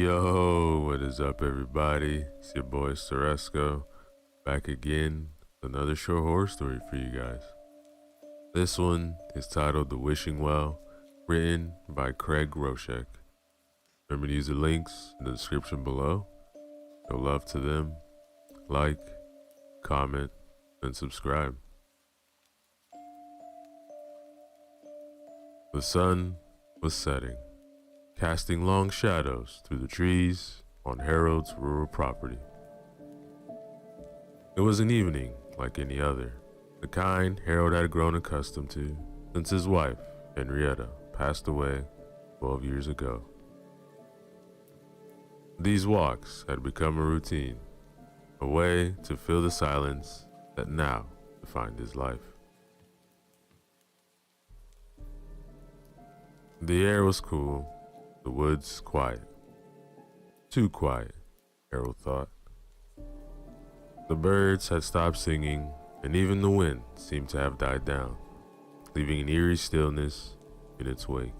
Yo, what is up, everybody? It's your boy Ceresco, back again with another short horror story for you guys. This one is titled The Wishing Well, written by Craig Roshek. Remember to use the links in the description below. Show love to them, like, comment, and subscribe. The sun was setting, casting long shadows through the trees on Harold's rural property. It was an evening like any other, the kind Harold had grown accustomed to since his wife, Henrietta, passed away 12 years ago. These walks had become a routine, a way to fill the silence that now defined his life. The air was cool, the woods quiet. Too quiet, Harold thought. The birds had stopped singing, and even the wind seemed to have died down, leaving an eerie stillness in its wake.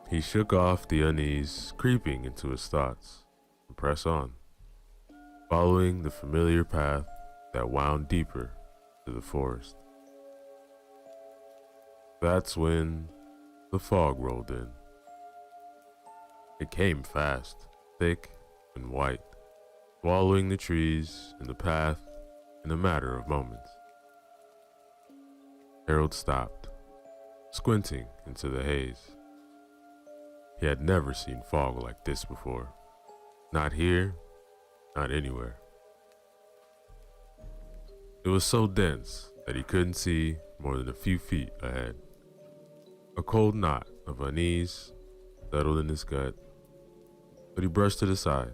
He shook off the unease creeping into his thoughts and pressed on, following the familiar path that wound deeper to the forest. That's when the fog rolled in. It came fast, thick and white, swallowing the trees and the path in a matter of moments. Harold stopped, squinting into the haze. He had never seen fog like this before. Not here, not anywhere. It was so dense that he couldn't see more than a few feet ahead. A cold knot of unease settled in his gut, but he brushed it aside.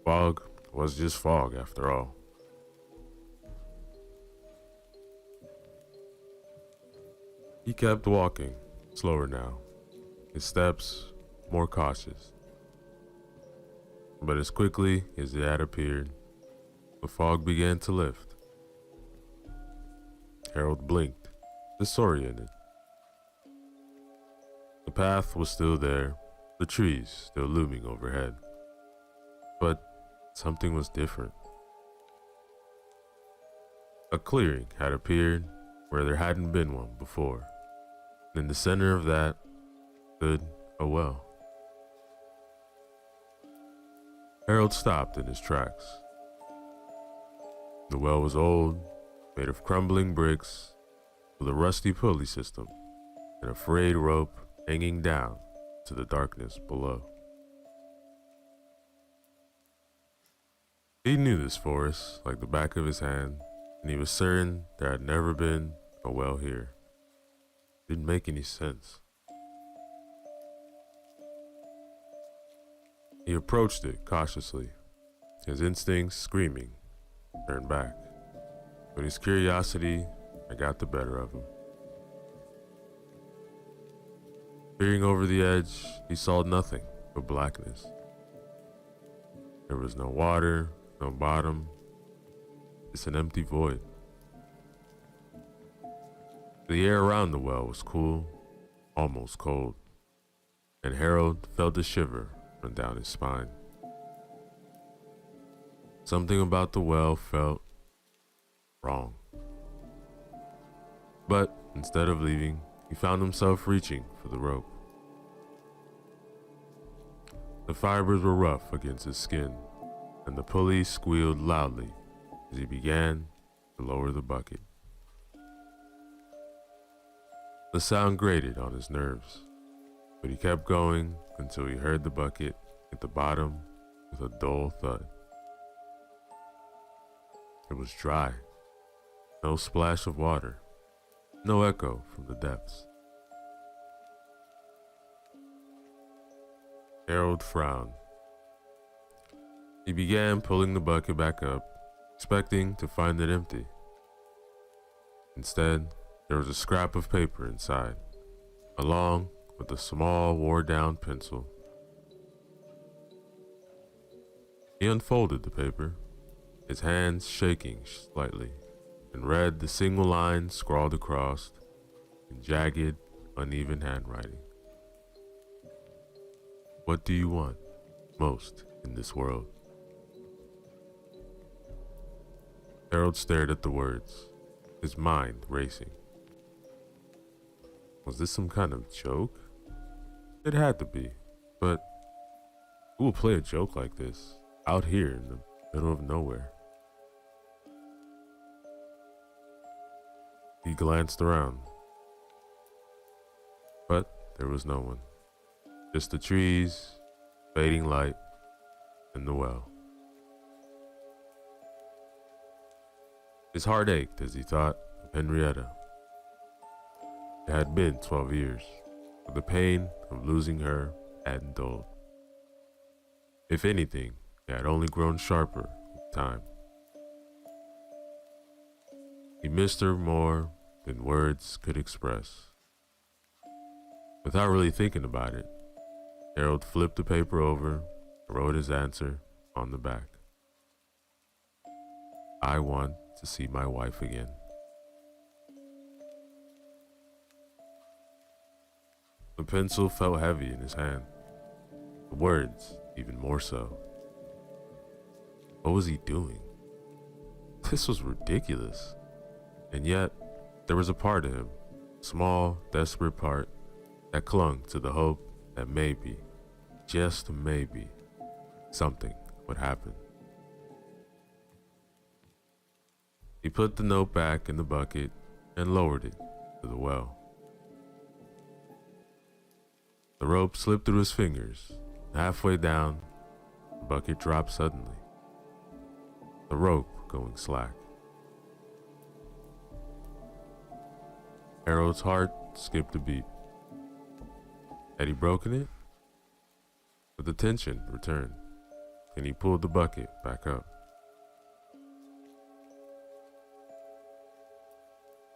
Fog was just fog after all. He kept walking, slower now, his steps more cautious. But as quickly as it had appeared, the fog began to lift. Harold blinked, disoriented. The path was still there, the trees still looming overhead. But something was different. A clearing had appeared where there hadn't been one before. In the center of that stood a well. Harold stopped in his tracks. The well was old, made of crumbling bricks, with a rusty pulley system and a frayed rope hanging down to the darkness below. He knew this forest like the back of his hand, and he was certain there had never been a well here. It didn't make any sense. He approached it cautiously, his instincts screaming, turn back. But his curiosity had got the better of him. Peering over the edge, he saw nothing but blackness. There was no water, no bottom, just an empty void. The air around the well was cool, almost cold, and Harold felt a shiver run down his spine. Something about the well felt wrong. But instead of leaving, he found himself reaching for the rope. The fibers were rough against his skin, and the pulley squealed loudly as he began to lower the bucket. The sound grated on his nerves, but he kept going until he heard the bucket hit the bottom with a dull thud. It was dry, no splash of water, no echo from the depths. Harold frowned. He began pulling the bucket back up, expecting to find it empty. Instead, there was a scrap of paper inside, along with a small, wore-down pencil. He unfolded the paper, his hands shaking slightly, and read the single line scrawled across in jagged, uneven handwriting. What do you want most in this world? Harold stared at the words, his mind racing. Was this some kind of joke? It had to be, but who will play a joke like this out here in the middle of nowhere? He glanced around, but there was no one. Just the trees, fading light, and the well. His heart ached as he thought of Henrietta. It had been 12 years, but the pain of losing her hadn't dulled. If anything, it had only grown sharper with time. He missed her more than words could express. Without really thinking about it, Harold flipped the paper over and wrote his answer on the back. I want to see my wife again. The pencil felt heavy in his hand, the words even more so. What was he doing? This was ridiculous. And yet, there was a part of him, small, desperate part, that clung to the hope that maybe, just maybe, something would happen. He put the note back in the bucket and lowered it to the well. The rope slipped through his fingers. Halfway down, the bucket dropped suddenly, the rope going slack. Harold's heart skipped a beat. Had he broken it? But the tension returned, and he pulled the bucket back up.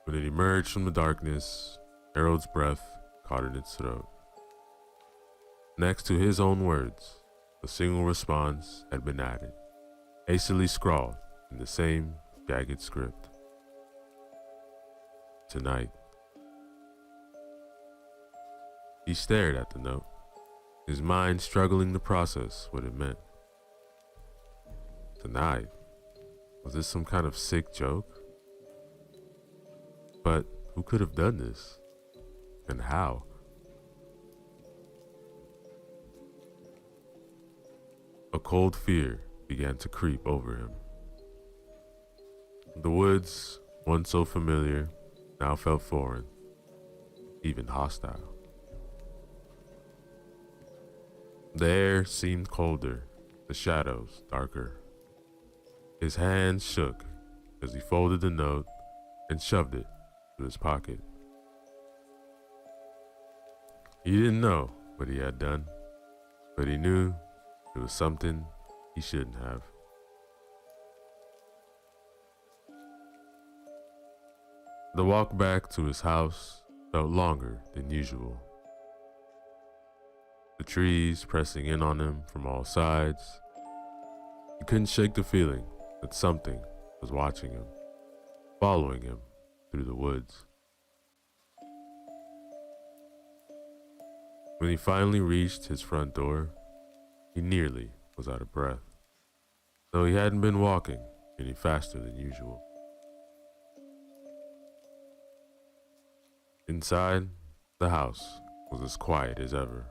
When it emerged from the darkness, Harold's breath caught in its throat. Next to his own words, a single response had been added, hastily scrawled in the same jagged script. Tonight. He stared at the note, his mind struggling to process what it meant. Tonight? Was this some kind of sick joke? But who could have done this? And how? A cold fear began to creep over him. The woods, once so familiar, now felt foreign, even hostile. The air seemed colder, the shadows darker. His hands shook as he folded the note and shoved it to his pocket. He didn't know what he had done, but he knew it was something he shouldn't have. The walk back to his house felt longer than usual. The trees pressing in on him from all sides. He couldn't shake the feeling that something was watching him, following him through the woods. When he finally reached his front door, he nearly was out of breath, though he hadn't been walking any faster than usual. Inside, the house was as quiet as ever.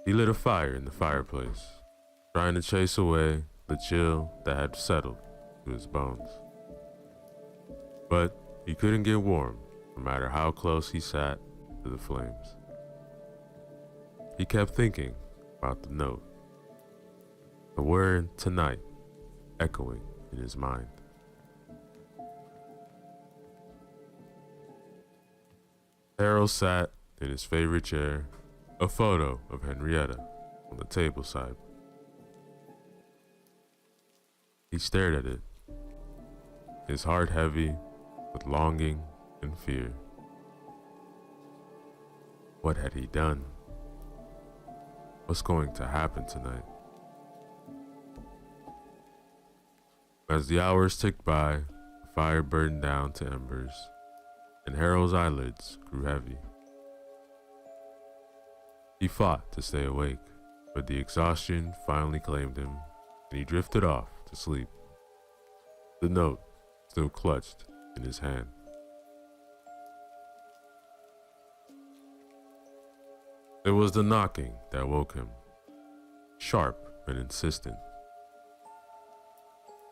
He lit a fire in the fireplace, trying to chase away the chill that had settled to his bones. But he couldn't get warm no matter how close he sat to the flames. He kept thinking about the note, the word tonight echoing in his mind. Harold sat in his favorite chair, a photo of Henrietta on the table side. He stared at it, his heart heavy with longing and fear. What had he done? What's going to happen tonight? As the hours ticked by, the fire burned down to embers, and Harold's eyelids grew heavy. He fought to stay awake, but the exhaustion finally claimed him, and he drifted off to sleep, the note still clutched in his hand. It was the knocking that woke him, sharp and insistent.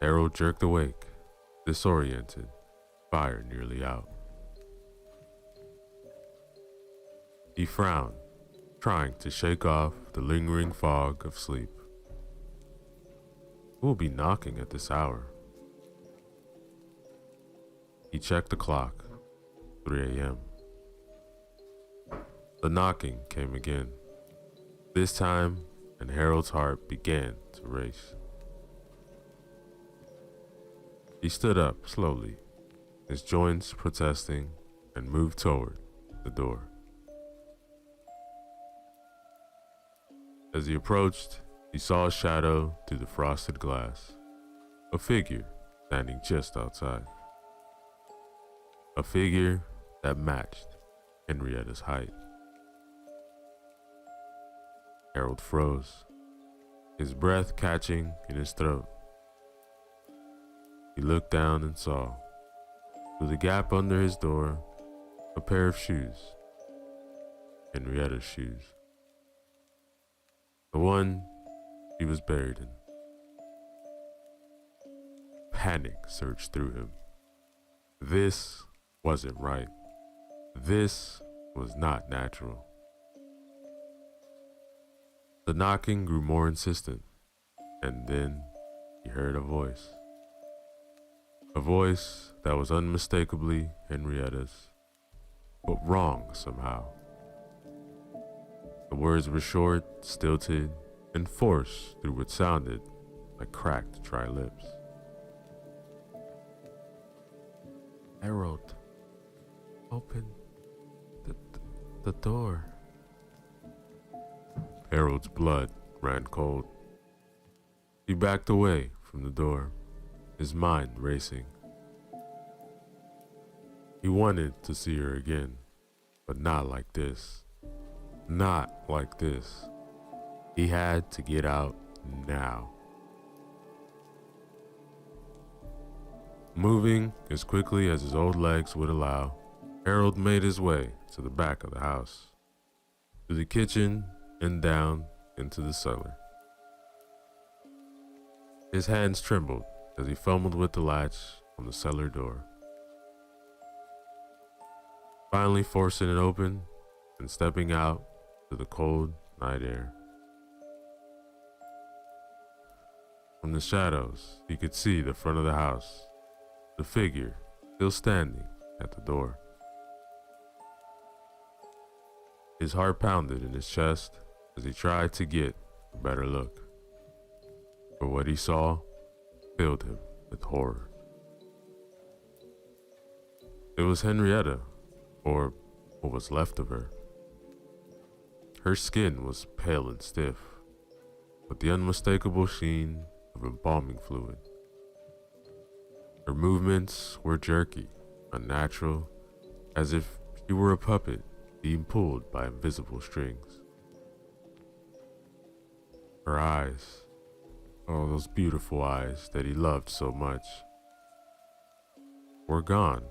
Harold jerked awake, disoriented, fire nearly out. He frowned, trying to shake off the lingering fog of sleep. Who will be knocking at this hour? He checked the clock, 3 a.m. The knocking came again, this time, and Harold's heart began to race. He stood up slowly, his joints protesting, and moved toward the door. As he approached, he saw a shadow through the frosted glass, a figure standing just outside. A figure that matched Henrietta's height. Harold froze, his breath catching in his throat. He looked down and saw, through the gap under his door, a pair of shoes. Henrietta's shoes. The one he was buried in. Panic surged through him. This wasn't right. This was not natural. The knocking grew more insistent, and then he heard a voice. A voice that was unmistakably Henrietta's, but wrong somehow. The words were short, stilted, and forced through what sounded like cracked, dry lips. Harold, open the door. Harold's blood ran cold. He backed away from the door, his mind racing. He wanted to see her again, but not like this. Not like this. He had to get out now. Moving as quickly as his old legs would allow, Harold made his way to the back of the house, through the kitchen and down into the cellar. His hands trembled as he fumbled with the latch on the cellar door. Finally forcing it open and stepping out to the cold night air. From the shadows, he could see the front of the house, the figure still standing at the door. His heart pounded in his chest as he tried to get a better look. But what he saw filled him with horror. It was Henrietta, or what was left of her. Her skin was pale and stiff, with the unmistakable sheen of embalming fluid. Her movements were jerky, unnatural, as if she were a puppet being pulled by invisible strings. Her eyes, oh, those beautiful eyes that he loved so much, were gone,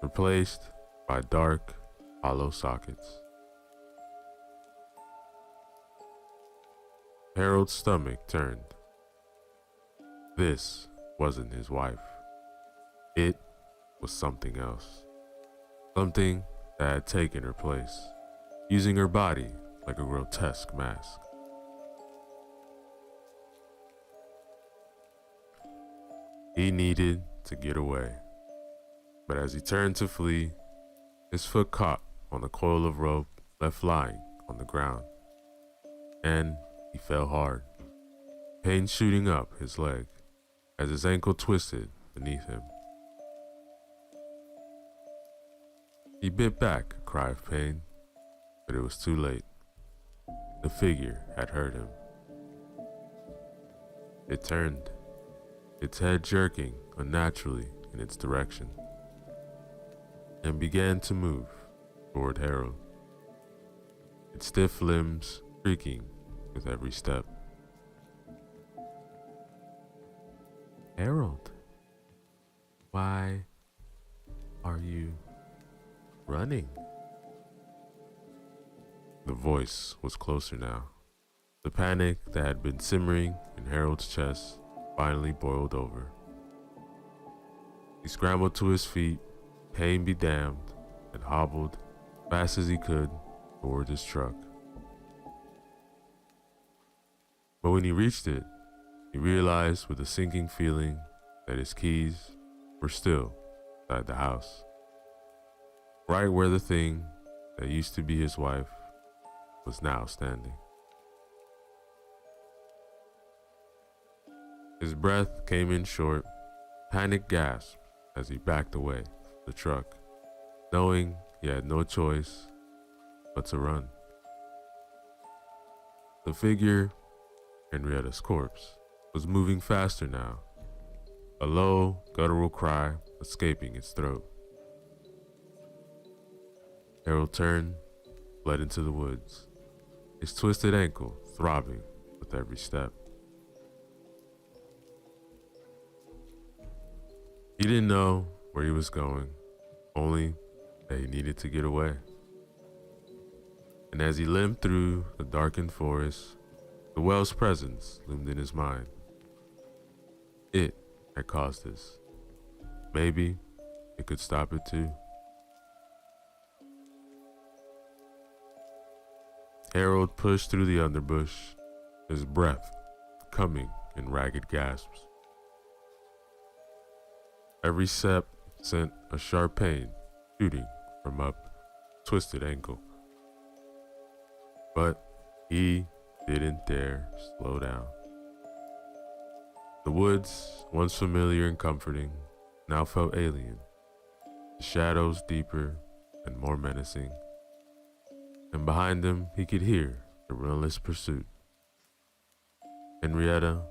replaced by dark, hollow sockets. Harold's stomach turned. This wasn't his wife. It was something else. Something that had taken her place, using her body like a grotesque mask. He needed to get away, but as he turned to flee, his foot caught on a coil of rope left lying on the ground, and he fell hard, pain shooting up his leg as his ankle twisted beneath him. He bit back a cry of pain, but it was too late. The figure had heard him. It turned, its head jerking unnaturally in its direction, and began to move toward Harold. its stiff limbs creaking with every step. Harold, why are you running? The voice was closer now. The panic that had been simmering in Harold's chest finally boiled over. He scrambled to his feet, pain be damned, and hobbled fast as he could toward his truck. But when he reached it, he realized with a sinking feeling that his keys were still inside the house, right where the thing that used to be his wife was now standing. His breath came in short, panic gasped as he backed away from the truck, knowing he had no choice but to run. The figure, Henrietta's corpse, was moving faster now, a low, guttural cry escaping its throat. Harold turned, fled into the woods, his twisted ankle throbbing with every step. He didn't know where he was going, only that he needed to get away. And as he limped through the darkened forest, the well's presence loomed in his mind. It had caused this. Maybe it could stop it too. Harold pushed through the underbush, his breath coming in ragged gasps. Every step sent a sharp pain shooting from up twisted ankle. But he didn't dare slow down. The woods, once familiar and comforting, now felt alien, the shadows deeper and more menacing. And behind him he could hear the relentless pursuit. Henrietta,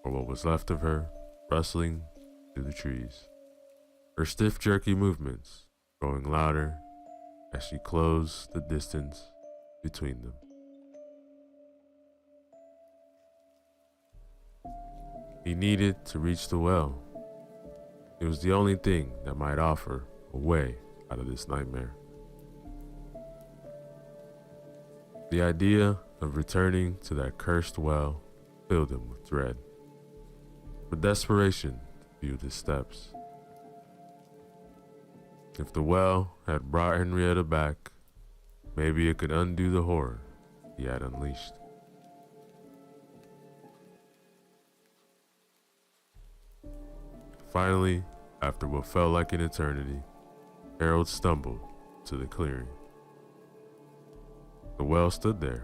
or what was left of her, rustling through the trees, her stiff jerky movements growing louder as she closed the distance between them. He needed to reach the well. It was the only thing that might offer a way out of this nightmare. The idea of returning to that cursed well filled him with dread, but desperation fueled his steps. If the well had brought Henrietta back, maybe it could undo the horror he had unleashed. Finally, after what felt like an eternity, Harold stumbled to the clearing. The well stood there,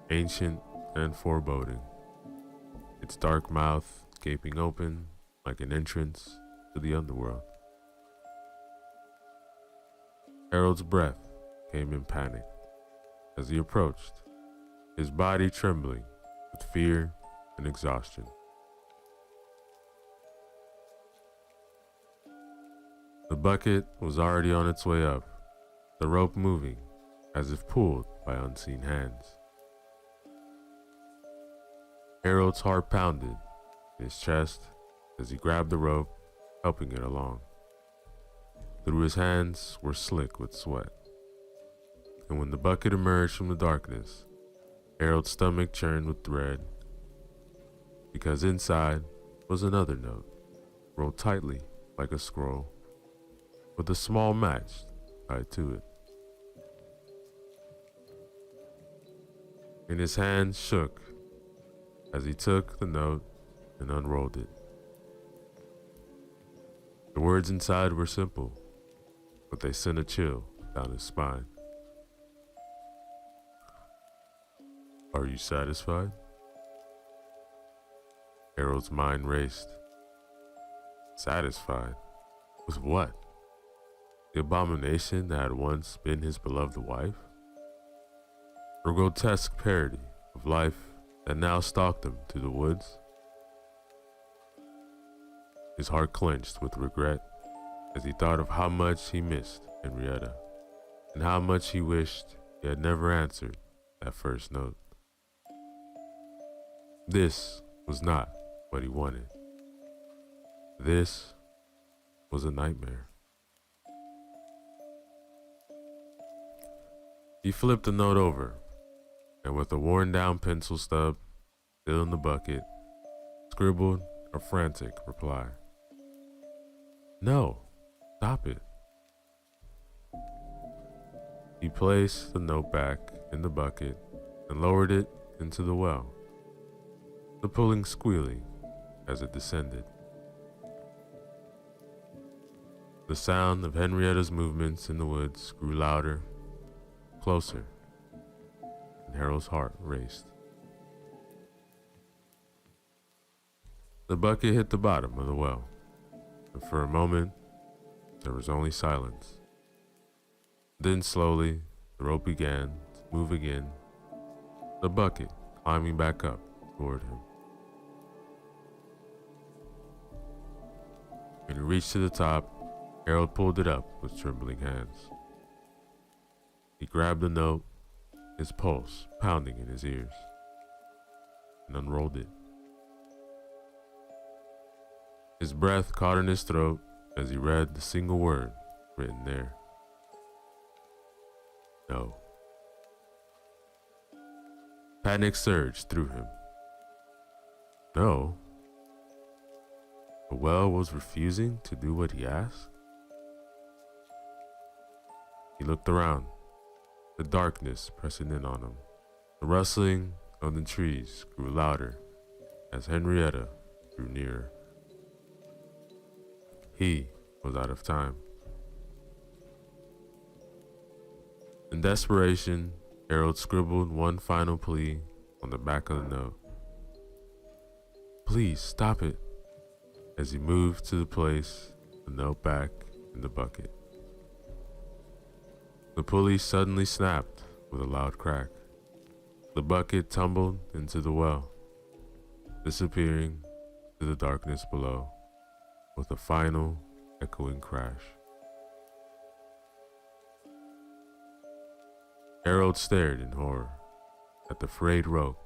ancient and foreboding, its dark mouth gaping open like an entrance to the underworld. Harold's breath came in panic as he approached, his body trembling with fear and exhaustion. The bucket was already on its way up, the rope moving as if pulled by unseen hands. Harold's heart pounded in his chest as he grabbed the rope, helping it along. Through his hands were slick with sweat. And when the bucket emerged from the darkness, Harold's stomach churned with dread, because inside was another note, rolled tightly like a scroll, with a small match tied to it. And his hand shook as he took the note and unrolled it. The words inside were simple, but they sent a chill down his spine. Are you satisfied? Harold's mind raced. Satisfied? With what? The abomination that had once been his beloved wife? A grotesque parody of life that now stalked him through the woods? His heart clenched with regret as he thought of how much he missed Henrietta, and how much he wished he had never answered that first note. This was not what he wanted. This was a nightmare. He flipped the note over, and with a worn down pencil stub still in the bucket, scribbled a frantic reply. No, stop it. He placed the note back in the bucket and lowered it into the well, the pulling squealing as it descended. The sound of Henrietta's movements in the woods grew louder, closer, and Harold's heart raced. The bucket hit the bottom of the well, and for a moment, there was only silence. Then slowly, the rope began to move again, the bucket climbing back up toward him. When he reached to the top, Harold pulled it up with trembling hands. He grabbed the note, his pulse pounding in his ears, and unrolled it. His breath caught in his throat as he read the single word written there. No. Panic surged through him. No? The well was refusing to do what he asked? He looked around, the darkness pressing in on him. The rustling of the trees grew louder as Henrietta drew nearer. He was out of time. In desperation, Harold scribbled one final plea on the back of the note. Please stop it, as he moved to the place the note back in the bucket. The pulley suddenly snapped with a loud crack. The bucket tumbled into the well, disappearing to the darkness below with a final echoing crash. Harold stared in horror at the frayed rope,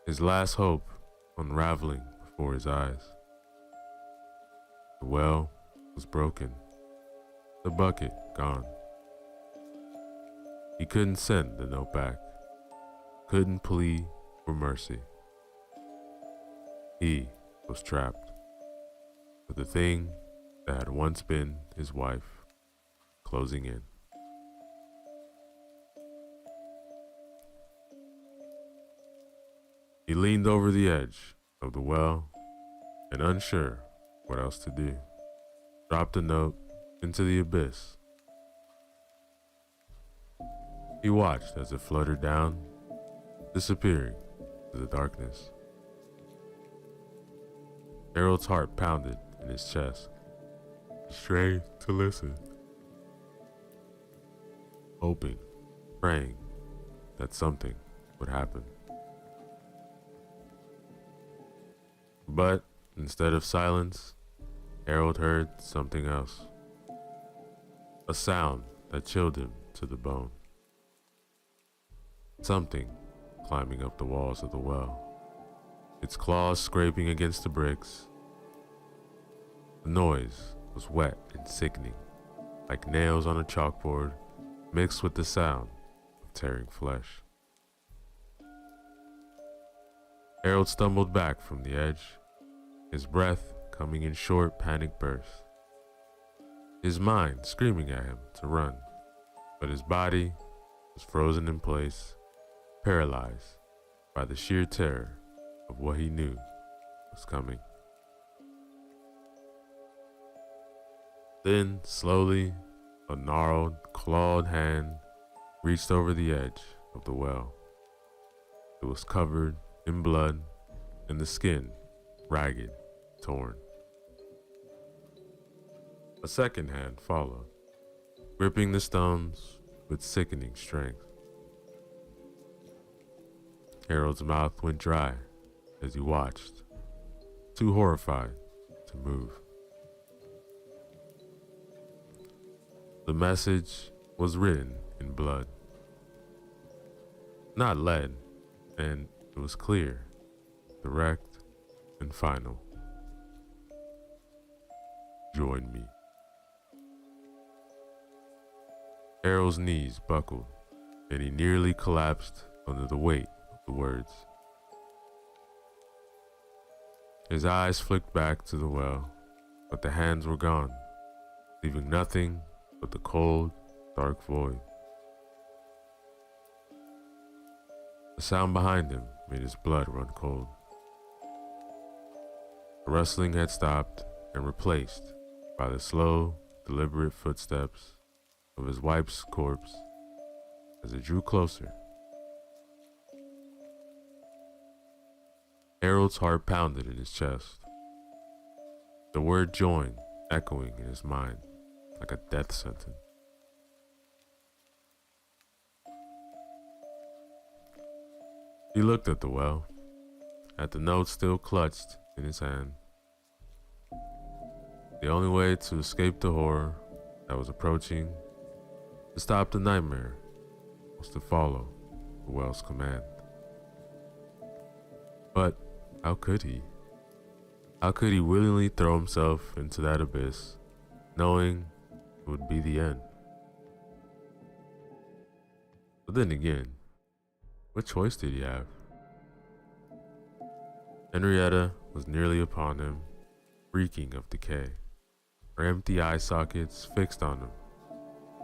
his last hope unraveling before his eyes. The well was broken, the bucket gone. He couldn't send the note back, couldn't plead for mercy. He was trapped with the thing that had once been his wife closing in. He leaned over the edge of the well and, unsure what else to do, dropped the note into the abyss. He watched as it fluttered down, disappearing into the darkness. Harold's heart pounded in his chest. He strained to listen, hoping, praying that something would happen. But instead of silence, Harold heard something else. A sound that chilled him to the bone. Something climbing up the walls of the well, its claws scraping against the bricks. The noise was wet and sickening, like nails on a chalkboard, mixed with the sound of tearing flesh. Harold stumbled back from the edge, his breath coming in short, panic bursts. His mind screaming at him to run, but his body was frozen in place, paralyzed by the sheer terror of what he knew was coming. Then, slowly, a gnarled, clawed hand reached over the edge of the well. It was covered in blood, and the skin ragged, torn. A second hand followed, gripping the stones with sickening strength. Harold's mouth went dry as he watched, too horrified to move. The message was written in blood. not lead, and it was clear, direct, and final. Join me. Harold's knees buckled, and he nearly collapsed under the weight of the words. His eyes flicked back to the well, but the hands were gone, leaving nothing but the cold, dark void. The sound behind him made his blood run cold. The rustling had stopped and replaced by the slow, deliberate footsteps of his wife's corpse as it drew closer. Harold's heart pounded in his chest, the word join echoing in his mind like a death sentence. He looked at the well, at the note still clutched in his hand. The only way to escape the horror that was approaching, to stop the nightmare, was to follow the well's command. But how could he? How could he willingly throw himself into that abyss, knowing it would be the end? But then again, what choice did he have? Henrietta was nearly upon him, reeking of decay, her empty eye sockets fixed on him,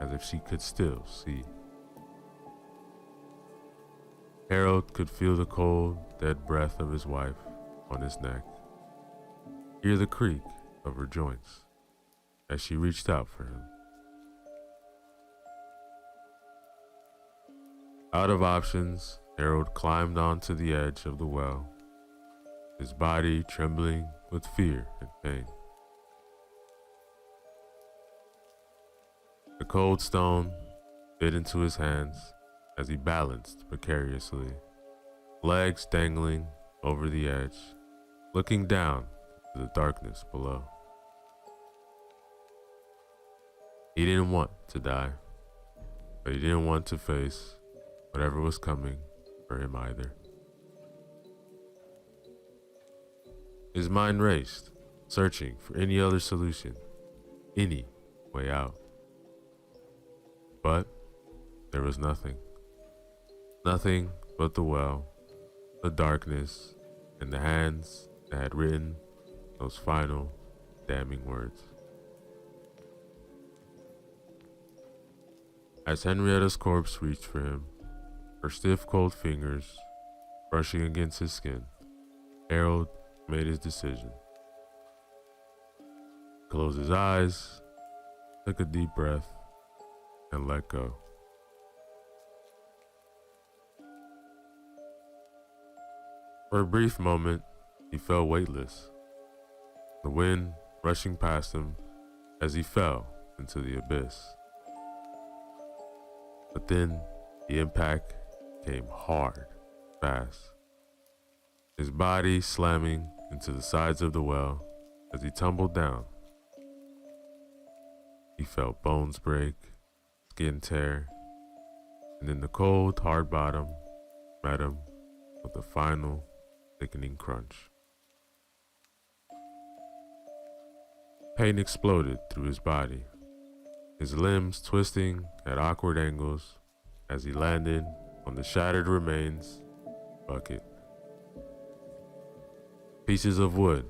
as if she could still see. Harold could feel the cold, dead breath of his wife on his neck, hear the creak of her joints as she reached out for him. Out of options, Harold climbed onto the edge of the well, his body trembling with fear and pain. The cold stone bit into his hands as he balanced precariously, legs dangling over the edge, looking down to the darkness below. He didn't want to die, but he didn't want to face whatever was coming for him either. His mind raced, searching for any other solution, any way out. But there was nothing. Nothing but the well, the darkness, and the hands that had written those final, damning words. As Henrietta's corpse reached for him, her stiff cold fingers brushing against his skin, Harold made his decision. Closed his eyes, took a deep breath, and let go. For a brief moment, he felt weightless, the wind rushing past him as he fell into the abyss. But then the impact came hard, fast, his body slamming into the sides of the well as he tumbled down. He felt bones break, skin tear, and then the cold, hard bottom met him with a final, thickening crunch. Pain exploded through his body, his limbs twisting at awkward angles as he landed on the shattered remains bucket. Pieces of wood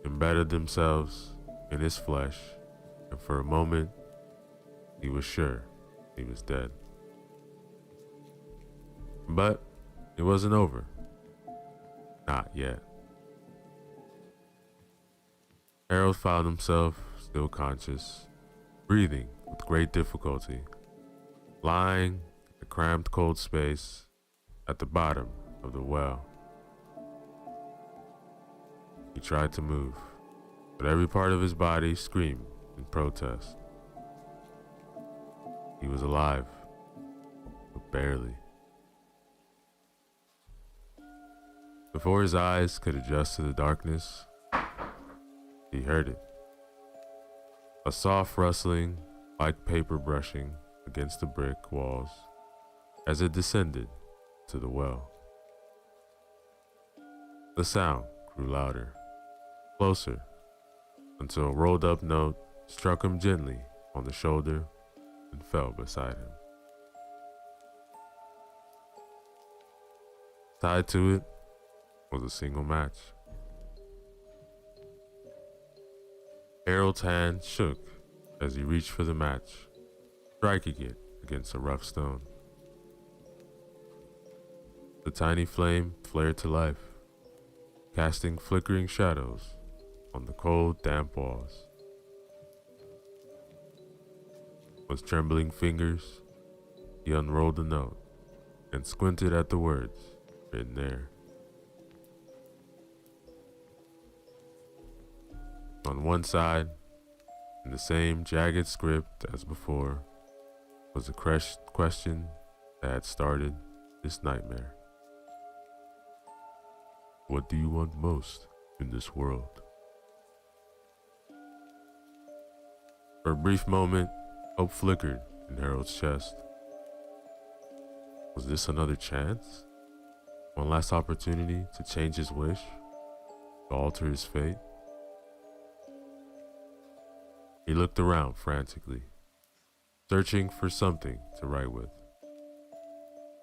embedded themselves in his flesh, and for a moment, he was sure he was dead. But it wasn't over. Not yet. Harold found himself still conscious, breathing with great difficulty, lying in a cramped cold space at the bottom of the well. He tried to move, but every part of his body screamed in protest. He was alive, but barely. Before his eyes could adjust to the darkness, he heard it. A soft rustling, like paper brushing against the brick walls, as it descended to the well. The sound grew louder, closer, until a rolled up note struck him gently on the shoulder and fell beside him. Tied to it was a single match. Harold's hand shook as he reached for the match, striking it against a rough stone. The tiny flame flared to life, casting flickering shadows on the cold, damp walls. With trembling fingers, he unrolled the note and squinted at the words written there. On one side, in the same jagged script as before, was a question that had started this nightmare. What do you want most in this world? For a brief moment, hope flickered in Harold's chest. Was this another chance? One last opportunity to change his wish? To alter his fate? He looked around frantically, searching for something to write with.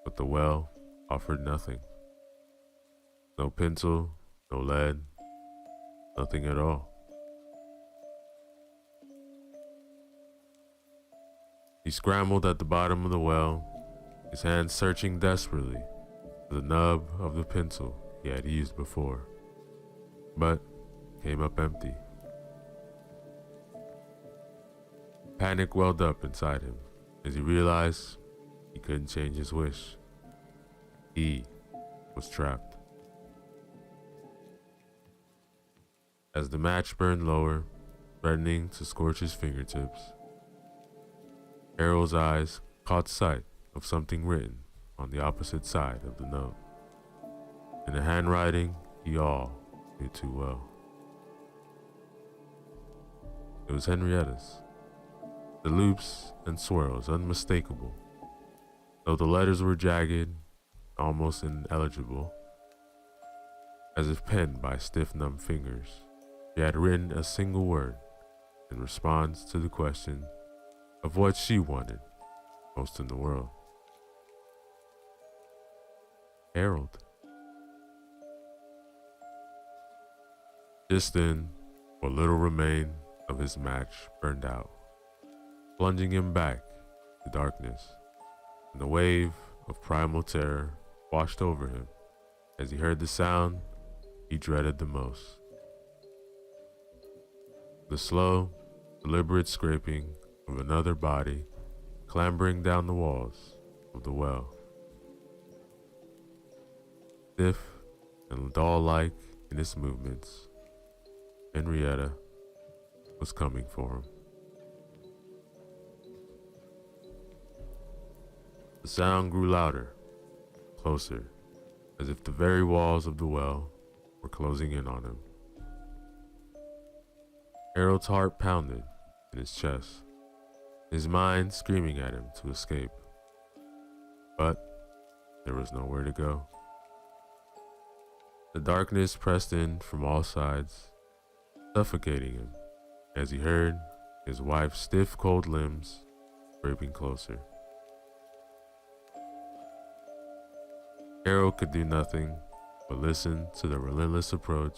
But the well offered nothing. No pencil, no lead, nothing at all. He scrambled at the bottom of the well, his hands searching desperately for the nub of the pencil he had used before, but came up empty. Panic welled up inside him as he realized he couldn't change his wish. He was trapped. As the match burned lower, threatening to scorch his fingertips, Harold's eyes caught sight of something written on the opposite side of the note, in a handwriting he all knew too well. It was Henrietta's, the loops and swirls unmistakable, though the letters were jagged, almost illegible, as if penned by stiff, numb fingers. She had written a single word in response to the question of what she wanted most in the world. Harold. Just then, what little remained of his match burned out, plunging him back to darkness, and a wave of primal terror washed over him as he heard the sound he dreaded the most. The slow, deliberate scraping of another body clambering down the walls of the well. Stiff and doll-like in its movements, Henrietta was coming for him. The sound grew louder, closer, as if the very walls of the well were closing in on him. Harold's heart pounded in his chest, his mind screaming at him to escape. But there was nowhere to go. The darkness pressed in from all sides, suffocating him as he heard his wife's stiff, cold limbs scraping closer. Harold could do nothing but listen to the relentless approach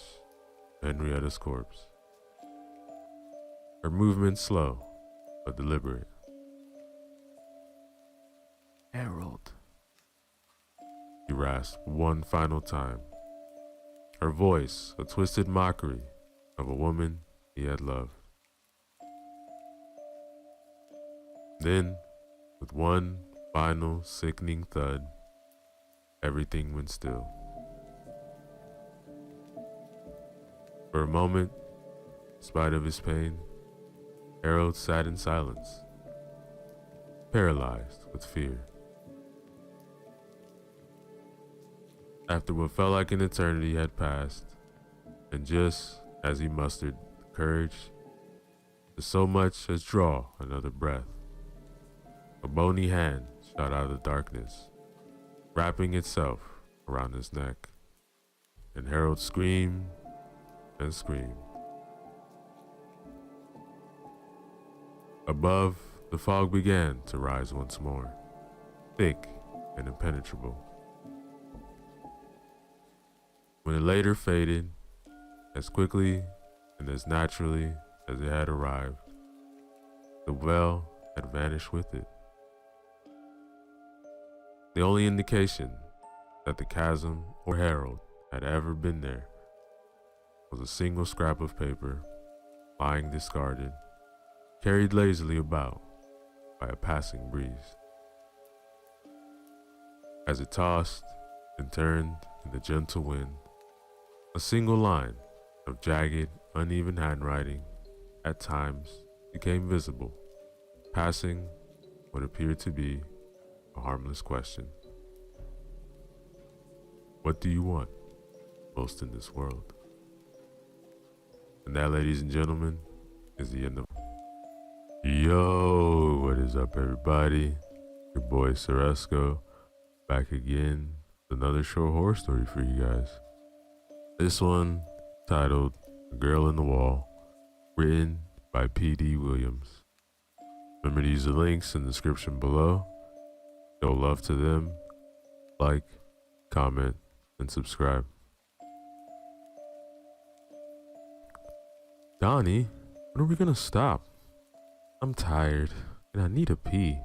to Henrietta's corpse. Her movements slow, but deliberate. Harold, he rasped one final time, her voice a twisted mockery of a woman he had loved. Then, with one final sickening thud, everything went still. For a moment, in spite of his pain, Harold sat in silence, paralyzed with fear. After what felt like an eternity had passed, and just as he mustered the courage to so much as draw another breath, a bony hand shot out of the darkness wrapping itself around his neck. And Harold screamed and screamed. Above, the fog began to rise once more, thick and impenetrable. When it later faded, as quickly and as naturally as it had arrived, the well had vanished with it. The only indication that the chasm or Harold had ever been there was a single scrap of paper lying discarded, carried lazily about by a passing breeze. As it tossed and turned in the gentle wind, a single line of jagged, uneven handwriting at times became visible, passing what appeared to be a harmless question. What do you want most in this world? And that, ladies and gentlemen, is the end of. Yo, what is up, everybody? Your boy Ceresco, back again with another short horror story for you guys. This one titled "A Girl in the Wall," written by P.D. Williams. Remember to use the links in the description below. Show love to them, like, comment, and subscribe. Donnie, when are we gonna stop? I'm tired and I need a pee.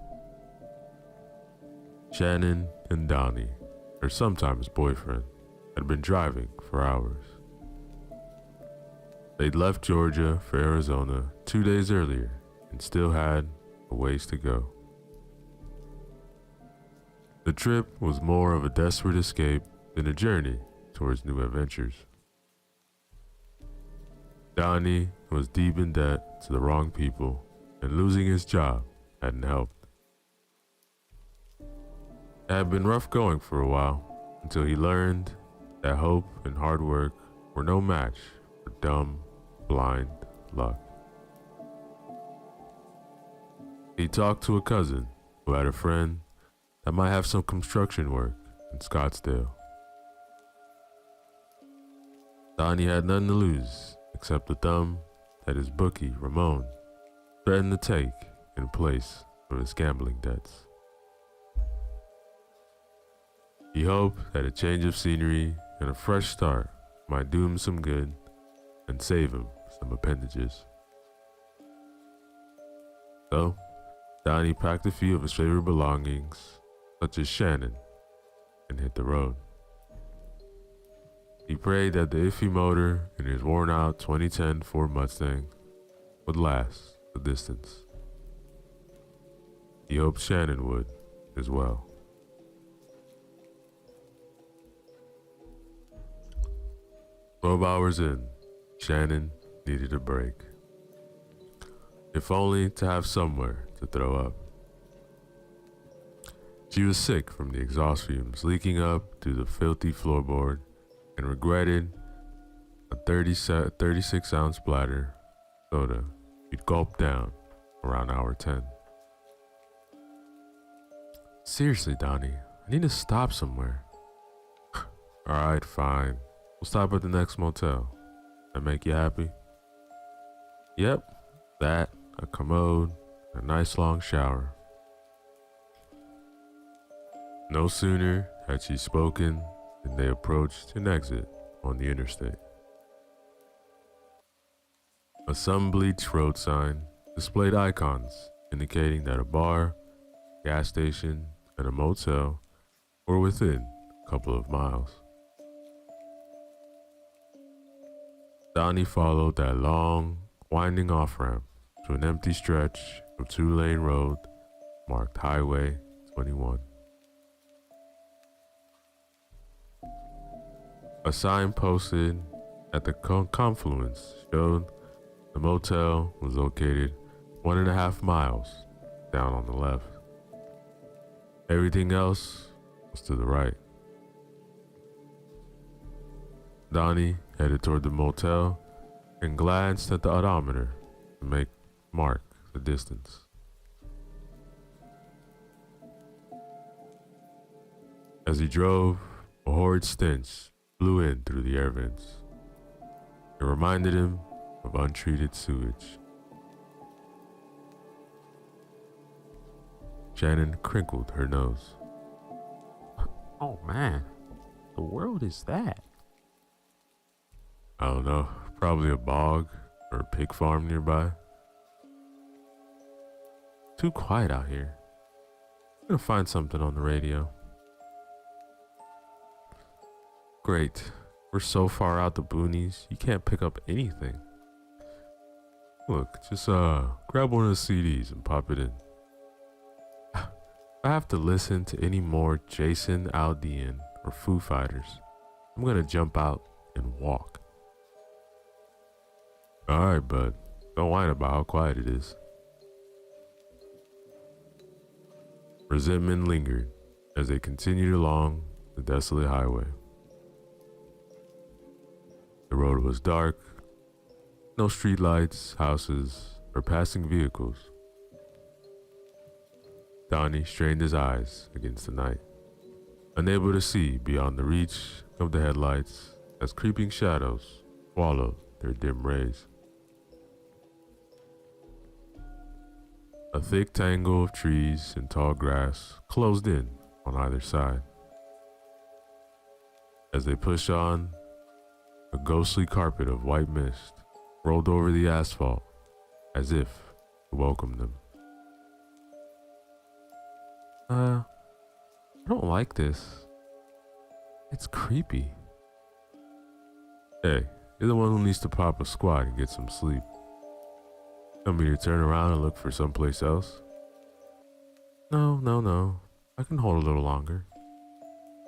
Shannon and Donnie, her sometimes boyfriend, had been driving for hours. They'd left Georgia for Arizona 2 days earlier and still had a ways to go. The trip was more of a desperate escape than a journey towards new adventures. Donnie was deep in debt to the wrong people, and losing his job hadn't helped. It had been rough going for a while until he learned that hope and hard work were no match for dumb, blind luck. He talked to a cousin who had a friend that might have some construction work in Scottsdale. Donnie had nothing to lose except the thumb that his bookie, Ramon, threatened to take in place of his gambling debts. He hoped that a change of scenery and a fresh start might do him some good and save him some appendages. So, Donnie packed a few of his favorite belongings, such as Shannon, and hit the road. He prayed that the iffy motor in his worn-out 2010 Ford Mustang would last the distance. He hoped Shannon would as well. 12 hours in, Shannon needed a break, if only to have somewhere to throw up. She was sick from the exhaust fumes leaking up through the filthy floorboard and regretted a 36-ounce bladder soda she'd gulped down around hour 10. Seriously, Donnie, I need to stop somewhere. Alright, fine. We'll stop at the next motel. That make you happy? Yep, that, a commode, a nice long shower. No sooner had she spoken than they approached an exit on the interstate. A sun-bleached road sign displayed icons indicating that a bar, gas station, and a motel were within a couple of miles. Donnie followed that long, winding off-ramp to an empty stretch of 2-lane road marked Highway 21. A sign posted at the confluence showed the motel was located 1.5 miles down on the left. Everything else was to the right. Donnie headed toward the motel and glanced at the odometer to mark the distance. As he drove, a horrid stench blew in through the air vents. It reminded him of untreated sewage. Shannon crinkled her nose. Oh man, the world is that? I don't know, probably a bog or a pig farm nearby. Too quiet out here. I'm gonna find something on the radio. Great. We're so far out the boonies, you can't pick up anything. Look, just grab one of the CDs and pop it in. If I have to listen to any more Jason Aldean or Foo Fighters, I'm gonna jump out and walk. Alright, bud. Don't whine about how quiet it is. Resentment lingered as they continued along the desolate highway. The road was dark, no streetlights, houses, or passing vehicles. Donnie strained his eyes against the night, unable to see beyond the reach of the headlights as creeping shadows swallowed their dim rays. A thick tangle of trees and tall grass closed in on either side. As they pushed on, a ghostly carpet of white mist rolled over the asphalt as if to welcome them. I don't like this. It's creepy. Hey, you're the one who needs to pop a squat and get some sleep. Want me to turn around and look for someplace else? No. I can hold a little longer.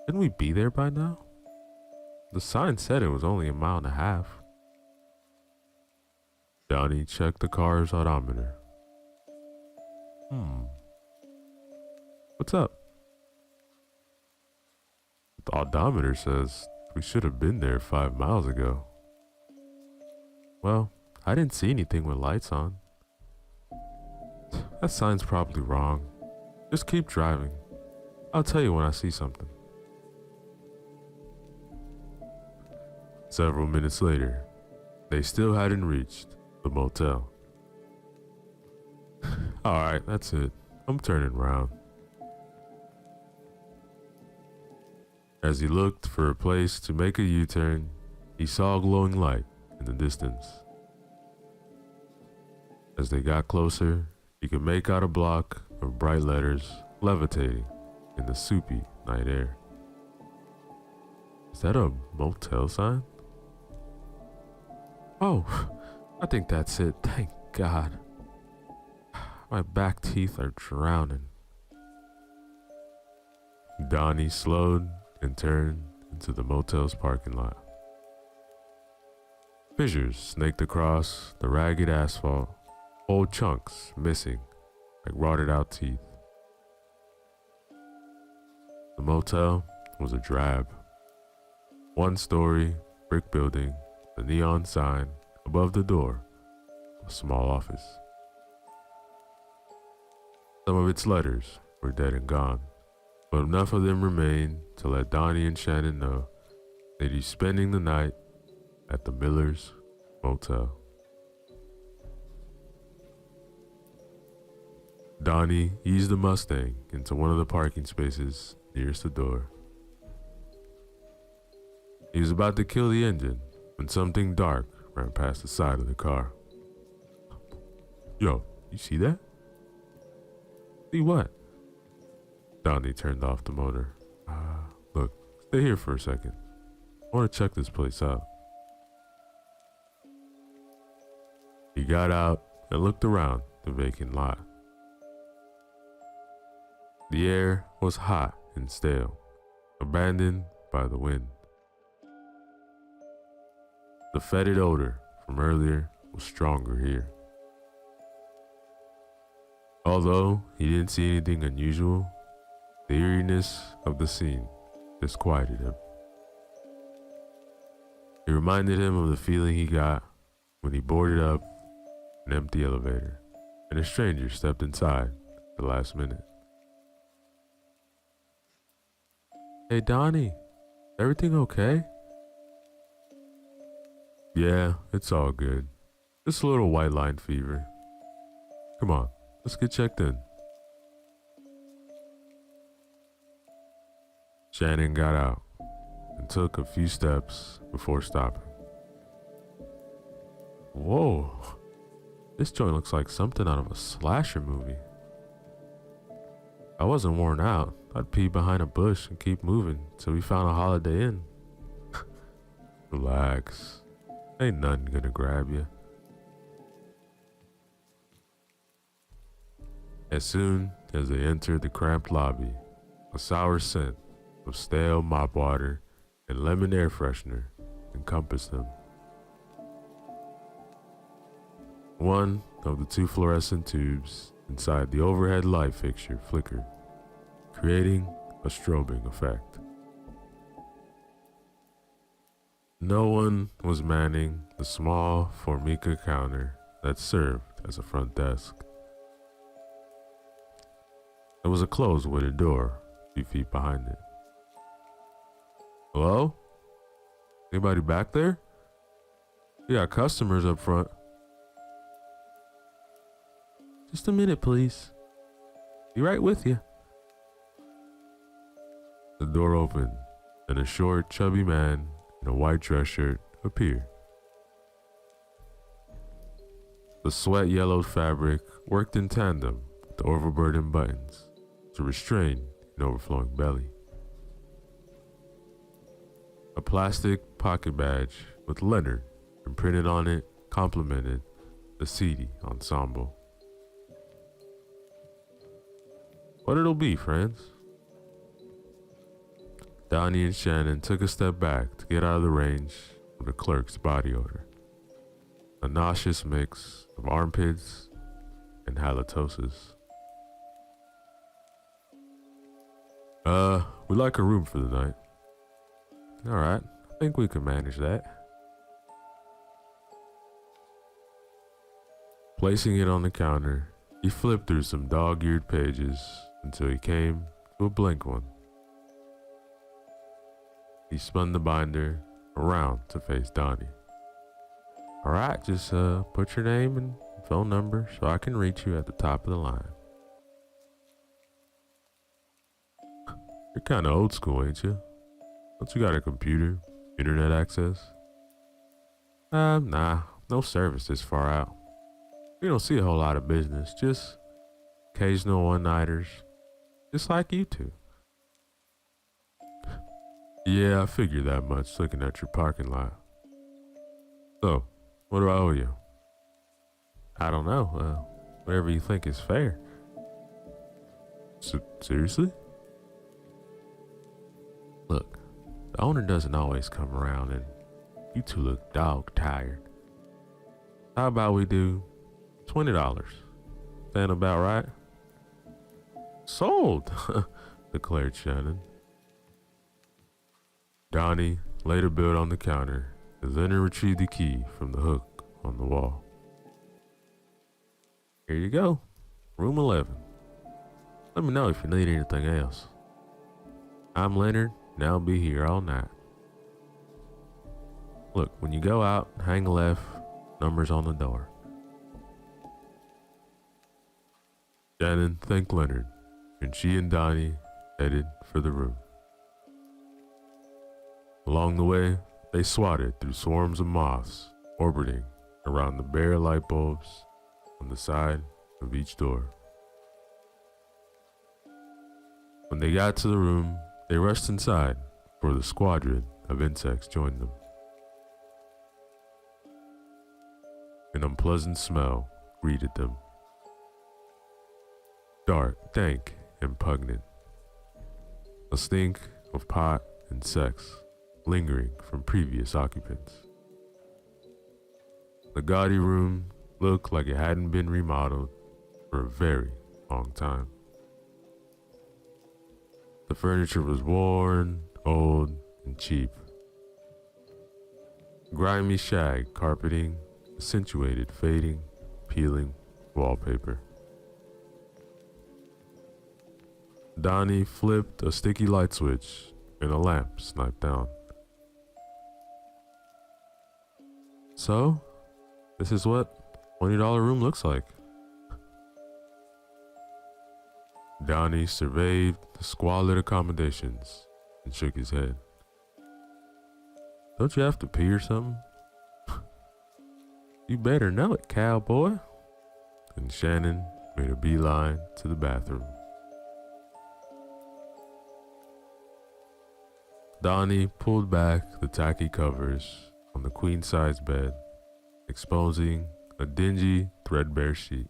Didn't we be there by now? The sign said it was only a mile and a half. Donnie checked the car's odometer. What's up? The odometer says we should have been there 5 miles ago. Well, I didn't see anything with lights on. That sign's probably wrong. Just keep driving. I'll tell you when I see something. Several minutes later, they still hadn't reached the motel. Alright, that's it. I'm turning around. As he looked for a place to make a U-turn, he saw a glowing light in the distance. As they got closer, he could make out a block of bright letters levitating in the soupy night air. Is that a motel sign? Oh, I think that's it. Thank God. My back teeth are drowning. Donnie slowed and turned into the motel's parking lot. Fissures snaked across the ragged asphalt, whole chunks missing like rotted out teeth. The motel was a drab, one-story brick building, the neon sign above the door, a small office. Some of its letters were dead and gone, but enough of them remained to let Donnie and Shannon know they'd be spending the night at the Miller's Motel. Donnie eased the Mustang into one of the parking spaces nearest the door. He was about to kill the engine when something dark ran past the side of the car. Yo, you see that? See what? Donnie turned off the motor. Look, stay here for a second. I want to check this place out. He got out and looked around the vacant lot. The air was hot and stale, abandoned by the wind. The fetid odor from earlier was stronger here. Although he didn't see anything unusual, the eeriness of the scene disquieted him. It reminded him of the feeling he got when he boarded up an empty elevator and a stranger stepped inside at the last minute. Hey, Donnie, everything okay? Yeah, it's all good. Just a little white line fever. Come on, let's get checked in. Shannon got out and took a few steps before stopping. Whoa, this joint looks like something out of a slasher movie. I wasn't worn out. I'd pee behind a bush and keep moving till we found a Holiday Inn. Relax. Ain't nothing gonna grab you. As soon as they entered the cramped lobby, a sour scent of stale mop water and lemon air freshener encompassed them. One of the two fluorescent tubes inside the overhead light fixture flickered, creating a strobing effect. No one was manning the small Formica counter that served as a front desk. There was a closed wooden door a few feet behind it. Hello? Anybody back there? We got customers up front. Just a minute, please. Be right with you. The door opened, and a short, chubby man in a white dress shirt appeared. The sweat-yellowed fabric worked in tandem with the overburdened buttons to restrain an overflowing belly. A plastic pocket badge with Leonard imprinted on it complemented the seedy ensemble. What it'll be, friends? Donnie and Shannon took a step back to get out of the range of the clerk's body odor. A nauseous mix of armpits and halitosis. We'd like a room for the night. Alright, I think we can manage that. Placing it on the counter, he flipped through some dog-eared pages until he came to a blank one. He spun the binder around to face Donnie. Alright, just put your name and phone number so I can reach you at the top of the line. You're kinda old school, ain't you? Don't you got a computer, internet access? Nah, no service this far out. We don't see a whole lot of business, just occasional one-nighters, just like you two. Yeah, I figured that much looking at your parking lot. So, what do I owe you? I don't know, whatever you think is fair. Seriously? Look, the owner doesn't always come around and you two look dog tired. How about we do $20? Sound about right? Sold, declared Shannon. Donnie laid a bill on the counter as Leonard retrieved the key from the hook on the wall. Here you go, room 11. Let me know if you need anything else. I'm Leonard, and I'll be here all night. Look, when you go out, hang left, numbers on the door. Shannon thanked Leonard, and she and Donnie headed for the room. Along the way, they swatted through swarms of moths orbiting around the bare light bulbs on the side of each door. When they got to the room, they rushed inside before the squadron of insects joined them. An unpleasant smell greeted them. Dark, dank, and pungent. A stink of pot and sex lingering from previous occupants. The gaudy room looked like it hadn't been remodeled for a very long time. The furniture was worn, old, and cheap. Grimy shag carpeting accentuated fading, peeling wallpaper. Donnie flipped a sticky light switch and a lamp sniped down. So, this is what $20 room looks like. Donnie surveyed the squalid accommodations and shook his head. Don't you have to pee or something? You better know it, cowboy. And Shannon made a beeline to the bathroom. Donnie pulled back the tacky covers on the queen-size bed, exposing a dingy, threadbare sheet.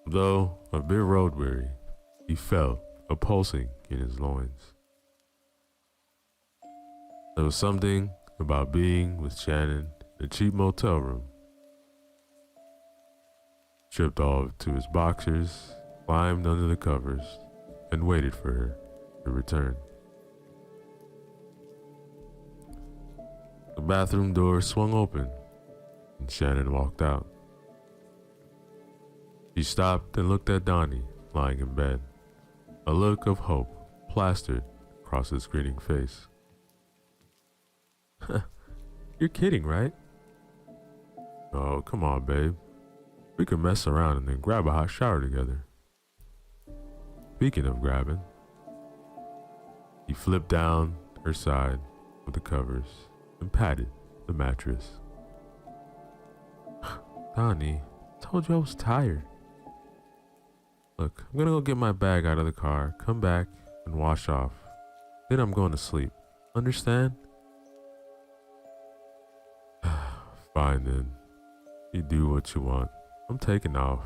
Though a bit road-weary, he felt a pulsing in his loins. There was something about being with Shannon in a cheap motel room. Stripped off to his boxers, climbed under the covers, and waited for her to return. The bathroom door swung open, and Shannon walked out. She stopped and looked at Donnie lying in bed, a look of hope plastered across his grinning face. You're kidding, right? Oh, come on, babe. We could mess around and then grab a hot shower together. Speaking of grabbing, he flipped down her side of the covers and patted the mattress. Donnie, told you I was tired. Look, I'm gonna go get my bag out of the car, come back, and wash off. Then I'm going to sleep. Understand? Fine then. You do what you want. I'm taking off.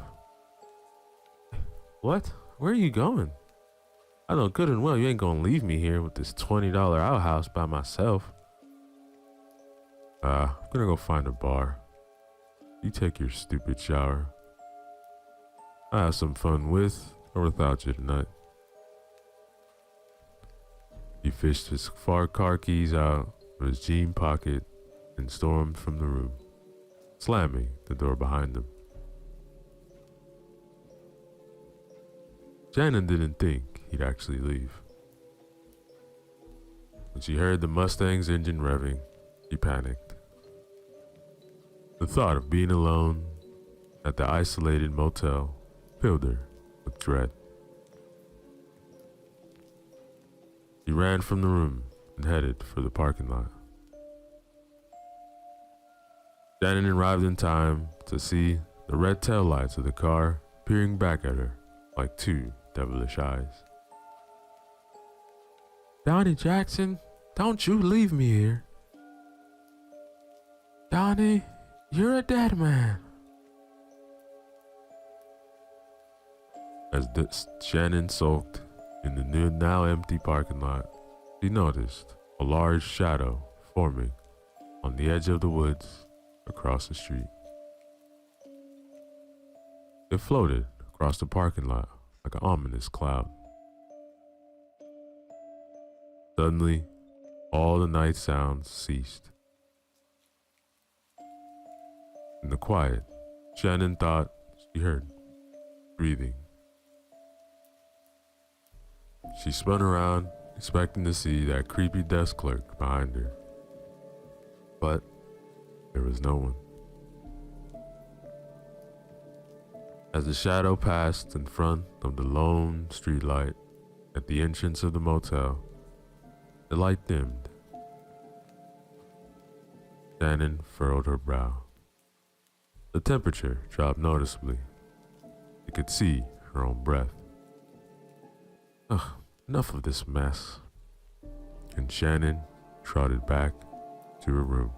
What? Where are you going? I know good and well you ain't gonna leave me here with this $20 outhouse by myself. I'm gonna go find a bar. You take your stupid shower. I have some fun with or without you tonight. He fished his car keys out of his jean pocket and stormed from the room, slamming the door behind him. Shannon didn't think he'd actually leave. When she heard the Mustang's engine revving, she panicked. The thought of being alone at the isolated motel filled her with dread. She ran from the room and headed for the parking lot. Shannon arrived in time to see the red taillights of the car peering back at her like two devilish eyes. Donnie Jackson, don't you leave me here. Donnie, you're a dead man. As Shannon sulked in the now empty parking lot, she noticed a large shadow forming on the edge of the woods across the street. It floated across the parking lot like an ominous cloud. Suddenly, all the night sounds ceased. In the quiet, Shannon thought she heard breathing. She spun around, expecting to see that creepy desk clerk behind her. But there was no one. As the shadow passed in front of the lone streetlight at the entrance of the motel, the light dimmed. Shannon furrowed her brow. The temperature dropped noticeably. She could see her own breath. Ugh, enough of this mess. And Shannon trotted back to her room.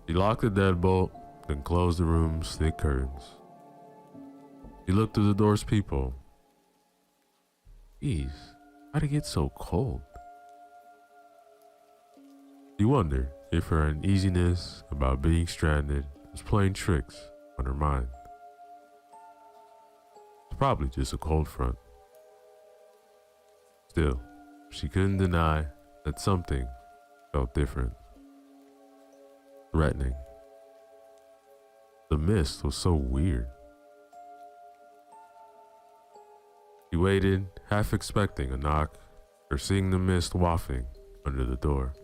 She locked the deadbolt, then closed the room's thick curtains. She looked through the door's peephole. Geez, how'd it get so cold? She wondered if her uneasiness about being stranded was playing tricks on her mind. It's probably just a cold front. Still, she couldn't deny that something felt different. Threatening. The mist was so weird. He waited, half expecting a knock or seeing the mist wafting under the door,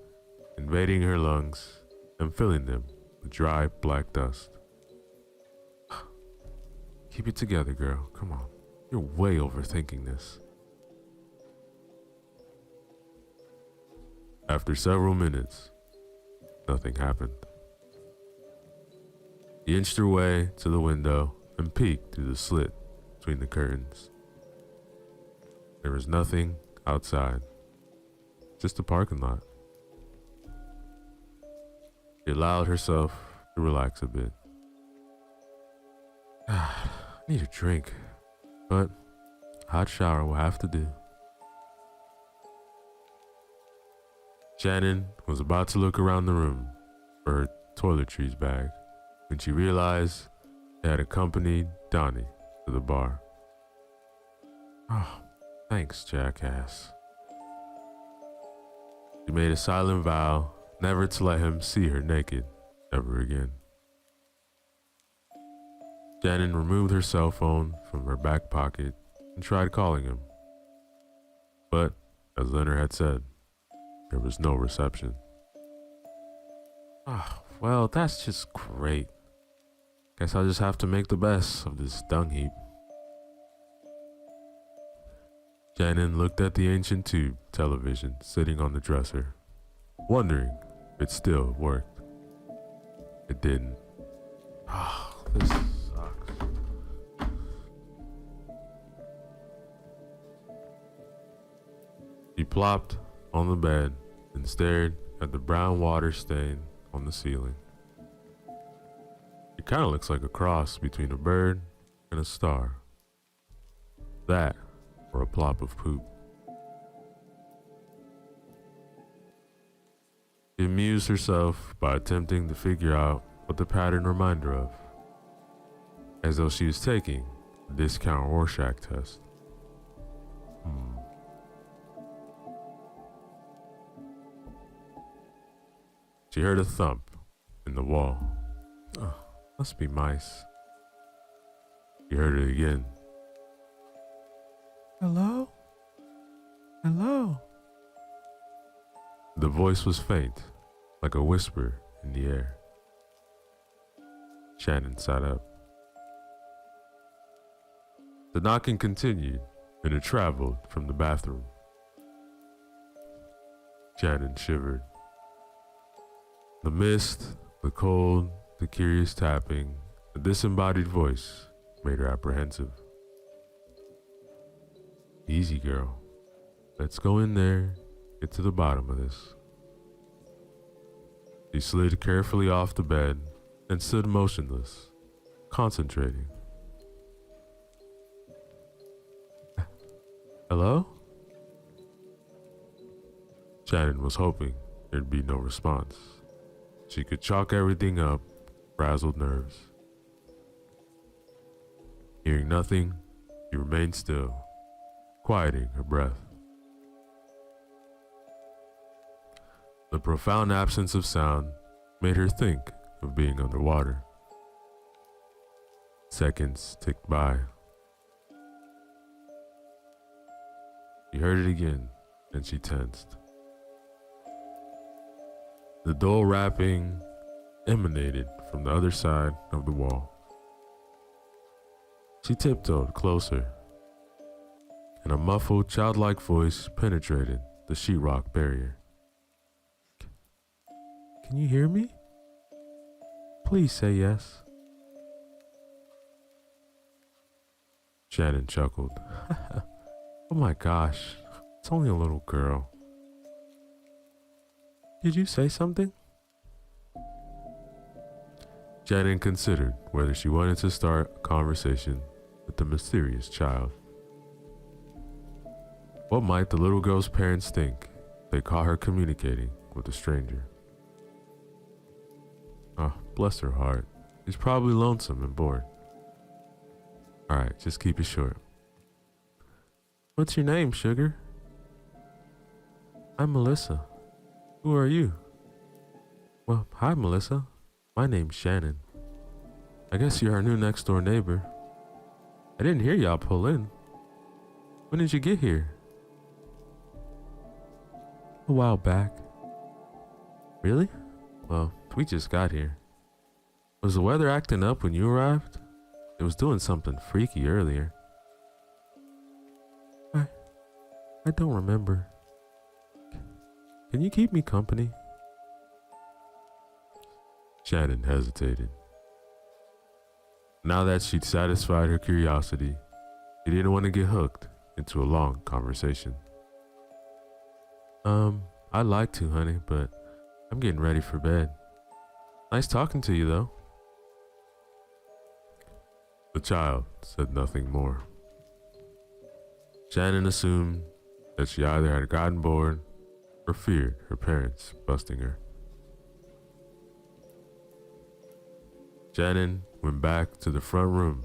invading her lungs and filling them with dry black dust. Keep it together, girl. Come on. You're way overthinking this. After several minutes, nothing happened. He inched her way to the window and peeked through the slit between the curtains. There was nothing outside, just a parking lot. She allowed herself to relax a bit. I need a drink, but a hot shower will have to do. Shannon was about to look around the room for her toiletries bag when she realized they had accompanied Donnie to the bar. Oh, thanks, jackass. She made a silent vow never to let him see her naked ever again. Shannon removed her cell phone from her back pocket and tried calling him. But, as Leonard had said, there was no reception. Oh, well, that's just great. Guess I'll just have to make the best of this dung heap. Shannon looked at the ancient tube television sitting on the dresser, wondering if it still worked. It didn't. Oh, this sucks. She plopped on the bed and stared at the brown water stain on the ceiling. It kind of looks like a cross between a bird and a star. That or a plop of poop. She amused herself by attempting to figure out what the pattern reminded her of, as though she was taking a discount Rorschach test. She heard a thump in the wall. Oh, must be mice. She heard it again. Hello? Hello? The voice was faint, like a whisper in the air. Shannon sat up. The knocking continued, and it traveled from the bathroom. Shannon shivered. The mist, the cold, the curious tapping, the disembodied voice made her apprehensive. Easy, girl. Let's go in there, get to the bottom of this. She slid carefully off the bed and stood motionless, concentrating. Hello? Shannon was hoping there'd be no response. She could chalk everything up, frazzled nerves. Hearing nothing, she remained still, quieting her breath. The profound absence of sound made her think of being underwater. Seconds ticked by. She heard it again, and she tensed. The dull rapping emanated from the other side of the wall. She tiptoed closer, and a muffled, childlike voice penetrated the sheetrock barrier. Can you hear me? Please say yes. Shannon chuckled. Oh my gosh, it's only a little girl. Did you say something? Shannon considered whether she wanted to start a conversation with the mysterious child. What might the little girl's parents think if they caught her communicating with a stranger? Oh, bless her heart. She's probably lonesome and bored. Alright, just keep it short. What's your name, sugar? I'm Melissa. Who are you? Well, hi, Melissa. My name's Shannon. I guess you're our new next door neighbor. I didn't hear y'all pull in. When did you get here? A while back. Really? Well, we just got here. Was the weather acting up when you arrived? It was doing something freaky earlier. I don't remember. Can you keep me company? Shannon hesitated. Now that she'd satisfied her curiosity, she didn't want to get hooked into a long conversation. I'd like to, honey, but I'm getting ready for bed. Nice talking to you, though. The child said nothing more. Shannon assumed that she either had gotten bored or feared her parents busting her. Shannon went back to the front room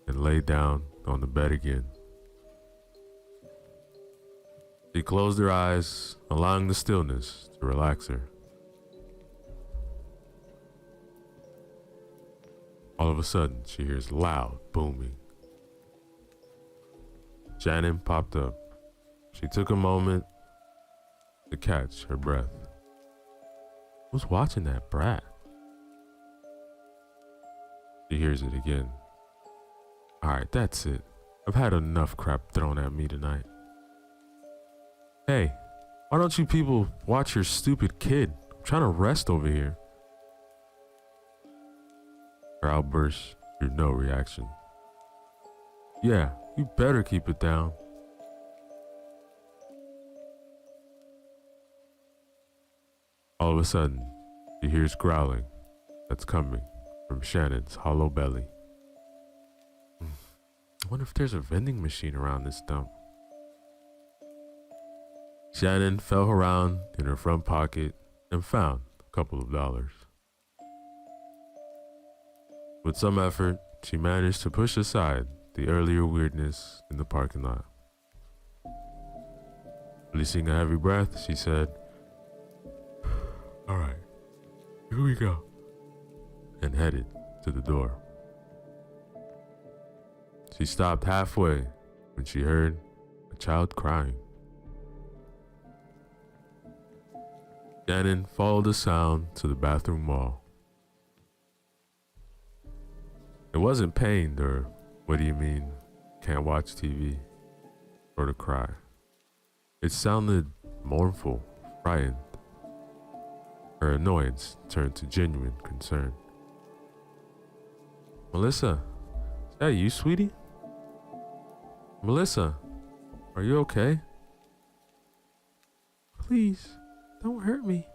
and lay down on the bed again. She closed her eyes, allowing the stillness to relax her. All of a sudden, she hears loud booming. Shannon popped up. She took a moment to catch her breath. Who's watching that brat? She hears it again. Alright, that's it. I've had enough crap thrown at me tonight. Hey, why don't you people watch your stupid kid? I'm trying to rest over here. Her outburst drew no reaction. Yeah, you better keep it down. All of a sudden, she hears growling that's coming from Shannon's hollow belly. I wonder if there's a vending machine around this dump. Shannon felt around in her front pocket and found a couple of dollars. With some effort, she managed to push aside the earlier weirdness in the parking lot. Releasing a heavy breath, she said, "All right, here we go," and headed to the door. She stopped halfway when she heard a child crying. Shannon followed the sound to the bathroom wall. It wasn't pained or, what do you mean, can't watch TV, or to cry. It sounded mournful, frightened. Her annoyance turned to genuine concern. Melissa, is that you, sweetie? Melissa, are you okay? Please, don't hurt me.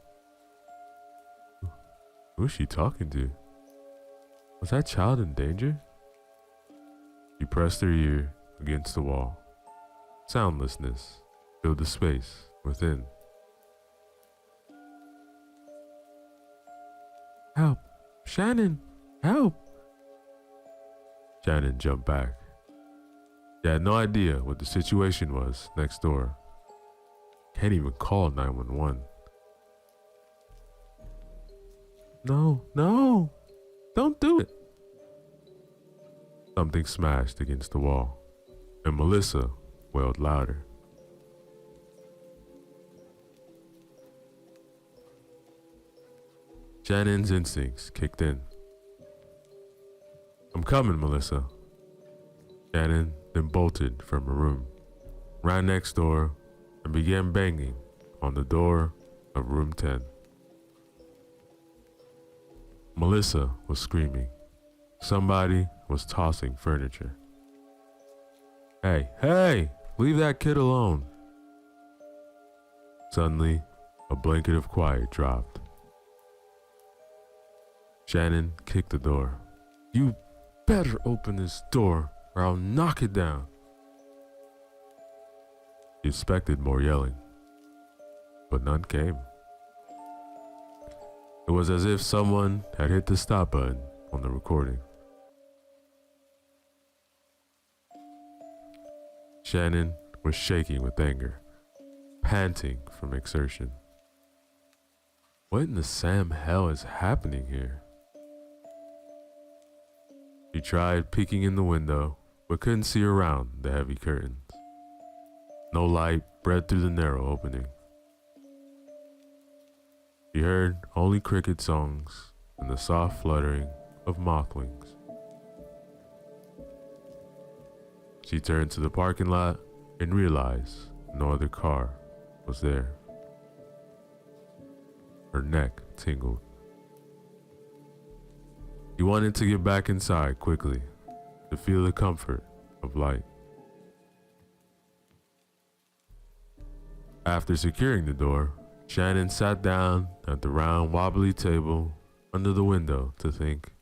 Who is she talking to? Was that child in danger? She pressed her ear against the wall. Soundlessness filled the space within. Help! Shannon! Help! Shannon jumped back. She had no idea what the situation was next door. Can't even call 911. No! Don't do it! Something smashed against the wall, and Melissa wailed louder. Shannon's instincts kicked in. I'm coming, Melissa. Shannon then bolted from her room, ran next door, and began banging on the door of room 10. Melissa was screaming. Somebody was tossing furniture. Hey, leave that kid alone. Suddenly, a blanket of quiet dropped. Shannon kicked the door. You better open this door or I'll knock it down. She expected more yelling, but none came. It was as if someone had hit the stop button on the recording. Shannon was shaking with anger, panting from exertion. What in the Sam hell is happening here? She tried peeking in the window, but couldn't see around the heavy curtains. No light bred through the narrow opening. She heard only cricket songs and the soft fluttering of moth wings. She turned to the parking lot and realized no other car was there. Her neck tingled. She wanted to get back inside quickly to feel the comfort of light. After securing the door, Shannon sat down at the round wobbly table under the window to think.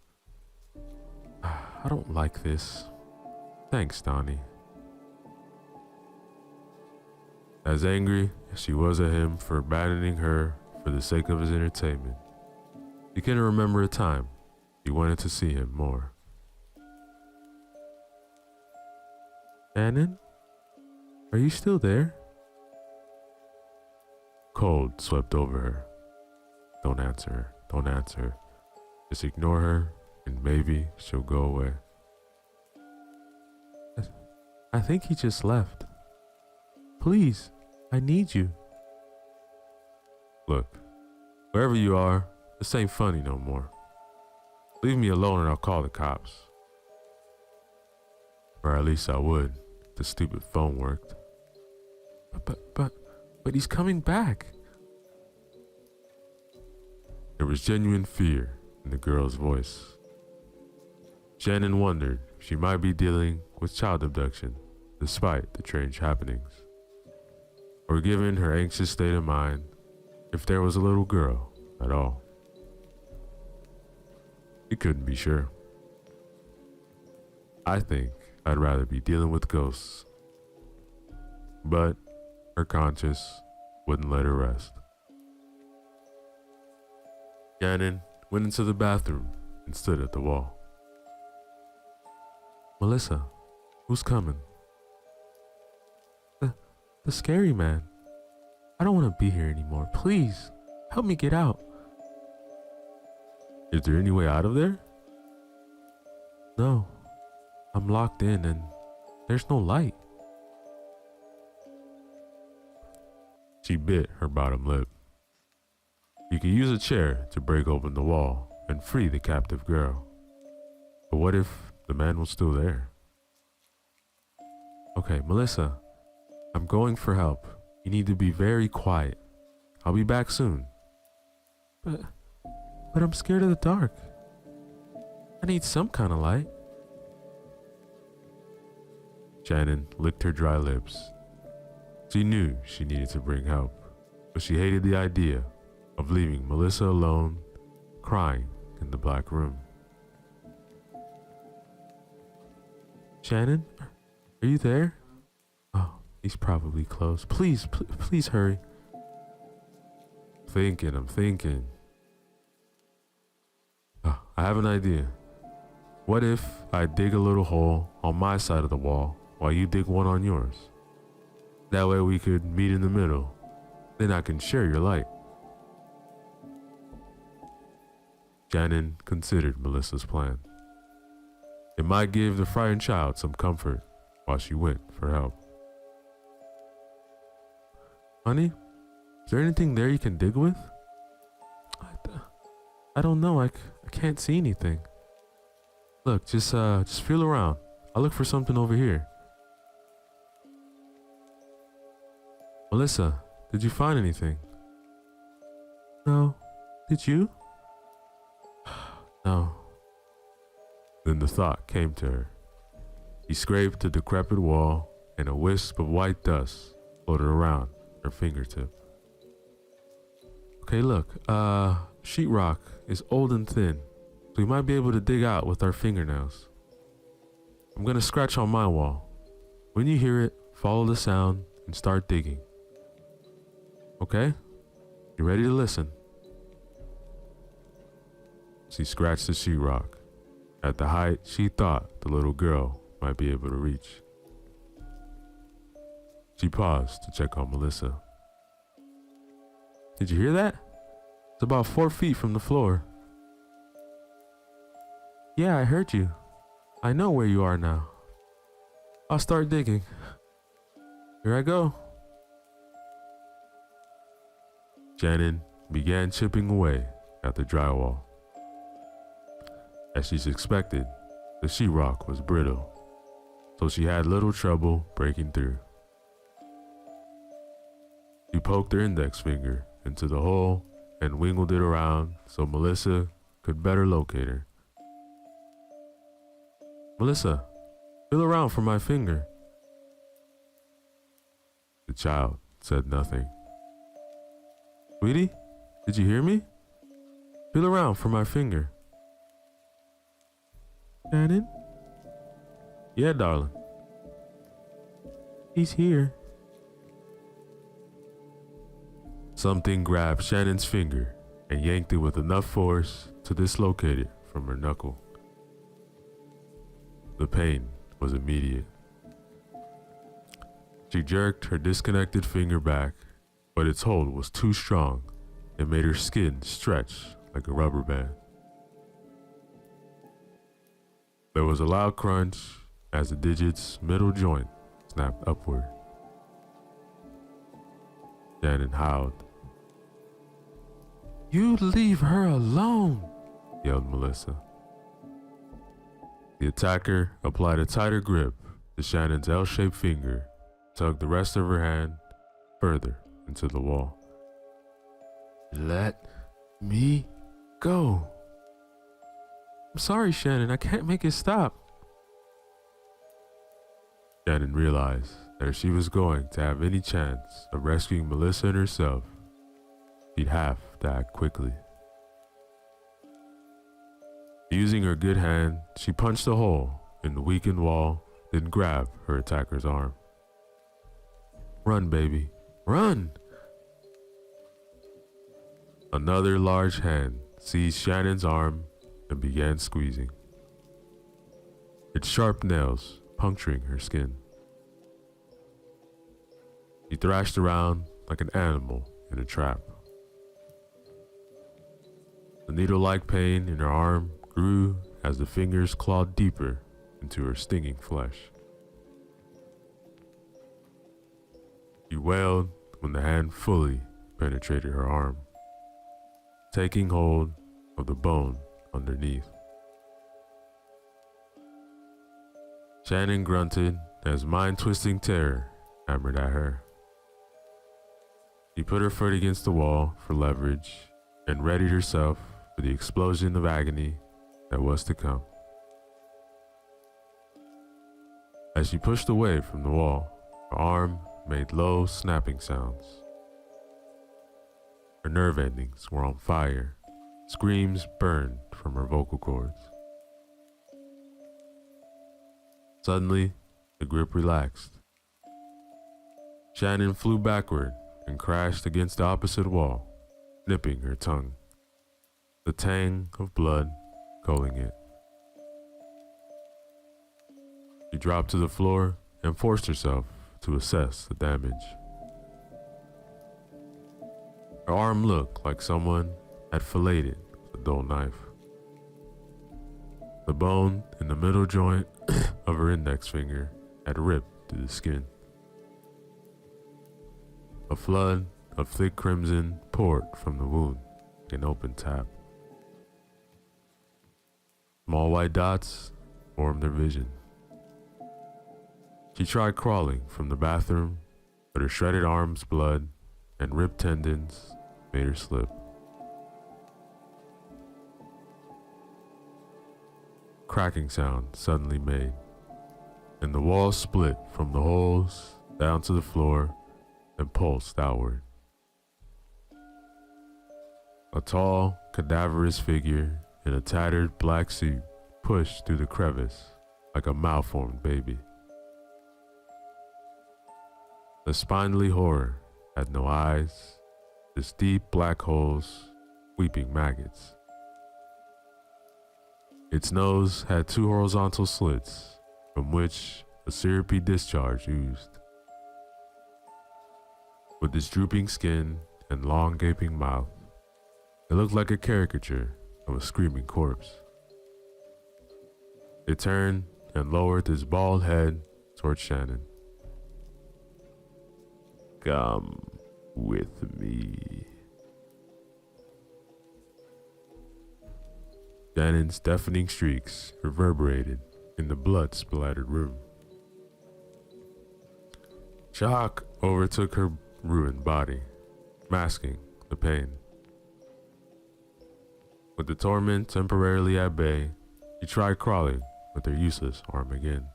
I don't like this. Thanks, Donnie. As angry as she was at him for abandoning her for the sake of his entertainment, she couldn't remember a time she wanted to see him more. Shannon? Are you still there? Cold swept over her. Don't answer her. Don't answer her. Just ignore her and maybe she'll go away. I think he just left. Please, I need you. Look, wherever you are, this ain't funny no more. Leave me alone and I'll call the cops. Or at least I would if the stupid phone worked. But he's coming back. There was genuine fear in the girl's voice. Shannon wondered if she might be dealing with child abduction despite the strange happenings. Or given her anxious state of mind, if there was a little girl at all. He couldn't be sure. I think I'd rather be dealing with ghosts. But her conscience wouldn't let her rest. Shannon went into the bathroom and stood at the wall. Melissa, who's coming? The scary man. I don't want to be here anymore. Please, help me get out. Is there any way out of there? No, I'm locked in and there's no light. She bit her bottom lip. You could use a chair to break open the wall and free the captive girl. But what if the man was still there? Okay, Melissa, I'm going for help. You need to be very quiet. I'll be back soon. But I'm scared of the dark. I need some kind of light. Shannon licked her dry lips. She knew she needed to bring help, but she hated the idea of leaving Melissa alone, crying in the black room. Shannon, are you there? Oh, he's probably close. Please hurry. I'm thinking. Oh, I have an idea. What if I dig a little hole on my side of the wall while you dig one on yours? That way we could meet in the middle. Then I can share your light. Shannon considered Melissa's plan. It might give the frightened child some comfort while she went for help. Honey, is there anything there you can dig with? I don't know. I can't see anything. Look, just feel around. I'll look for something over here. Melissa, did you find anything? No. Did you? No. Then the thought came to her. She scraped the decrepit wall and a wisp of white dust floated around her fingertip. Okay, look, sheetrock is old and thin, so we might be able to dig out with our fingernails. I'm gonna scratch on my wall. When you hear it, follow the sound and start digging. Okay? You ready to listen? She scratched the sheetrock at the height she thought the little girl might be able to reach. She paused to check on Melissa. Did you hear that? It's about 4 feet from the floor. Yeah, I heard you. I know where you are now. I'll start digging. Here I go. Shannon began chipping away at the drywall. As she's expected, the sheetrock was brittle, so she had little trouble breaking through. She poked her index finger into the hole and wiggled it around so Melissa could better locate her. "Melissa, feel around for my finger." The child said nothing. "Sweetie, did you hear me? Feel around for my finger." "Shannon?" "Yeah, darling." "He's here." Something grabbed Shannon's finger and yanked it with enough force to dislocate it from her knuckle. The pain was immediate. She jerked her disconnected finger back, but its hold was too strong and made her skin stretch like a rubber band. There was a loud crunch as the digit's middle joint snapped upward. Shannon howled. "You leave her alone," yelled Melissa. The attacker applied a tighter grip to Shannon's L-shaped finger, tugged the rest of her hand further into the wall. "Let me go." "I'm sorry, Shannon, I can't make it stop." Shannon realized that if she was going to have any chance of rescuing Melissa and herself, she'd have to act quickly. Using her good hand, she punched a hole in the weakened wall, then grabbed her attacker's arm. "Run, baby, run!" Another large hand seized Shannon's arm and began squeezing, its sharp nails puncturing her skin. She thrashed around like an animal in a trap. The needle-like pain in her arm grew as the fingers clawed deeper into her stinging flesh. She wailed when the hand fully penetrated her arm, taking hold of the bone underneath. Shannon grunted as mind-twisting terror hammered at her. She put her foot against the wall for leverage and readied herself for the explosion of agony that was to come. As she pushed away from the wall, her arm made low snapping sounds. Her nerve endings were on fire. Screams burned from her vocal cords. Suddenly, the grip relaxed. Shannon flew backward and crashed against the opposite wall, nipping her tongue, the tang of blood coating it. She dropped to the floor and forced herself to assess the damage. Her arm looked like someone had filleted it with a dull knife. The bone in the middle joint of her index finger had ripped through the skin. A flood of thick crimson poured from the wound like an open tap. Small white dots formed her vision. She tried crawling from the bathroom, but her shredded arm's blood and ripped tendons made her slip. Cracking sound suddenly made, and the wall split from the holes down to the floor and pulsed outward. A tall, cadaverous figure in a tattered black suit pushed through the crevice like a malformed baby. The spindly horror had no eyes, just deep black holes, weeping maggots. Its nose had two horizontal slits from which a syrupy discharge oozed. With its drooping skin and long gaping mouth, it looked like a caricature of a screaming corpse. It turned and lowered its bald head toward Shannon. "Come with me," Shannon's deafening shrieks reverberated in the blood-splattered room. Shock overtook her ruined body, masking the pain. With the torment temporarily at bay, she tried crawling with her useless arm again.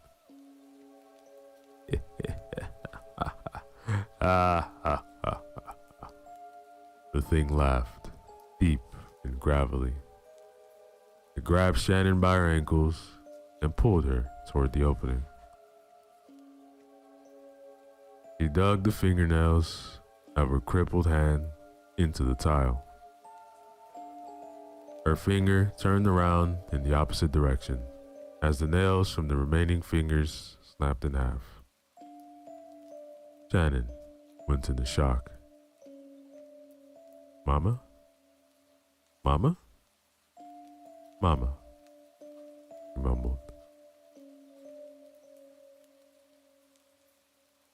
The thing laughed, deep and gravelly. It grabbed Shannon by her ankles and pulled her toward the opening. He dug the fingernails of her crippled hand into the tile. Her finger turned around in the opposite direction as the nails from the remaining fingers snapped in half. Shannon went into shock. Mama? Mama? Mama, he mumbled.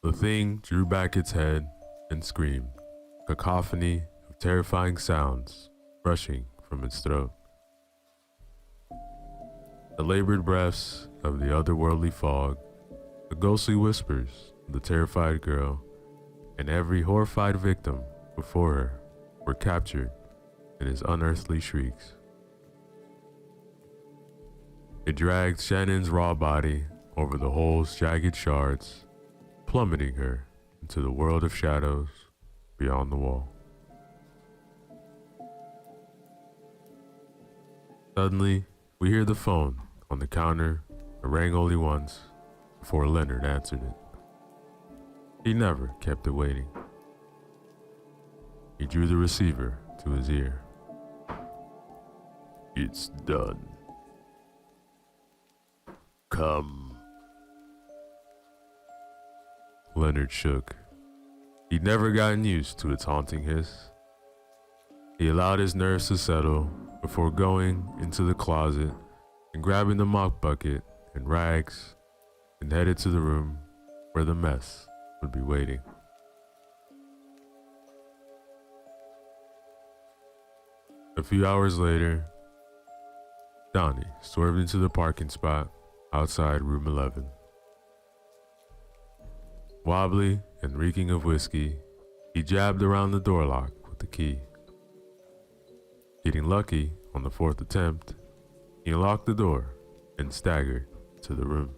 The thing drew back its head and screamed, a cacophony of terrifying sounds rushing from its throat. The labored breaths of the otherworldly fog, the ghostly whispers of the terrified girl, and every horrified victim before her were captured in his unearthly shrieks. It dragged Shannon's raw body over the hole's jagged shards, plummeting her into the world of shadows beyond the wall. Suddenly, we hear the phone on the counter. It rang only once before Leonard answered it. He never kept it waiting. He drew the receiver to his ear. It's done. Come. Leonard shook. He'd never gotten used to its haunting hiss. He allowed his nerves to settle before going into the closet and grabbing the mop bucket and rags and headed to the room where the mess would be waiting. A few hours later, Donnie swerved into the parking spot outside room 11. Wobbly and reeking of whiskey, he jabbed around the door lock with the key. Getting lucky on the fourth attempt, he unlocked the door and staggered to the room.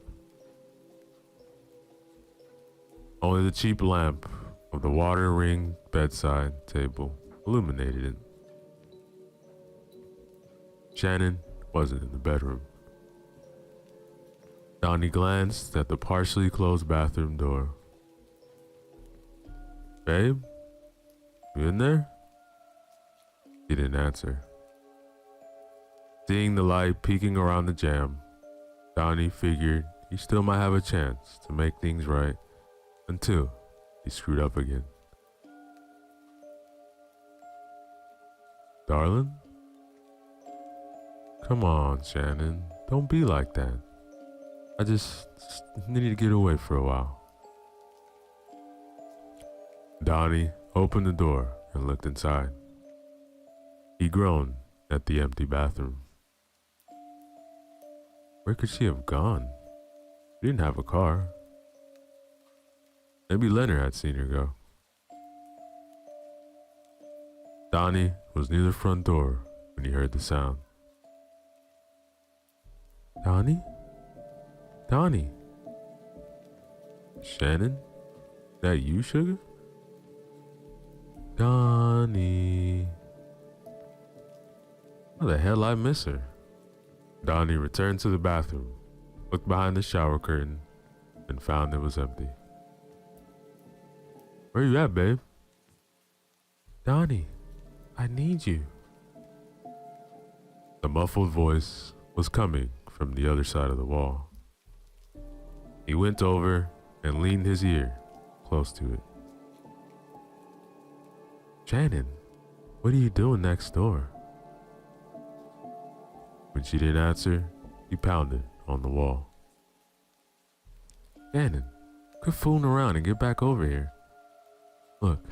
Only the cheap lamp of the water-ringed bedside table illuminated it. Shannon wasn't in the bedroom. Donnie glanced at the partially closed bathroom door. Babe? You in there? He didn't answer. Seeing the light peeking around the jamb, Donnie figured he still might have a chance to make things right until he screwed up again. Darling? Come on, Shannon. Don't be like that. I just need to get away for a while. Donnie opened the door and looked inside. He groaned at the empty bathroom. Where could she have gone? She didn't have a car. Maybe Leonard had seen her go. Donnie was near the front door when he heard the sound. Donnie? Donnie? Shannon? That you, sugar? Donnie. How the hell I miss her? Donnie returned to the bathroom, looked behind the shower curtain, and found it was empty. Where you at, babe? Donnie, I need you. The muffled voice was coming from the other side of the wall. He went over and leaned his ear close to it. Shannon, what are you doing next door? When she didn't answer, he pounded on the wall. Shannon, quit fooling around and get back over here. Look,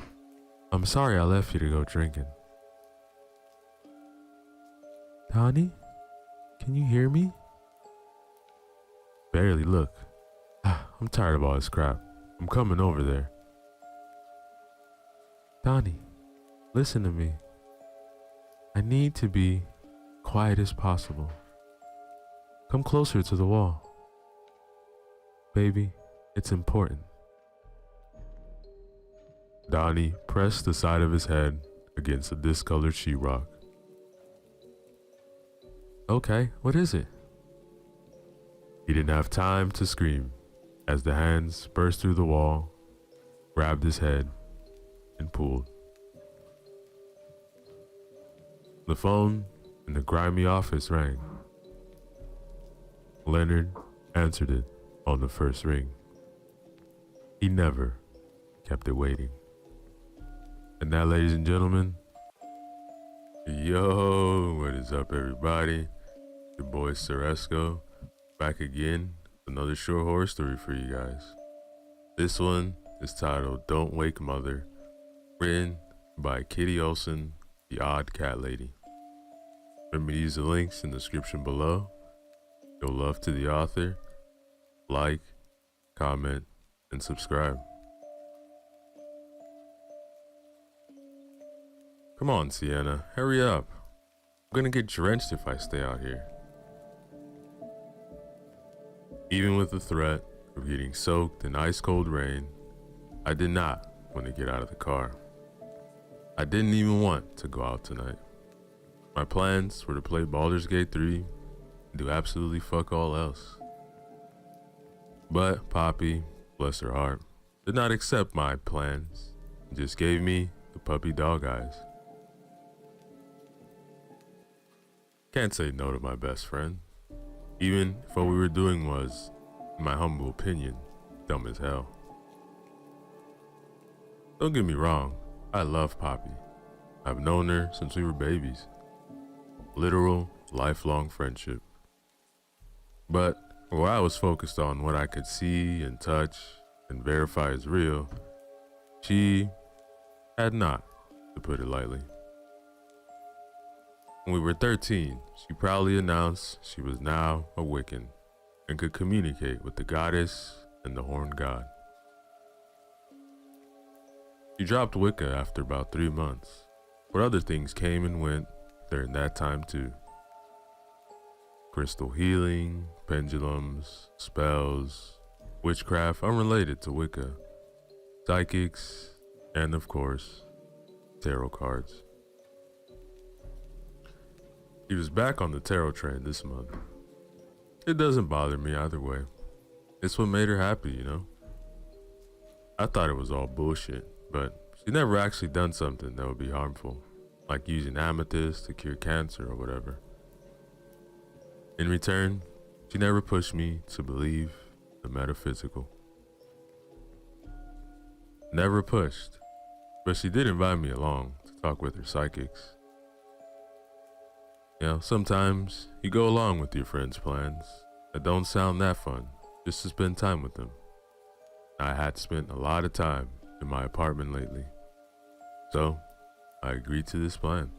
I'm sorry I left you to go drinking. Donnie? can you hear me? Barely, look. I'm tired of all this crap. I'm coming over there. Donnie, listen to me. I need to be quiet as possible. Come closer to the wall. Baby, it's important. Donnie pressed the side of his head against the discolored sheetrock. Okay, what is it? He didn't have time to scream as the hands burst through the wall, grabbed his head, and pulled. The phone in the grimy office rang. Leonard answered it on the first ring. He never kept it waiting. And now, ladies and gentlemen, yo, what is up, everybody? Your boy Ceresco, back again with another short horror story for you guys. This one is titled Don't Wake Mother, written by Kitty Olsen, the Odd Cat Lady. Remember to use the links in the description below. Show love to the author, like, comment, and subscribe. Come on, Sienna, hurry up. I'm gonna get drenched if I stay out here. Even with the threat of getting soaked in ice-cold rain, I did not want to get out of the car. I didn't even want to go out tonight. My plans were to play Baldur's Gate 3 and do absolutely fuck all else. But Poppy, bless her heart, did not accept my plans and just gave me the puppy dog eyes. Can't say no to my best friend, even if what we were doing was, in my humble opinion, dumb as hell. Don't get me wrong, I love Poppy. I've known her since we were babies. Literal, lifelong friendship. But where I was focused on what I could see and touch and verify as real, she had not, to put it lightly. When we were 13, she proudly announced she was now a Wiccan and could communicate with the goddess and the horned god. She dropped Wicca after about 3 months, but other things came and went during that time too. Crystal healing, pendulums, spells, witchcraft unrelated to Wicca, psychics, and of course, tarot cards. He was back on the tarot train this month. It doesn't bother me either way. It's what made her happy, you know? I thought it was all bullshit, but she never actually done something that would be harmful, like using amethyst to cure cancer or whatever. In return, she never pushed me to believe the metaphysical. Never pushed, but she did invite me along to talk with her psychics. You know, sometimes you go along with your friends' plans that don't sound that fun just to spend time with them. I had spent a lot of time in my apartment lately, so I agreed to this plan.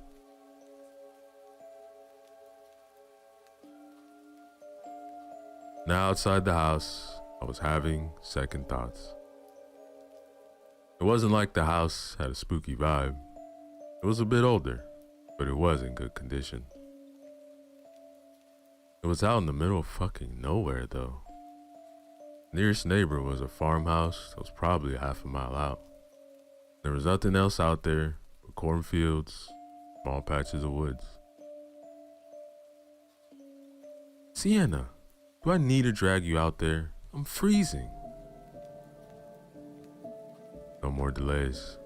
Now outside the house, I was having second thoughts. It wasn't like the house had a spooky vibe. It was a bit older, but it was in good condition. It was out in the middle of fucking nowhere though. Nearest neighbor was a farmhouse that was probably half a mile out. There was nothing else out there but cornfields, small patches of woods. Sienna, do I need to drag you out there? I'm freezing. No more delays.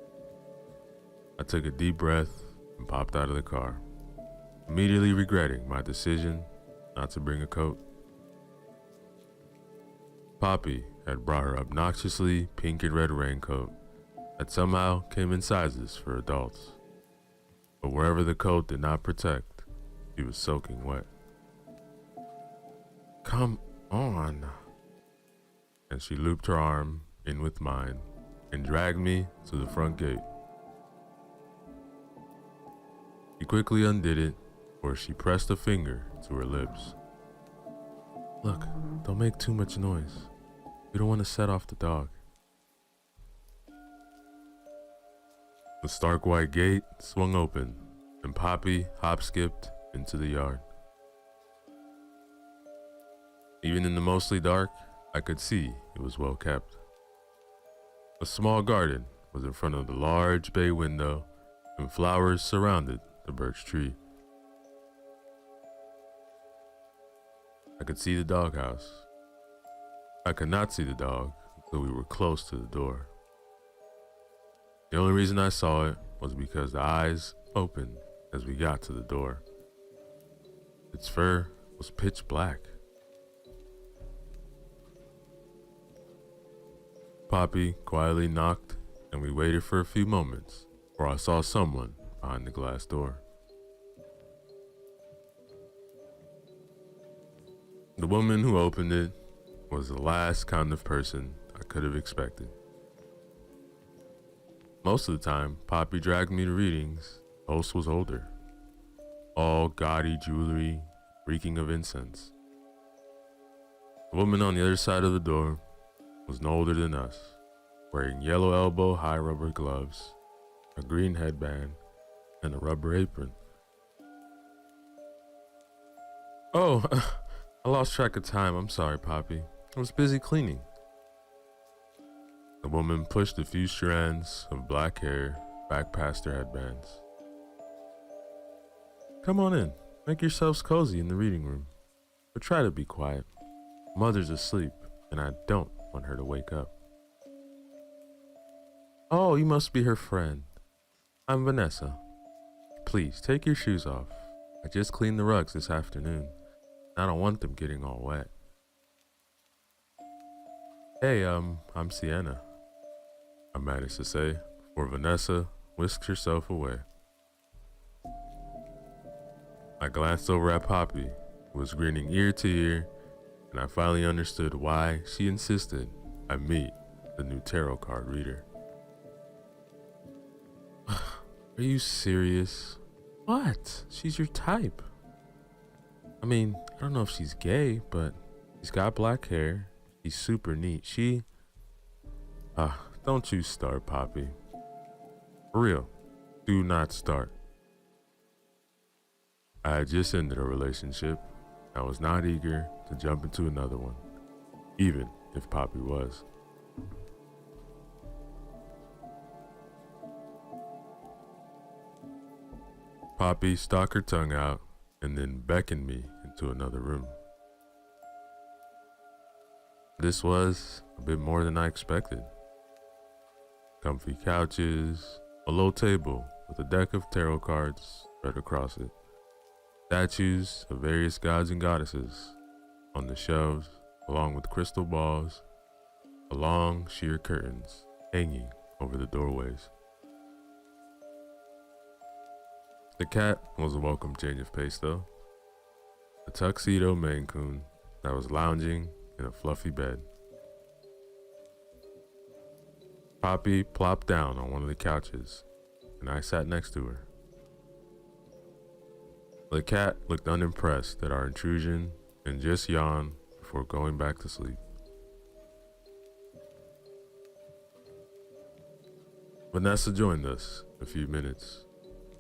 I took a deep breath and popped out of the car, immediately regretting my decision not to bring a coat. Poppy had brought her obnoxiously pink and red raincoat that somehow came in sizes for adults. But wherever the coat did not protect, she was soaking wet. Come on. And she looped her arm in with mine and dragged me to the front gate. She quickly undid it before she pressed a finger to her lips. Look, don't make too much noise. We don't want to set off the dog. The stark white gate swung open, and Poppy hop-skipped into the yard. Even in the mostly dark, I could see it was well kept. A small garden was in front of the large bay window, and flowers surrounded the birch tree. I could see the doghouse. I could not see the dog until we were close to the door. The only reason I saw it was because the eyes opened as we got to the door. Its fur was pitch black. Poppy quietly knocked, and we waited for a few moments before I saw someone behind the glass door. The woman who opened it was the last kind of person I could have expected. Most of the time, Poppy dragged me to readings. The host was older, all gaudy jewelry, reeking of incense. The woman on the other side of the door was no older than us, wearing yellow elbow high rubber gloves, a green headband, and a rubber apron. Oh, I lost track of time. I'm sorry, Poppy. I was busy cleaning. The woman pushed a few strands of black hair back past her headbands. Come on in. Make yourselves cozy in the reading room. But try to be quiet. Mother's asleep, and I don't want her to wake up. Oh, you must be her friend. I'm Vanessa. Please, take your shoes off. I just cleaned the rugs this afternoon. I don't want them getting all wet. Hey, I'm Sienna, I managed to say before Vanessa whisked herself away. I glanced over at Poppy, who was grinning ear to ear, and I finally understood why she insisted I meet the new tarot card reader. Are you serious? What? She's your type. I mean, I don't know if she's gay, but she's got black hair. She's super neat. Don't you start, Poppy. For real, do not start. I had just ended a relationship. I was not eager to jump into another one, even if Poppy was. Poppy stuck her tongue out and then beckoned me into another room. This was a bit more than I expected. Comfy couches, a low table with a deck of tarot cards spread across it, statues of various gods and goddesses on the shelves, along with crystal balls, long sheer curtains hanging over the doorways. The cat was a welcome change of pace though. A tuxedo Maine Coon that was lounging in a fluffy bed. Poppy plopped down on one of the couches, and I sat next to her. The cat looked unimpressed at our intrusion and just yawned before going back to sleep. Vanessa joined us in a few minutes,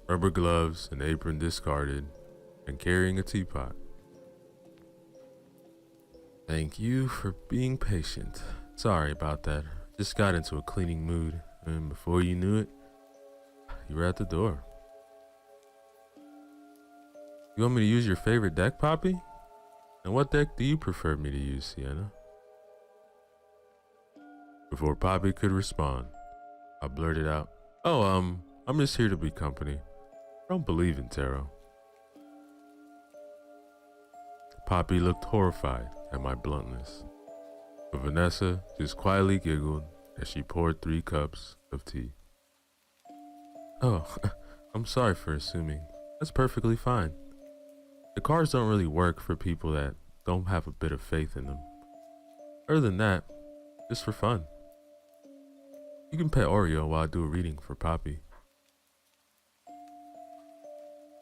rubber gloves and apron discarded, and carrying a teapot. Thank you for being patient. Sorry about that. Just got into a cleaning mood, and before you knew it, you were at the door. You want me to use your favorite deck, Poppy? And what deck do you prefer me to use, Sienna? Before Poppy could respond, I blurted out, I'm just here to be company. I don't believe in tarot. Poppy looked horrified at my bluntness, but Vanessa just quietly giggled as she poured 3 cups of tea. Oh, I'm sorry for assuming. That's perfectly fine. The cards don't really work for people that don't have a bit of faith in them. Other than that, just for fun. You can pet Oreo while I do a reading for Poppy.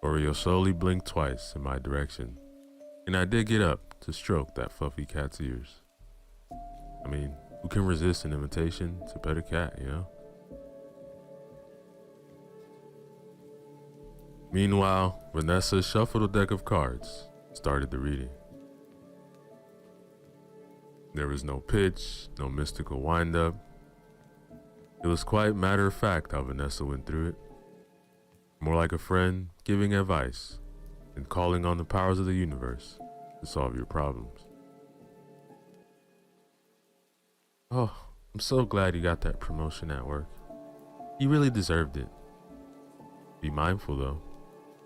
Oreo slowly blinked twice in my direction, and I did get up to stroke that fluffy cat's ears. I mean, who can resist an invitation to pet a cat, you know? Meanwhile, Vanessa shuffled a deck of cards, started the reading. There was no pitch, no mystical wind-up. It was quite matter of fact how Vanessa went through it. More like a friend giving advice and calling on the powers of the universe to solve your problems. Oh, I'm so glad you got that promotion at work. You really deserved it. Be mindful though,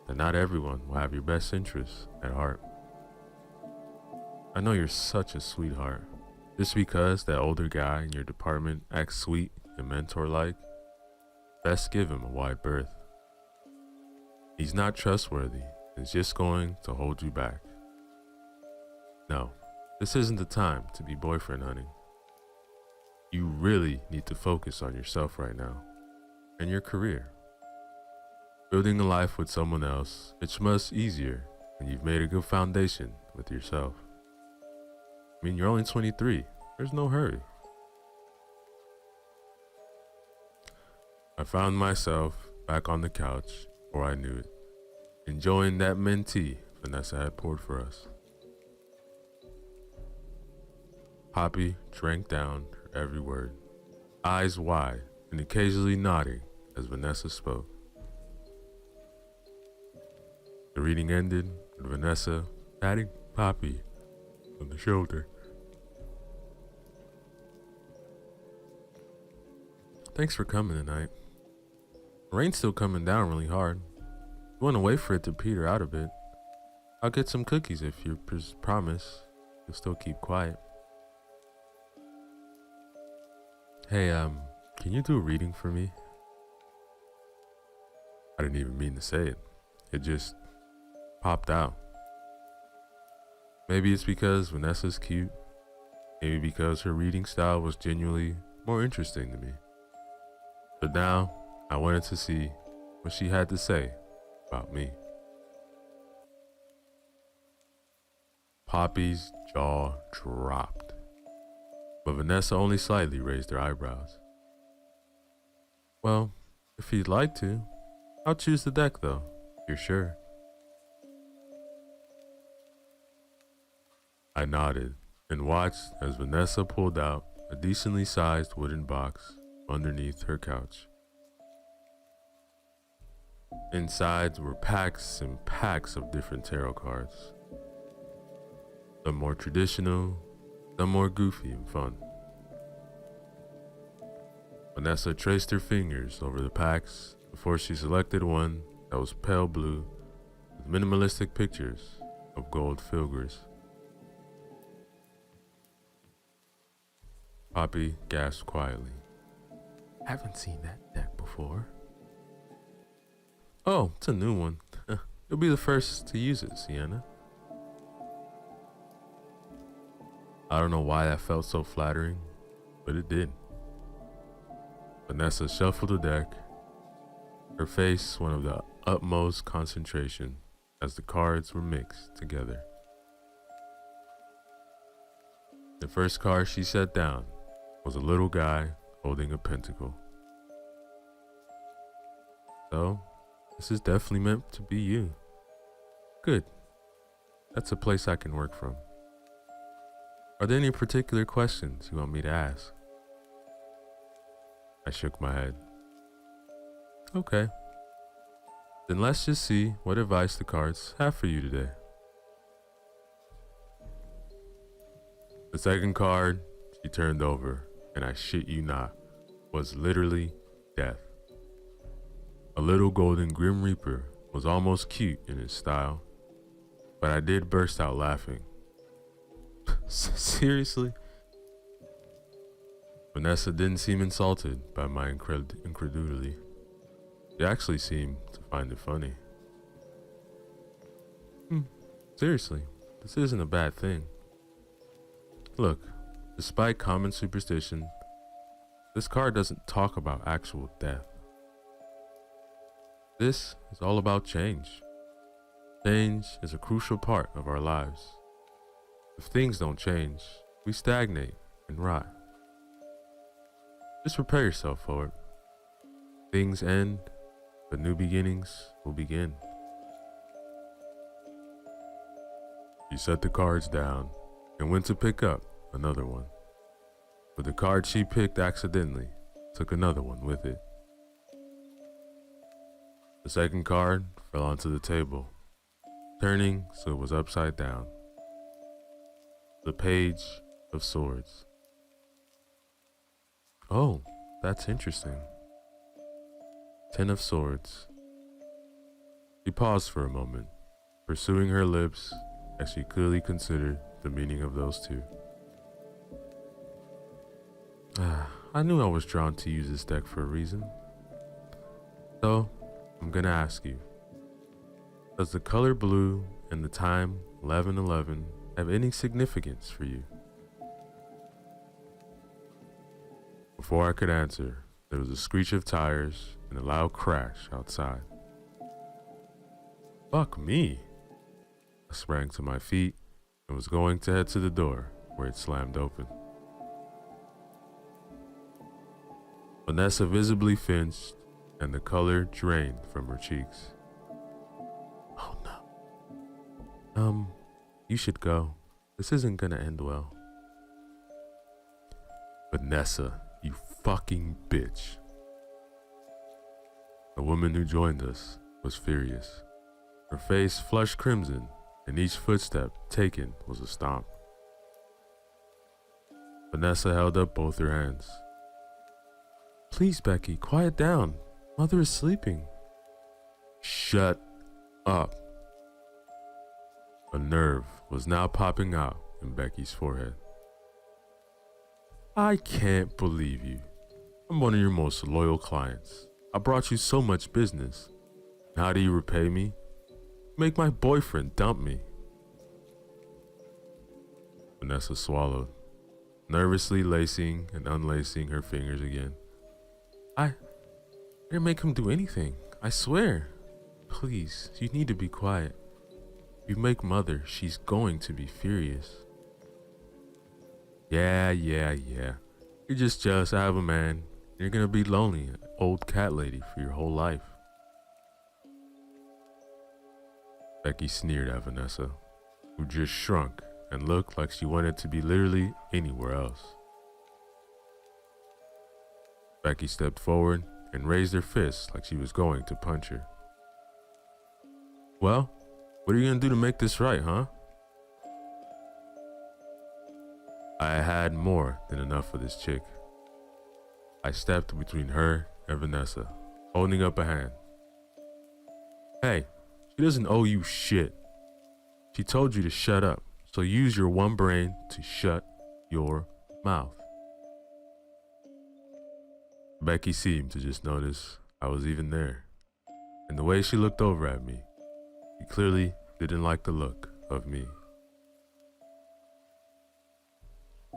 that not everyone will have your best interests at heart. I know you're such a sweetheart. Just because that older guy in your department acts sweet and mentor-like, best give him a wide berth. He's not trustworthy and is just going to hold you back. No, this isn't the time to be boyfriend hunting. You really need to focus on yourself right now and your career. Building a life with someone else, it's much easier when you've made a good foundation with yourself. I mean, you're only 23. There's no hurry. I found myself back on the couch before I knew it, enjoying that mint tea Vanessa had poured for us. Poppy drank down her every word, eyes wide and occasionally nodding as Vanessa spoke. The reading ended with Vanessa patting Poppy on the shoulder. Thanks for coming tonight. The rain's still coming down really hard. You want to wait for it to peter out a bit. I'll get some cookies if you promise you'll still keep quiet. Hey, can you do a reading for me? I didn't even mean to say it. It just popped out. Maybe it's because Vanessa's cute. Maybe because her reading style was genuinely more interesting to me. But now, I wanted to see what she had to say about me. Poppy's jaw dropped, but Vanessa only slightly raised her eyebrows. Well, if you'd like to, I'll choose the deck though, if you're sure. I nodded and watched as Vanessa pulled out a decently sized wooden box underneath her couch. Inside were packs and packs of different tarot cards. Some more traditional, some more goofy and fun. Vanessa traced her fingers over the packs before she selected one that was pale blue with minimalistic pictures of gold filigree. Poppy gasped quietly. Haven't seen that deck before. Oh, it's a new one. You'll be the first to use it, Sienna. I don't know why that felt so flattering, but it did. Vanessa shuffled the deck, her face one of the utmost concentration as the cards were mixed together. The first card she set down was a little guy holding a pentacle. So, this is definitely meant to be you. Good. That's a place I can work from. Are there any particular questions you want me to ask? I shook my head. Okay. Then let's just see what advice the cards have for you today. The second card she turned over, and I shit you not, was literally death. A little golden Grim Reaper was almost cute in his style, but I did burst out laughing. Seriously? Vanessa didn't seem insulted by my incredulity. She actually seemed to find it funny. Seriously, this isn't a bad thing. Look, despite common superstition, this card doesn't talk about actual death. This is all about change, Change is a crucial part of our lives. If things don't change, we stagnate and rot. Just prepare yourself for it. Things end, but new beginnings will begin. She set the cards down and went to pick up another one. But the card she picked accidentally took another one with it. The second card fell onto the table, turning so it was upside down. The Page of Swords. Oh, that's interesting. 10 of Swords. She paused for a moment, pursuing her lips as she clearly considered the meaning of those two. I knew I was drawn to use this deck for a reason. So, I'm gonna ask you, does the color blue and the time 11:11 have any significance for you? Before I could answer, there was a screech of tires and a loud crash outside. Fuck me! I sprang to my feet and was going to head to the door where it slammed open. Vanessa visibly flinched and the color drained from her cheeks. Oh no. You should go. This isn't gonna end well. Vanessa, you fucking bitch. The woman who joined us was furious. Her face flushed crimson, and each footstep taken was a stomp. Vanessa held up both her hands. Please, Becky, quiet down. Mother is sleeping. Shut up. A nerve was now popping out in Becky's forehead. I can't believe you. I'm one of your most loyal clients. I brought you so much business. And how do you repay me? Make my boyfriend dump me. Vanessa swallowed, nervously lacing and unlacing her fingers again. I didn't make him do anything. I swear. Please, you need to be quiet. If you make Mother, she's going to be furious. Yeah. You're just jealous I have a man. You're gonna be lonely, an old cat lady for your whole life. Becky sneered at Vanessa, who just shrunk and looked like she wanted to be literally anywhere else. Becky stepped forward and raised her fist like she was going to punch her. Well, what are you gonna do to make this right, huh? I had more than enough of this chick. I stepped between her and Vanessa, holding up a hand. Hey, she doesn't owe you shit. She told you to shut up, so use your one brain to shut your mouth. Becky seemed to just notice I was even there, and the way she looked over at me, she clearly didn't like the look of me.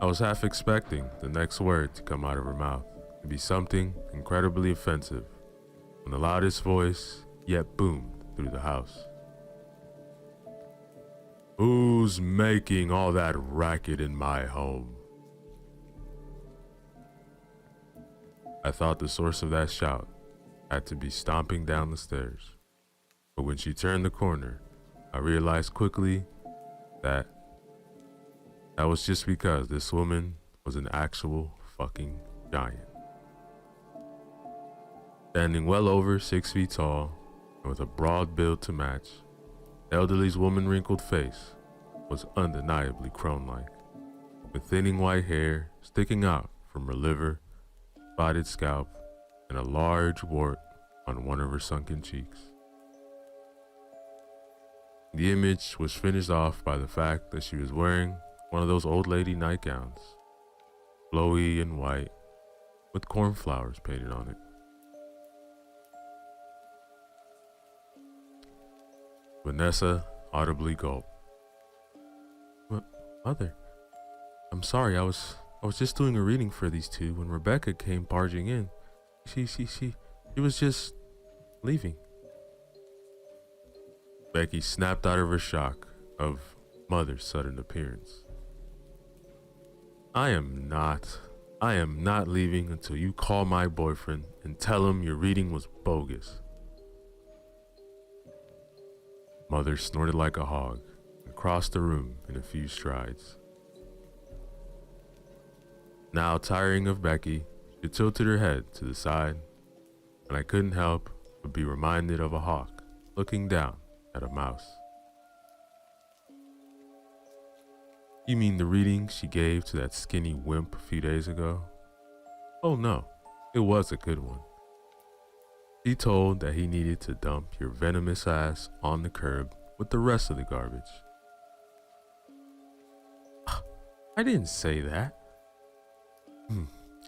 I was half expecting the next word to come out of her mouth to be something incredibly offensive when the loudest voice yet boomed through the house. Who's making all that racket in my home? I thought the source of that shout had to be stomping down the stairs, but when she turned the corner, I realized quickly that was just because this woman was an actual fucking giant. Standing well over 6 feet tall and with a broad build to match, the elderly's woman-wrinkled face was undeniably crone-like, with thinning white hair sticking out from her liver, spotted scalp, and a large wart on one of her sunken cheeks. The image was finished off by the fact that she was wearing one of those old lady nightgowns, flowy and white, with cornflowers painted on it. Vanessa audibly gulped. Mother, I'm sorry, I was just doing a reading for these two when Rebecca came barging in. She was just leaving. Becky snapped out of her shock of Mother's sudden appearance. I am not leaving until you call my boyfriend and tell him your reading was bogus. Mother snorted like a hog and crossed the room in a few strides. Now tiring of Becky, she tilted her head to the side, and I couldn't help but be reminded of a hawk looking down at a mouse. You mean the reading she gave to that skinny wimp a few days ago? Oh no, it was a good one. He told that he needed to dump your venomous ass on the curb with the rest of the garbage. I didn't say that.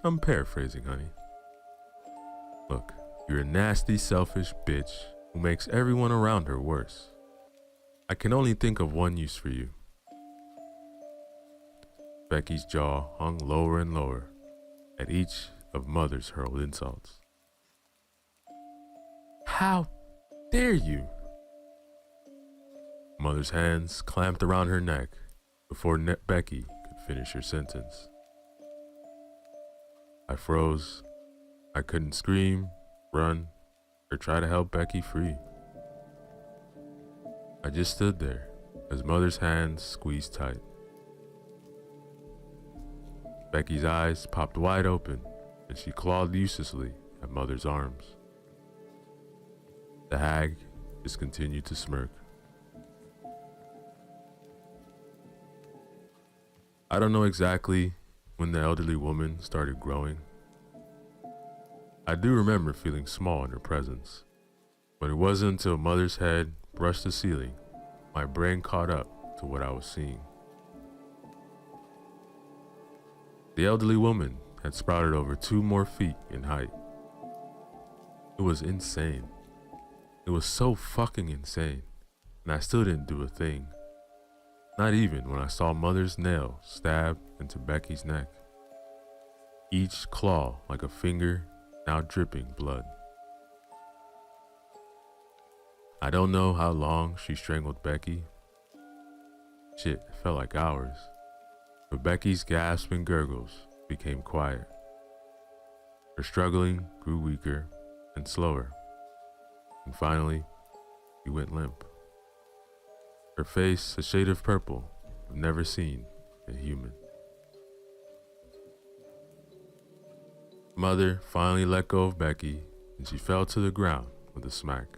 I'm paraphrasing, honey. Look, you're a nasty, selfish bitch who makes everyone around her worse. I can only think of one use for you. Becky's jaw hung lower and lower at each of Mother's hurled insults. How dare you? Mother's hands clamped around her neck before Becky could finish her sentence. I froze. I couldn't scream, run, or try to help Becky free. I just stood there as Mother's hands squeezed tight. Becky's eyes popped wide open and she clawed uselessly at Mother's arms. The hag just continued to smirk. I don't know exactly when the elderly woman started growing. I do remember feeling small in her presence, but it wasn't until Mother's head brushed the ceiling my brain caught up to what I was seeing. The elderly woman had sprouted over 2 more feet in height. It was insane. It was so fucking insane, and I still didn't do a thing. Not even when I saw Mother's nail stab into Becky's neck. Each claw like a finger, now dripping blood. I don't know how long she strangled Becky. Shit, it felt like hours. But Becky's gasps and gurgles became quiet. Her struggling grew weaker and slower. And finally, she went limp. Her face a shade of purple I've never seen in a human. Mother finally let go of Becky and she fell to the ground with a smack.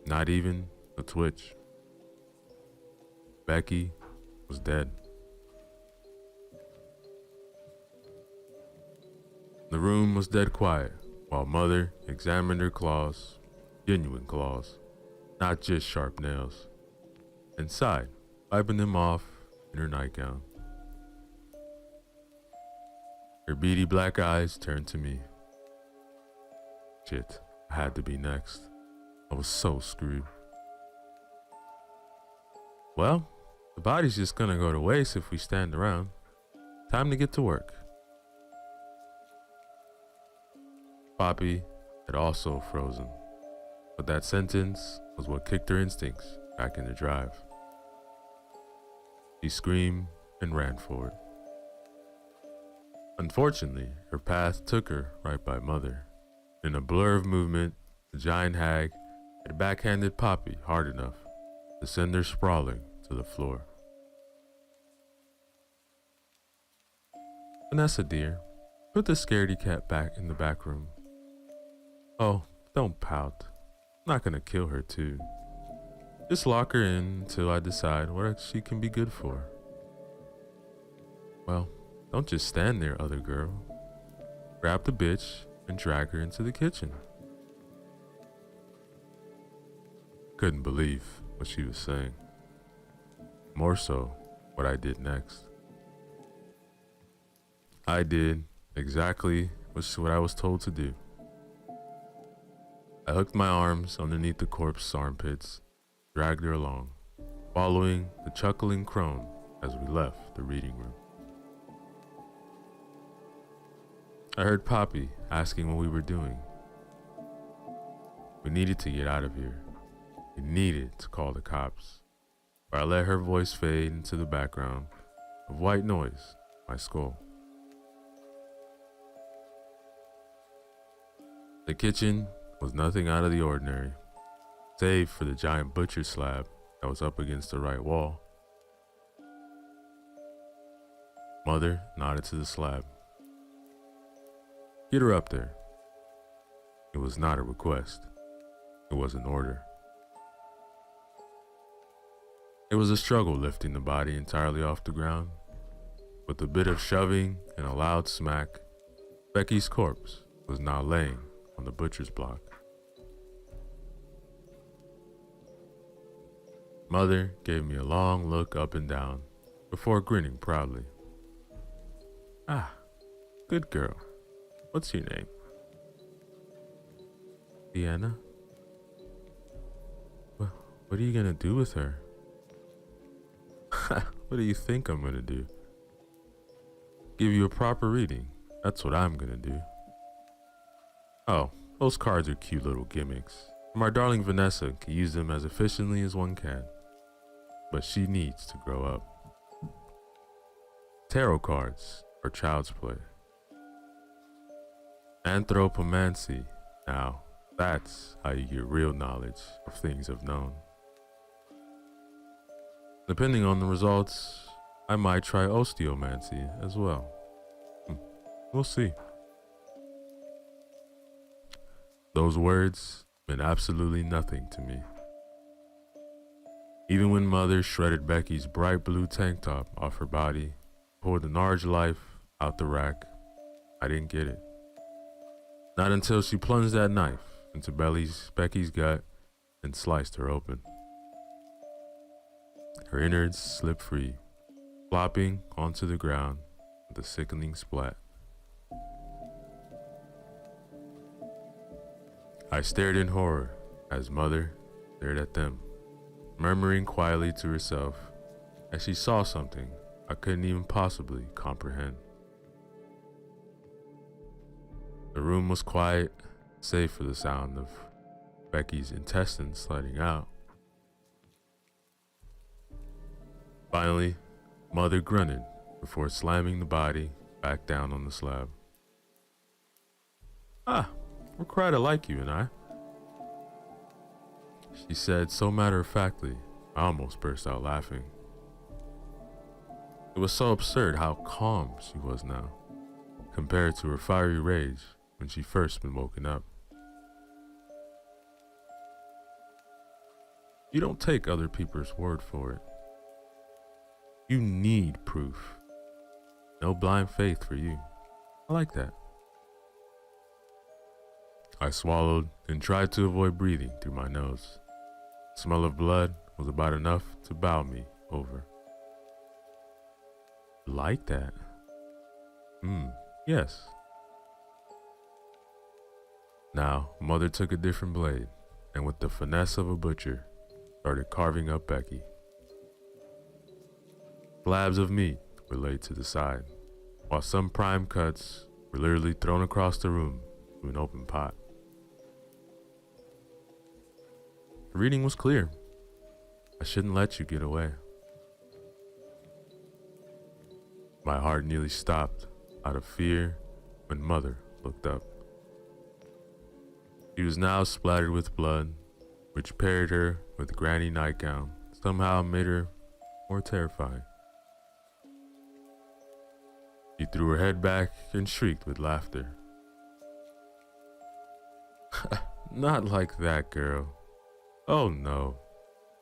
Not even a twitch. Becky was dead. The room was dead quiet while Mother examined her claws, genuine claws, not just sharp nails, and sighed, wiping them off in her nightgown. Her beady black eyes turned to me. Shit, I had to be next. I was so screwed. Well, the body's just gonna go to waste if we stand around. Time to get to work. Poppy had also frozen, but that sentence was what kicked her instincts back into drive. She screamed and ran for it. Unfortunately, her path took her right by Mother. In a blur of movement, the giant hag had backhanded Poppy hard enough to send her sprawling to the floor. Vanessa dear, put the scaredy cat back in the back room. Oh, don't pout. I'm not gonna kill her too. Just lock her in until I decide what she can be good for. Well, don't just stand there, other girl. Grab the bitch and drag her into the kitchen. Couldn't believe what she was saying. More so, what I did next. I did exactly what I was told to do. I hooked my arms underneath the corpse's armpits, dragged her along, following the chuckling crone as we left the reading room. I heard Poppy asking what we were doing. We needed to get out of here. I needed to call the cops, but I let her voice fade into the background of white noise in my skull. The kitchen was nothing out of the ordinary, save for the giant butcher slab that was up against the right wall. Mother nodded to the slab. Get her up there. It was not a request. It was an order. It was a struggle lifting the body entirely off the ground. With a bit of shoving and a loud smack, Becky's corpse was now laying on the butcher's block. Mother gave me a long look up and down before grinning proudly. Ah, good girl. What's your name? Deanna? What are you gonna do with her? What do you think I'm gonna do? Give you a proper reading. That's what I'm gonna do. Oh, those cards are cute little gimmicks. My darling Vanessa can use them as efficiently as one can. But she needs to grow up. Tarot cards are child's play. Anthropomancy, now that's how you get real knowledge of things I've known. Depending on the results, I might try osteomancy as well. We'll see. Those words meant absolutely nothing to me. Even when Mother shredded Becky's bright blue tank top off her body, pulled the Narge Life out the rack, I didn't get it. Not until she plunged that knife into Becky's gut and sliced her open. Her innards slipped free, flopping onto the ground with a sickening splat. I stared in horror as Mother stared at them, murmuring quietly to herself as she saw something I couldn't even possibly comprehend. The room was quiet, save for the sound of Becky's intestines sliding out. Finally, Mother grunted before slamming the body back down on the slab. Ah, we're quite alike, you and I, she said so matter-of-factly, I almost burst out laughing. It was so absurd how calm she was now, compared to her fiery rage when she first been woken up. You don't take other people's word for it. You need proof. No blind faith for you. I like that. I swallowed and tried to avoid breathing through my nose. The smell of blood was about enough to bow me over. Like that? Yes. Now, Mother took a different blade and with the finesse of a butcher, started carving up Becky. Slabs of meat were laid to the side, while some prime cuts were literally thrown across the room to an open pot. The reading was clear. I shouldn't let you get away. My heart nearly stopped out of fear when Mother looked up. She was now splattered with blood, which paired her with granny nightgown somehow made her more terrifying. She threw her head back and shrieked with laughter. Not like that, girl. Oh no,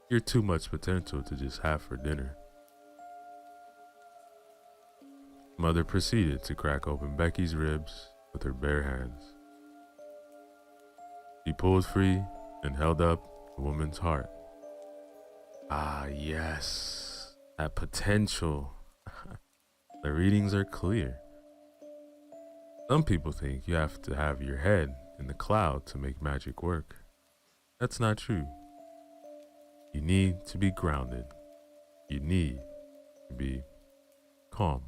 you're too much potential to just have for dinner. Mother proceeded to crack open Becky's ribs with her bare hands. She pulled free and held up the woman's heart. Ah, yes, that potential. The readings are clear. Some people think you have to have your head in the cloud to make magic work. That's not true. You need to be grounded. You need to be calm.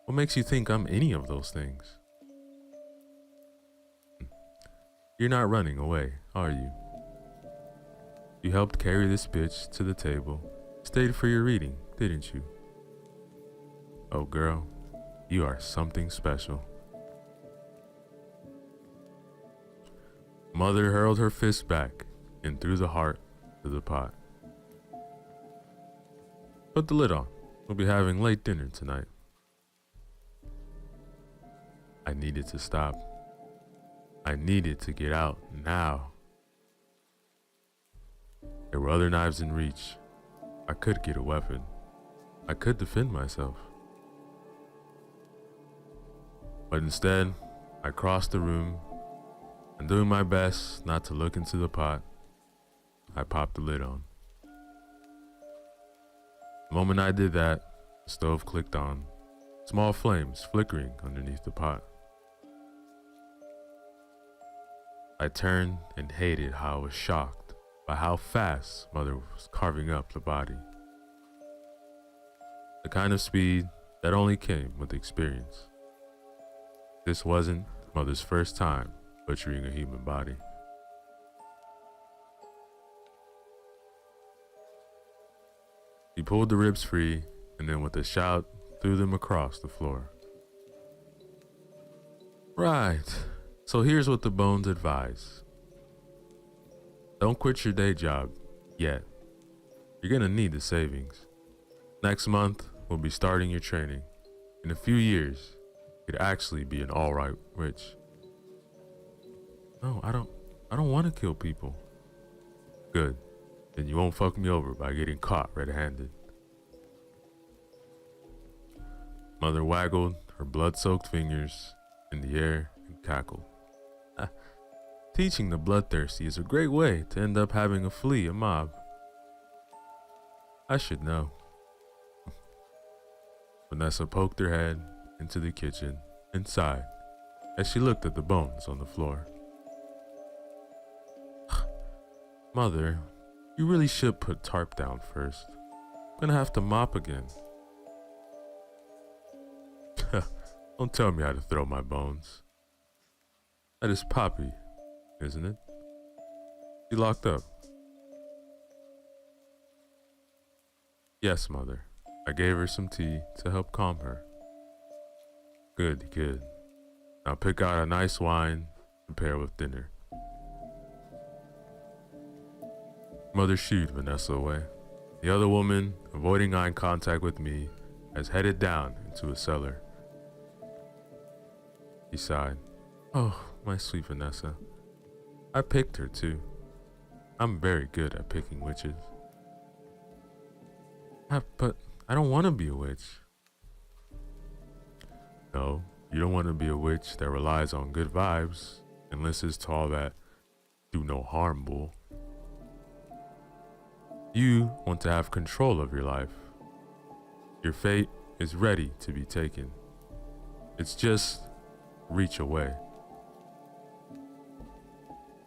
What makes you think I'm any of those things? You're not running away, are you? You helped carry this bitch to the table. Stayed for your reading, didn't you? Oh girl, you are something special. Mother hurled her fist back and threw the heart to the pot. Put the lid on. We'll be having late dinner tonight. I needed to stop. I needed to get out now. There were other knives in reach. I could get a weapon. I could defend myself. But instead, I crossed the room and, doing my best not to look into the pot, I popped the lid on. The moment I did that, the stove clicked on, small flames flickering underneath the pot. I turned and hated how I was shocked by how fast Mother was carving up the body. The kind of speed that only came with experience. This wasn't Mother's first time butchering a human body. He pulled the ribs free and then with a shout threw them across the floor. Right, so here's what the bones advise. Don't quit your day job yet. You're gonna need the savings. Next month, we'll be starting your training. In a few years, you could actually be an alright witch. No, I don't want to kill people. Good. Then you won't fuck me over by getting caught red-handed. Mother waggled her blood-soaked fingers in the air and cackled. Teaching the bloodthirsty is a great way to end up having to flee a mob. I should know. Vanessa poked her head into the kitchen and sighed as she looked at the bones on the floor. Mother, you really should put tarp down first. I'm gonna have to mop again. Don't tell me how to throw my bones. That is Poppy, isn't it? She locked up. Yes, Mother. I gave her some tea to help calm her. Good, good. Now pick out a nice wine and pair with dinner. Mother shooed Vanessa away. The other woman, avoiding eye contact with me, has headed down into a cellar. He sighed. Oh, my sweet Vanessa. I picked her too. I'm very good at picking witches. But I don't want to be a witch. No, you don't want to be a witch that relies on good vibes and listens to all that do no harm bull. You want to have control of your life. Your fate is ready to be taken. It's just reach away.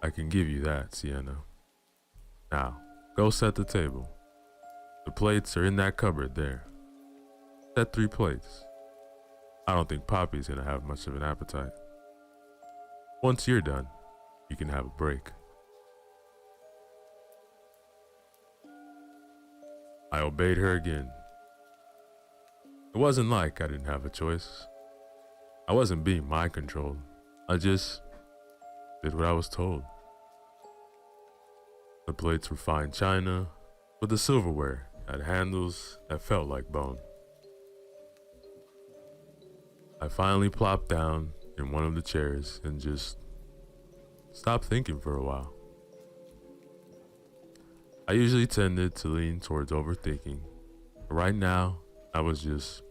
I can give you that, Sienna. Now, go set the table. The plates are in that cupboard there. Set 3 plates. I don't think Poppy's gonna have much of an appetite. Once you're done, you can have a break. I obeyed her again. It wasn't like I didn't have a choice. I wasn't being mind controlled. I just did what I was told. The plates were fine china, but the silverware had handles that felt like bone. I finally plopped down in one of the chairs and just stopped thinking for a while. I usually tended to lean towards overthinking, but right now I was just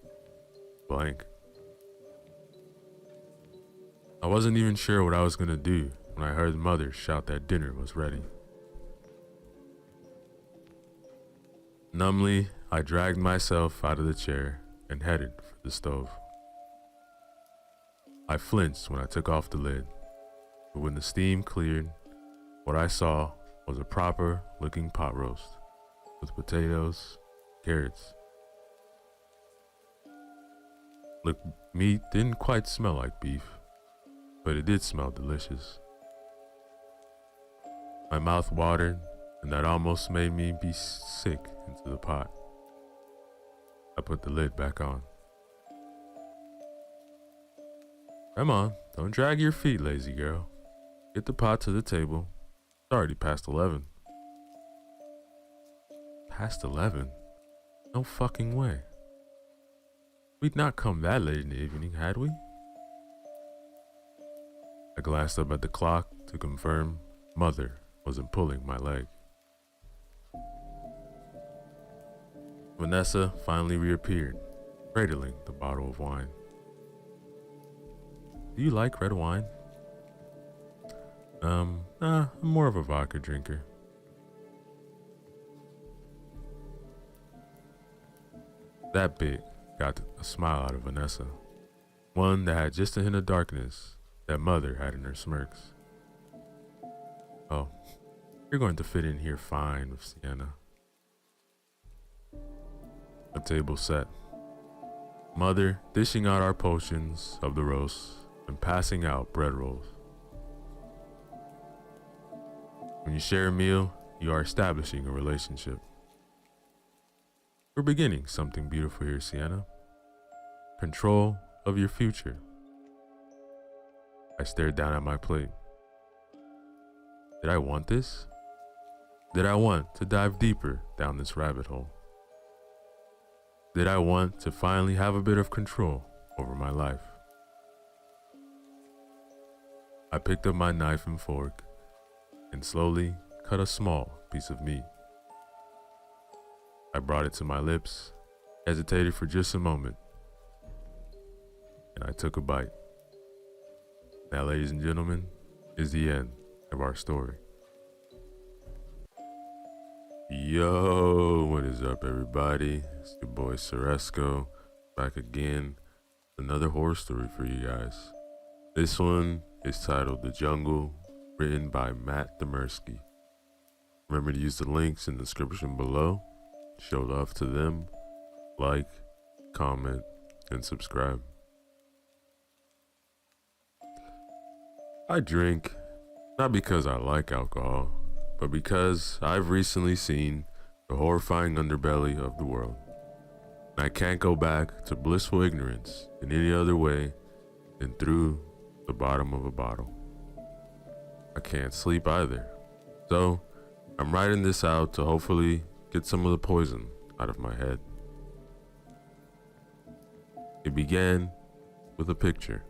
blank. I wasn't even sure what I was gonna do when I heard Mother shout that dinner was ready. Numbly, I dragged myself out of the chair and headed for the stove. I flinched when I took off the lid, but when the steam cleared, what I saw was a proper looking pot roast with potatoes, carrots. Look, meat didn't quite smell like beef, but it did smell delicious. My mouth watered, and that almost made me be sick into the pot. I put the lid back on. Come on, don't drag your feet, lazy girl. Get the pot to the table. It's already past 11. Past 11? No fucking way. We'd not come that late in the evening, had we? I glanced up at the clock to confirm Mother wasn't pulling my leg. Vanessa finally reappeared, cradling the bottle of wine. Do you like red wine? I'm more of a vodka drinker. That bit got a smile out of Vanessa, one that had just a hint of darkness that Mother had in her smirks. Oh, you're going to fit in here fine with Sienna. A table set. Mother dishing out our potions of the roast and passing out bread rolls. When you share a meal, you are establishing a relationship. We're beginning something beautiful here, Sienna. Control of your future. I stared down at my plate. Did I want this? Did I want to dive deeper down this rabbit hole? Did I want to finally have a bit of control over my life? I picked up my knife and fork and slowly cut a small piece of meat. I brought it to my lips, hesitated for just a moment, and I took a bite. That, ladies and gentlemen, is the end of our story. Yo, what is up, everybody? It's your boy Ceresco, back again with another horror story for you guys. This one is titled The Jungle, written by Matt Demersky. Remember to use the links in the description below. Show love to them, like, comment, and subscribe. I drink, not because I like alcohol, but because I've recently seen the horrifying underbelly of the world. And I can't go back to blissful ignorance in any other way than through the bottom of a bottle. I can't sleep either, so I'm writing this out to hopefully get some of the poison out of my head. It began with a picture.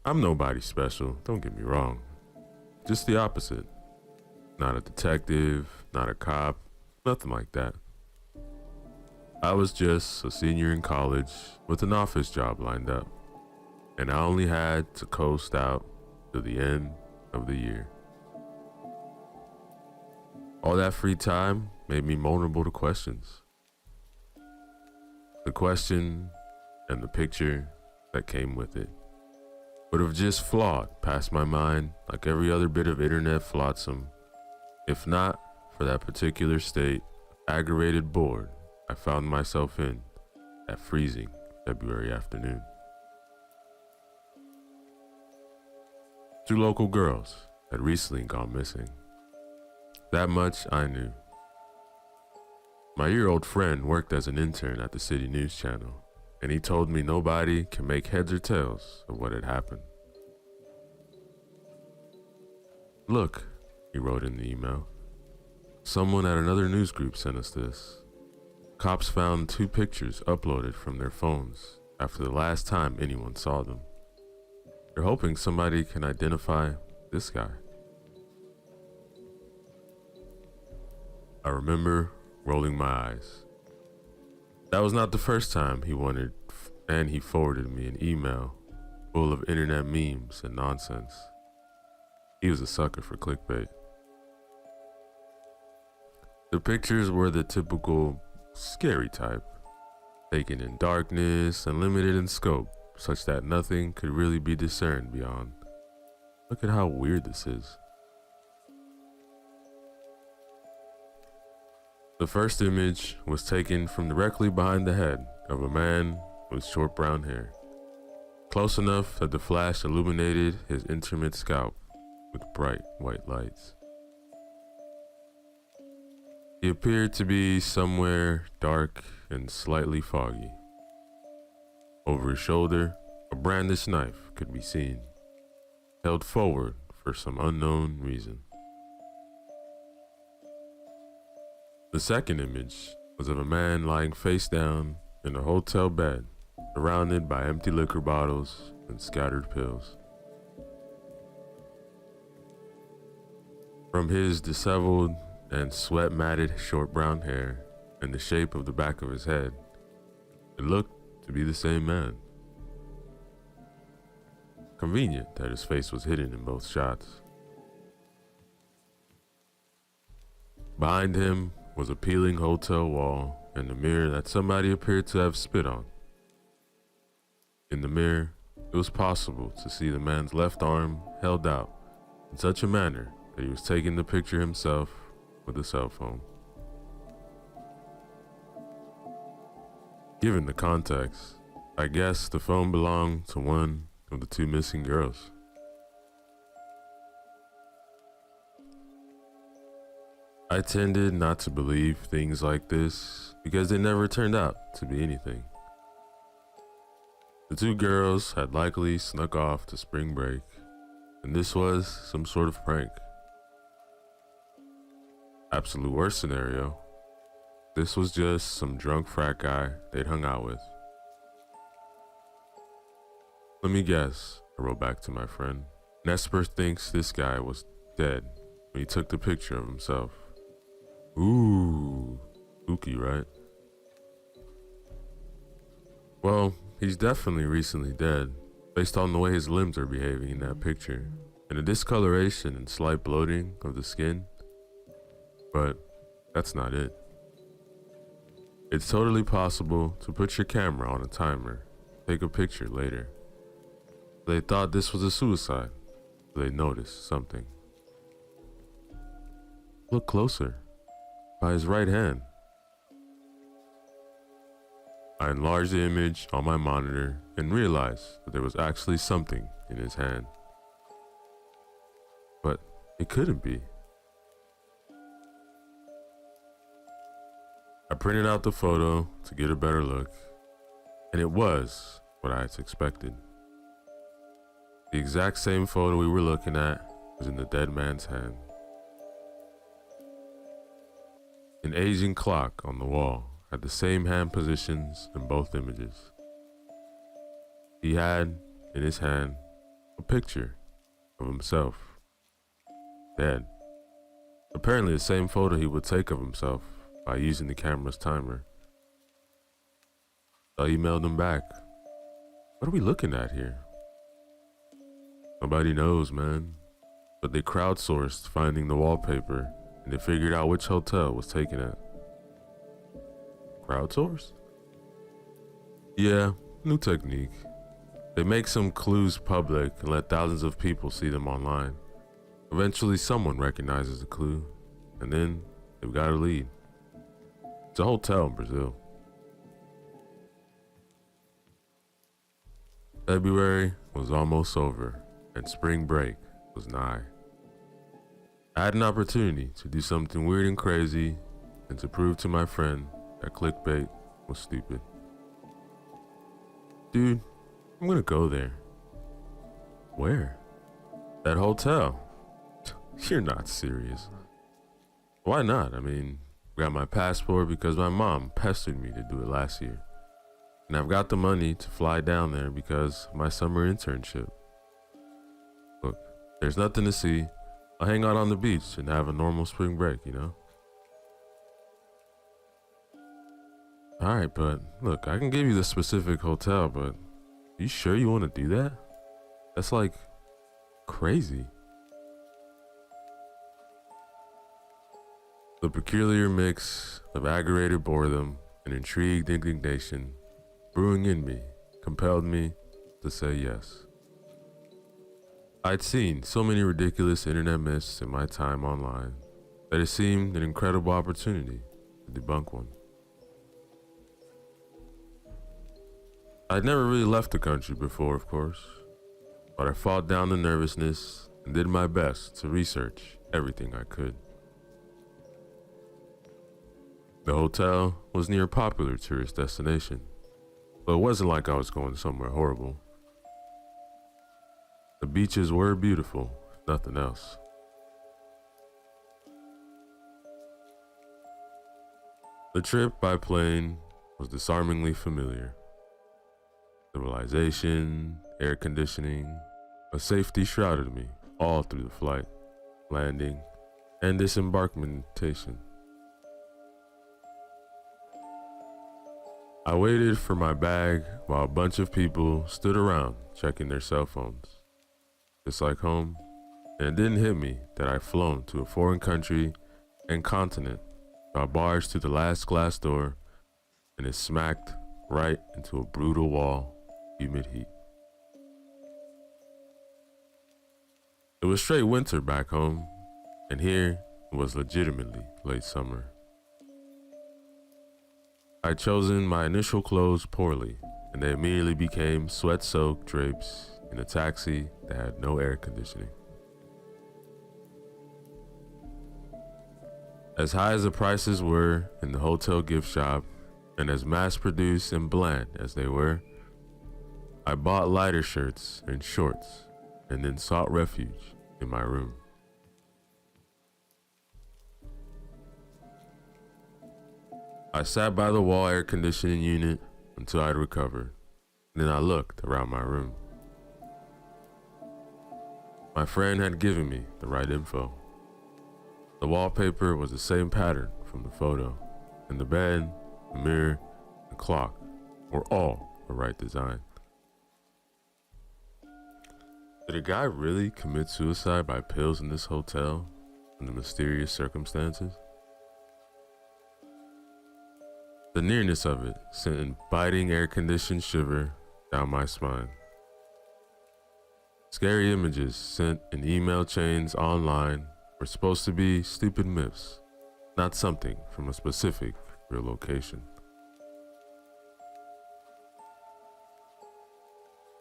I'm nobody special, don't get me wrong. Just the opposite. Not a detective, not a cop, nothing like that. I was just a senior in college with an office job lined up, and I only had to coast out to the end of the year. All that free time made me vulnerable to questions. The question and the picture that came with it would have just flawed past my mind like every other bit of internet flotsam, if not for that particular state of aggravated bored I found myself in that freezing February afternoon. 2 local girls had recently gone missing. That much I knew. My year-old friend worked as an intern at the city news channel, and he told me nobody can make heads or tails of what had happened. Look, he wrote in the email. Someone at another news group sent us this. Cops found 2 pictures uploaded from their phones after the last time anyone saw them. They're hoping somebody can identify this guy. I remember rolling my eyes. That was not the first time he wanted, and he forwarded me an email full of internet memes and nonsense. He was a sucker for clickbait. The pictures were the typical scary type, taken in darkness and limited in scope, such that nothing could really be discerned beyond. Look at how weird this is. The first image was taken from directly behind the head of a man with short brown hair, close enough that the flash illuminated his intimate scalp with bright white lights. He appeared to be somewhere dark and slightly foggy. Over his shoulder, a brandished knife could be seen, held forward for some unknown reason. The second image was of a man lying face down in a hotel bed, surrounded by empty liquor bottles and scattered pills. From his disheveled and sweat-matted short brown hair and the shape of the back of his head, it looked to be the same man. Convenient that his face was hidden in both shots. Behind him was a peeling hotel wall and a mirror that somebody appeared to have spit on. In the mirror, it was possible to see the man's left arm held out in such a manner that he was taking the picture himself with a cell phone. Given the context, I guess the phone belonged to one of the two missing girls. I tended not to believe things like this because they never turned out to be anything. The two girls had likely snuck off to spring break, and this was some sort of prank. Absolute worst scenario, this was just some drunk frat guy they'd hung out with. Let me guess, I wrote back to my friend. Nesper thinks this guy was dead when he took the picture of himself. Ooh, spooky, right? Well, he's definitely recently dead, based on the way his limbs are behaving in that picture, and the discoloration and slight bloating of the skin. But that's not it. It's totally possible to put your camera on a timer, take a picture later. They thought this was a suicide. They noticed something. Look closer. By his right hand. I enlarged the image on my monitor and realized that there was actually something in his hand. But it couldn't be. I printed out the photo to get a better look, and it was what I had expected. The exact same photo we were looking at was in the dead man's hand. An aging clock on the wall had the same hand positions in both images. He had, in his hand, a picture of himself, dead. Apparently the same photo he would take of himself by using the camera's timer. I emailed him back. What are we looking at here? Nobody knows, man. But they crowdsourced finding the wallpaper, and they figured out which hotel it was taken at. Crowdsourced? Yeah, new technique. They make some clues public and let thousands of people see them online. Eventually someone recognizes the clue, and then they've got a lead. It's a hotel in Brazil. February was almost over, and spring break was nigh. I had an opportunity to do something weird and crazy, and to prove to my friend that clickbait was stupid. Dude, I'm gonna go there. Where? That hotel. You're not serious. Why not? I mean, I got my passport because my mom pestered me to do it last year. And I've got the money to fly down there because of my summer internship. Look, there's nothing to see. I'll hang out on the beach and have a normal spring break, you know? Alright, but look, I can give you the specific hotel, but you sure you want to do that? That's like crazy. The peculiar mix of aggravated boredom and intrigued indignation brewing in me compelled me to say yes. I'd seen so many ridiculous internet myths in my time online that it seemed an incredible opportunity to debunk one. I'd never really left the country before, of course, but I fought down the nervousness and did my best to research everything I could. The hotel was near a popular tourist destination, but it wasn't like I was going somewhere horrible. The beaches were beautiful, if nothing else. The trip by plane was disarmingly familiar. Civilization, air conditioning, a safety shrouded me all through the flight, landing, and disembarkmentation. I waited for my bag while a bunch of people stood around checking their cell phones. Just like home, and it didn't hit me that I'd flown to a foreign country and continent. I barged through the last glass door and it smacked right into a brutal wall, humid heat. It was straight winter back home, and here it was legitimately late summer. I'd chosen my initial clothes poorly, and they immediately became sweat-soaked drapes in a taxi that had no air conditioning. As high as the prices were in the hotel gift shop, and as mass-produced and bland as they were, I bought lighter shirts and shorts, and then sought refuge in my room. I sat by the wall air conditioning unit until I'd recovered. Then I looked around my room. My friend had given me the right info. The wallpaper was the same pattern from the photo, and the bed, the mirror, the clock were all the right design. Did a guy really commit suicide by pills in this hotel under mysterious circumstances? The nearness of it sent a biting air-conditioned shiver down my spine. Scary images sent in email chains online were supposed to be stupid myths, not something from a specific real location.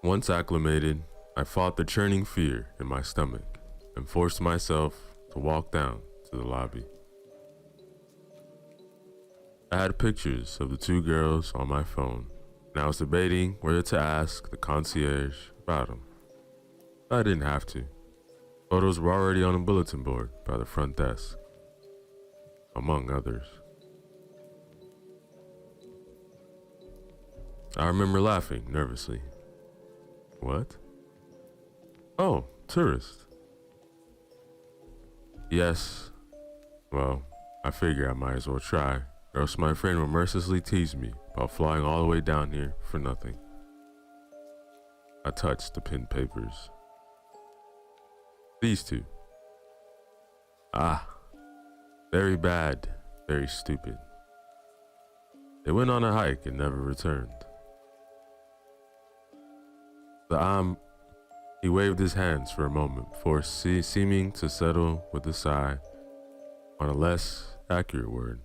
Once acclimated, I fought the churning fear in my stomach and forced myself to walk down to the lobby. I had pictures of the two girls on my phone, and I was debating whether to ask the concierge about them. I didn't have to. Photos were already on a bulletin board by the front desk, among others. I remember laughing nervously. What? Oh, tourist. Yes. Well, I figure I might as well try, or else my friend would mercilessly tease me about flying all the way down here for nothing. I touched the pinned papers. These two. Ah, very bad, very stupid. They went on a hike and never returned. He waved his hands for a moment before seeming to settle with a sigh on a less accurate word.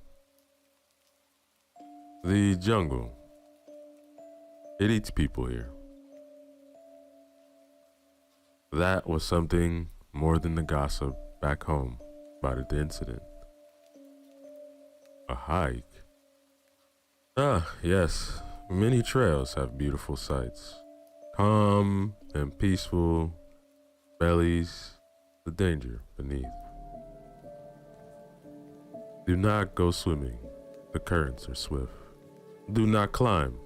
The jungle. It eats people here. That was something more than the gossip back home about the incident. A hike? Ah, yes. Many trails have beautiful sights. Calm and peaceful bellies, the danger beneath. Do not go swimming. The currents are swift. Do not climb.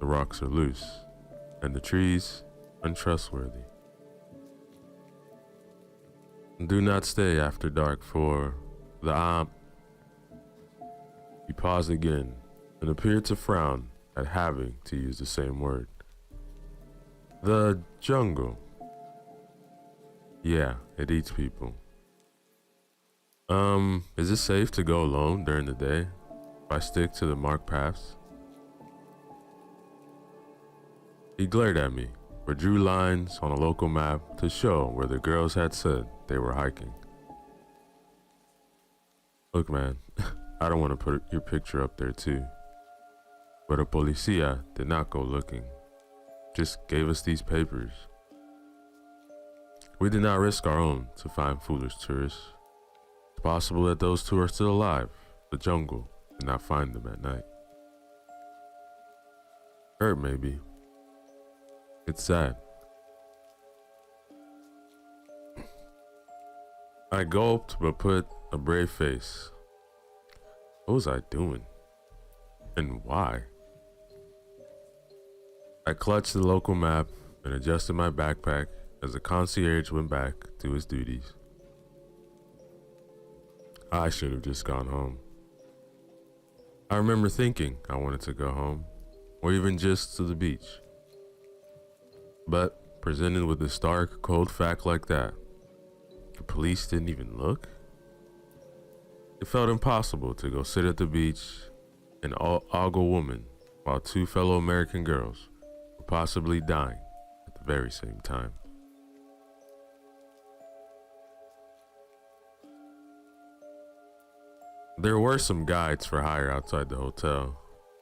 The rocks are loose, and the trees untrustworthy. Do not stay after dark, for the He paused again and appeared to frown at having to use the same word. The jungle. Yeah, it eats people. Is it safe to go alone during the day if I stick to the marked paths? He glared at me, but drew lines on a local map to show where the girls had said they were hiking. Look, man, I don't want to put your picture up there too, but a policia did not go looking, just gave us these papers. We did not risk our own to find foolish tourists. It's possible that those two are still alive. The jungle did not find them at night. Hurt, maybe. It's sad. I gulped but put a brave face. What was I doing? And why? I clutched the local map and adjusted my backpack as the concierge went back to his duties. I should have just gone home. I remember thinking I wanted to go home, or even just to the beach. But presented with a stark, cold fact like that, the police didn't even look? It felt impossible to go sit at the beach and ogle a woman while two fellow American girls were possibly dying at the very same time. There were some guides for hire outside the hotel,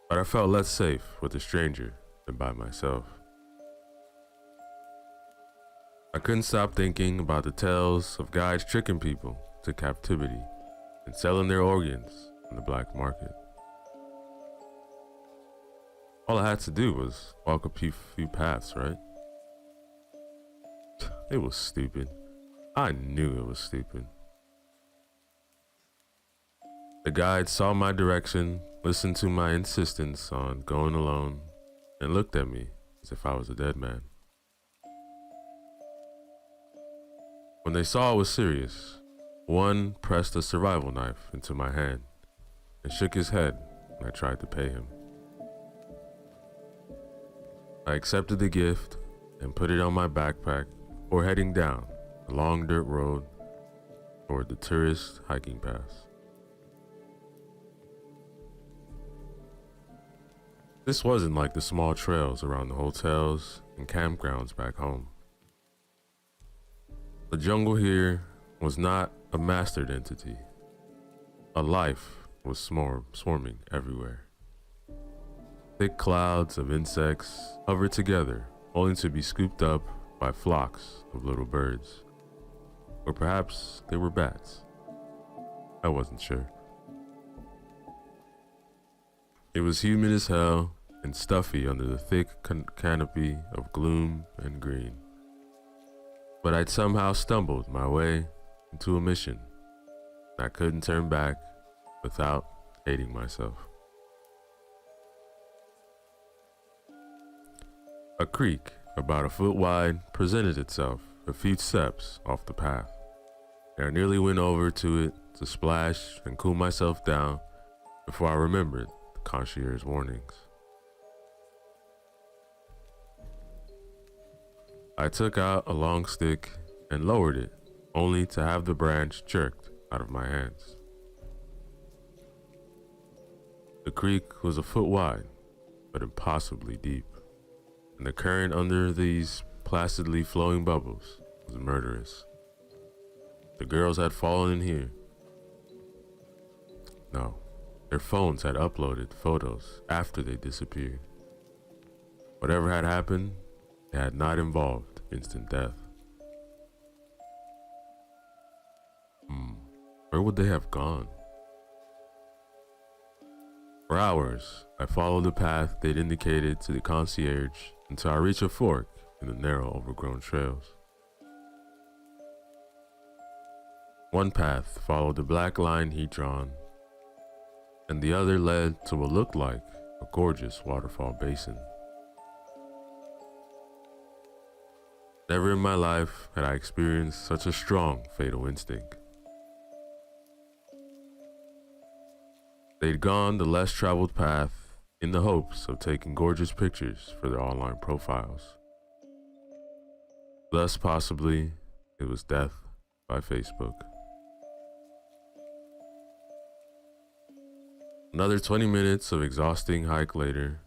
but I felt less safe with a stranger than by myself. I couldn't stop thinking about the tales of guides tricking people to captivity and selling their organs on the black market. All I had to do was walk a few paths, right? It was stupid. I knew it was stupid. The guide saw my direction, listened to my insistence on going alone, and looked at me as if I was a dead man. When they saw I was serious, one pressed a survival knife into my hand and shook his head when I tried to pay him. I accepted the gift and put it on my backpack before heading down a long dirt road toward the tourist hiking path. This wasn't like the small trails around the hotels and campgrounds back home. The jungle here was not a mastered entity. A life was swarming everywhere. Thick clouds of insects hovered together, only to be scooped up by flocks of little birds. Or perhaps they were bats. I wasn't sure. It was humid as hell and stuffy under the thick canopy of gloom and green. But I'd somehow stumbled my way into a mission. I couldn't turn back without hating myself. A creek about a foot wide presented itself a few steps off the path, and I nearly went over to it to splash and cool myself down before I remembered the concierge's warnings. I took out a long stick and lowered it, only to have the branch jerked out of my hands. The creek was a foot wide, but impossibly deep, and the current under these placidly flowing bubbles was murderous. The girls had fallen in here. No, their phones had uploaded photos after they disappeared. Whatever had happened, it had not involved instant death. Where would they have gone? For hours, I followed the path they'd indicated to the concierge until I reached a fork in the narrow, overgrown trails. One path followed the black line he'd drawn, and the other led to what looked like a gorgeous waterfall basin. Never in my life had I experienced such a strong fatal instinct. They'd gone the less traveled path in the hopes of taking gorgeous pictures for their online profiles. Thus, possibly, it was death by Facebook. Another 20 minutes of exhausting hike later,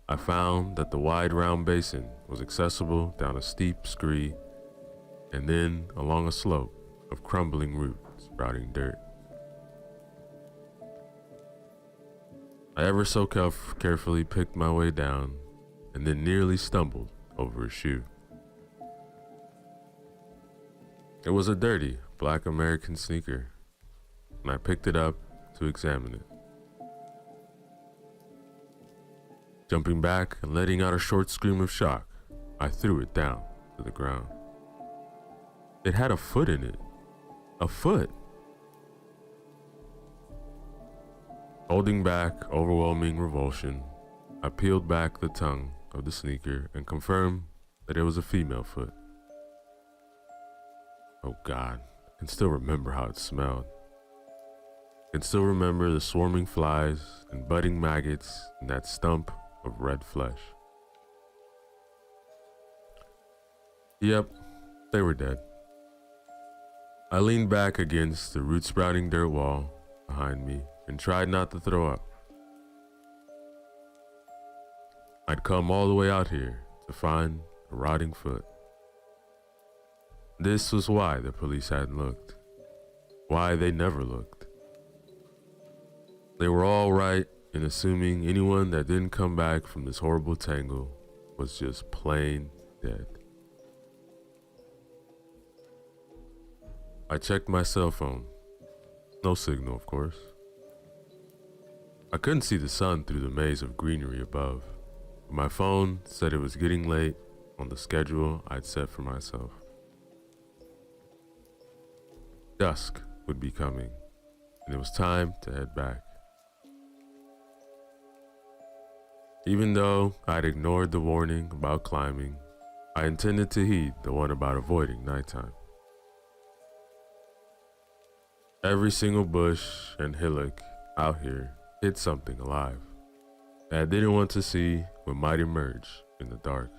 I found that the wide round basin was accessible down a steep scree and then along a slope of crumbling roots sprouting dirt. I ever so carefully picked my way down and then nearly stumbled over a shoe. It was a dirty, black American sneaker, and I picked it up to examine it. Jumping back and letting out a short scream of shock, I threw it down to the ground. It had a foot in it. A foot! Holding back overwhelming revulsion, I peeled back the tongue of the sneaker and confirmed that it was a female foot. Oh God, I can still remember how it smelled. I can still remember the swarming flies and budding maggots in that stump of red flesh. Yep, they were dead. I leaned back against the root-sprouting dirt wall behind me and tried not to throw up. I'd come all the way out here to find a rotting foot. This was why the police hadn't looked. Why they never looked. They were all right in assuming anyone that didn't come back from this horrible tangle was just plain dead. I checked my cell phone. No signal, of course. I couldn't see the sun through the maze of greenery above, but my phone said it was getting late on the schedule I'd set for myself. Dusk would be coming, and it was time to head back. Even though I'd ignored the warning about climbing, I intended to heed the one about avoiding nighttime. Every single bush and hillock out here hid something alive that I didn't want to see what might emerge in the dark.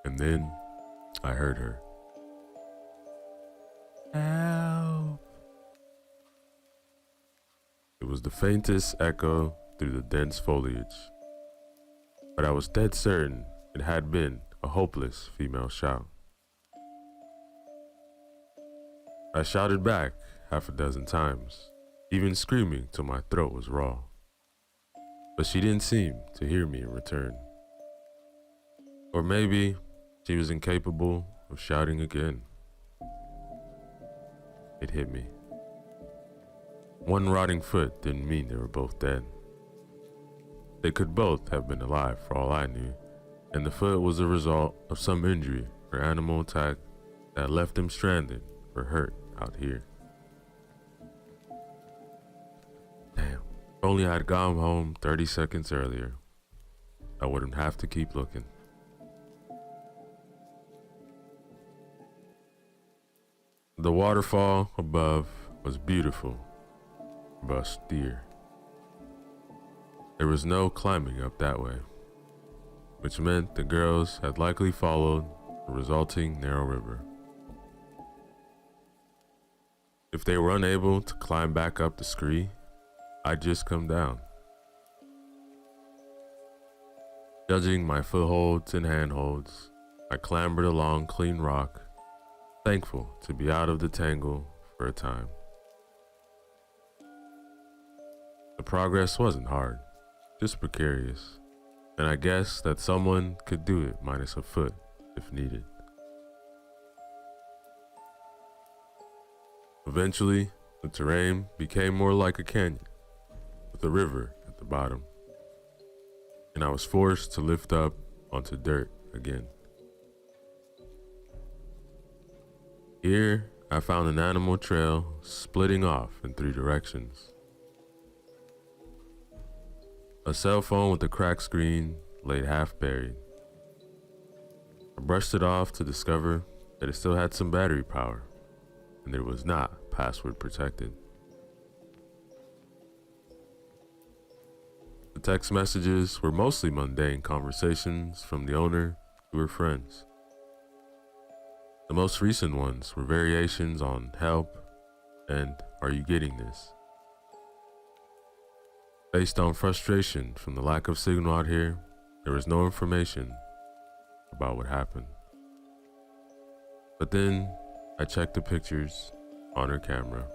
And then I heard her. Help! It was the faintest echo through the dense foliage, but I was dead certain it had been a hopeless female shout. I shouted back half a dozen times, even screaming till my throat was raw. But she didn't seem to hear me in return. Or maybe she was incapable of shouting again. It hit me. One rotting foot didn't mean they were both dead. They could both have been alive for all I knew, and the foot was a result of some injury or animal attack that left them stranded or hurt out here. Damn, if only I had gone home 30 seconds earlier, I wouldn't have to keep looking. The waterfall above was beautiful, but austere. There was no climbing up that way, which meant the girls had likely followed the resulting narrow river. If they were unable to climb back up the scree, I'd just come down. Judging my footholds and handholds, I clambered along clean rock, thankful to be out of the tangle for a time. The progress wasn't hard, just precarious, and I guess that someone could do it minus a foot if needed. Eventually, the terrain became more like a canyon, with a river at the bottom, and I was forced to lift up onto dirt again. Here, I found an animal trail splitting off in 3 directions. A cell phone with a cracked screen laid half buried. I brushed it off to discover that it still had some battery power, and it was not password protected. The text messages were mostly mundane conversations from the owner to her friends. The most recent ones were variations on help and are you getting this? Based on frustration from the lack of signal out here, there was no information about what happened. But then I checked the pictures on her camera.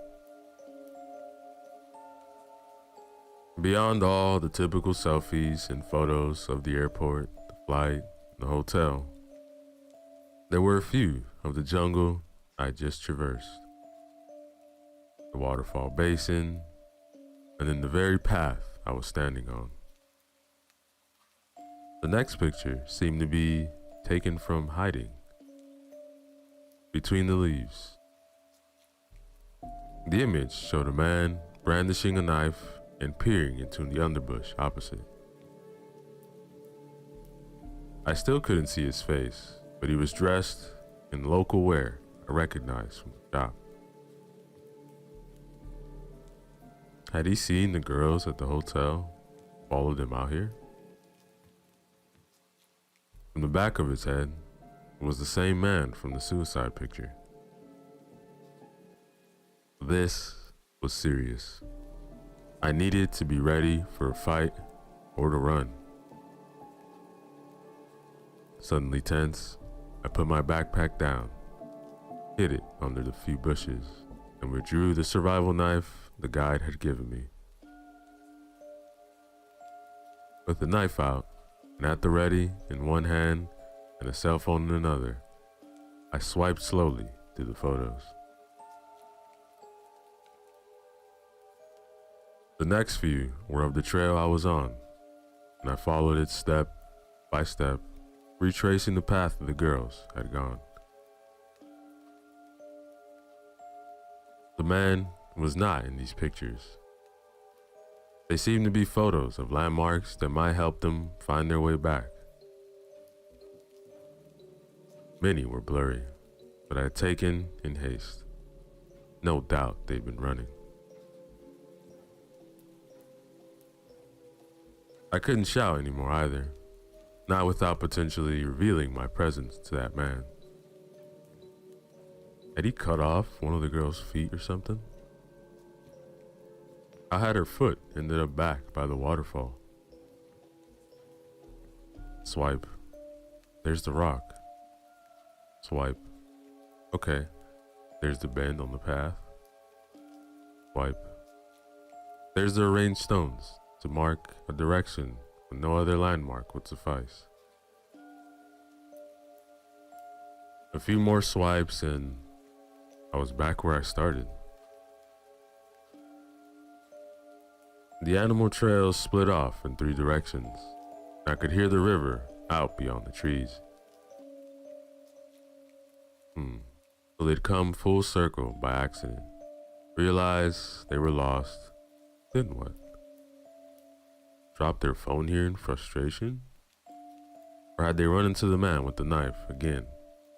Beyond all the typical selfies and photos of the airport, the flight, and the hotel, there were a few of the jungle I just traversed, the waterfall basin, and then the very path I was standing on. The next picture seemed to be taken from hiding between the leaves. The image showed a man brandishing a knife and peering into the underbush opposite. I still couldn't see his face, but he was dressed in local wear I recognized from the shop. Had he seen the girls at the hotel, followed them out here? From the back of his head was the same man from the suicide picture. This was serious. I needed to be ready for a fight or to run. Suddenly tense, I put my backpack down, hid it under the few bushes, and withdrew the survival knife the guide had given me. With the knife out and at the ready in one hand and a cell phone in another, I swiped slowly through the photos. The next few were of the trail I was on, and I followed it step by step, retracing the path the girls had gone. The man was not in these pictures. They seemed to be photos of landmarks that might help them find their way back. Many were blurry, but I had taken in haste. No doubt they'd been running. I couldn't shout anymore either, not without potentially revealing my presence to that man. Had he cut off one of the girl's feet or something? I had her foot ended up back by the waterfall. Swipe. There's the rock. Swipe. Okay, there's the bend on the path. Swipe. There's the arranged stones to mark a direction when no other landmark would suffice. A few more swipes and I was back where I started. The animal trails split off in 3 directions. I could hear the river out beyond the trees. So they'd come full circle by accident. Realized they were lost. Then what? Drop their phone here in frustration? Or had they run into the man with the knife again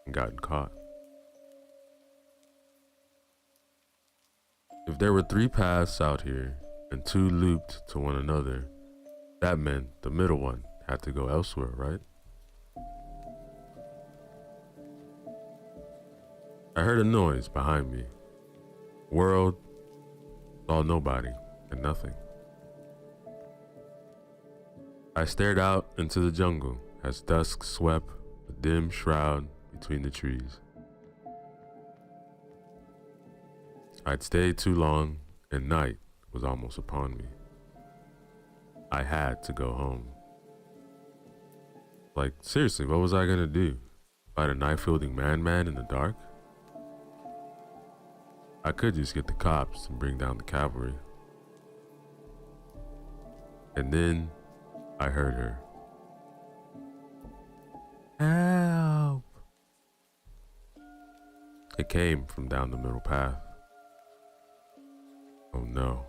and gotten caught? If there were 3 paths out here and 2 looped to one another, that meant the middle one had to go elsewhere, right? I heard a noise behind me. Whirled, saw nobody and nothing. I stared out into the jungle as dusk swept a dim shroud between the trees. I'd stayed too long and night was almost upon me. I had to go home. Like, seriously, what was I gonna do? Fight a knife-wielding man in the dark? I could just get the cops and bring down the cavalry. And then I heard her. Help! It came from down the middle path. Oh no.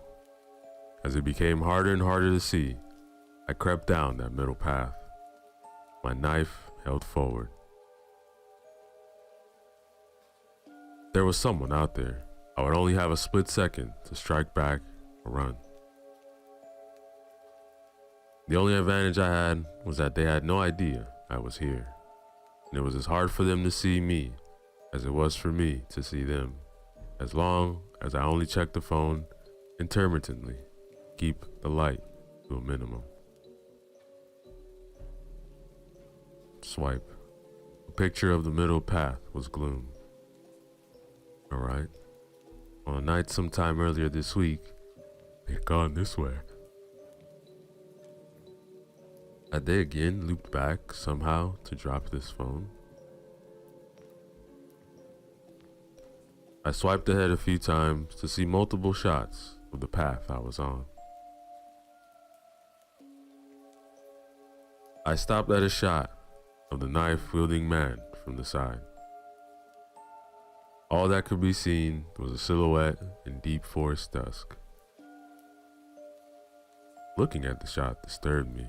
As it became harder and harder to see, I crept down that middle path, my knife held forward. There was someone out there. I would only have a split second to strike back or run. The only advantage I had was that they had no idea I was here, and it was as hard for them to see me as it was for me to see them, as long as I only checked the phone intermittently, keep the light to a minimum. Swipe. A picture of the middle path was gloom. Alright. On a night sometime earlier this week, they'd gone this way. Had they again looped back somehow to drop this phone? I swiped ahead a few times to see multiple shots of the path I was on. I stopped at a shot of the knife-wielding man from the side. All that could be seen was a silhouette in deep forest dusk. Looking at the shot disturbed me.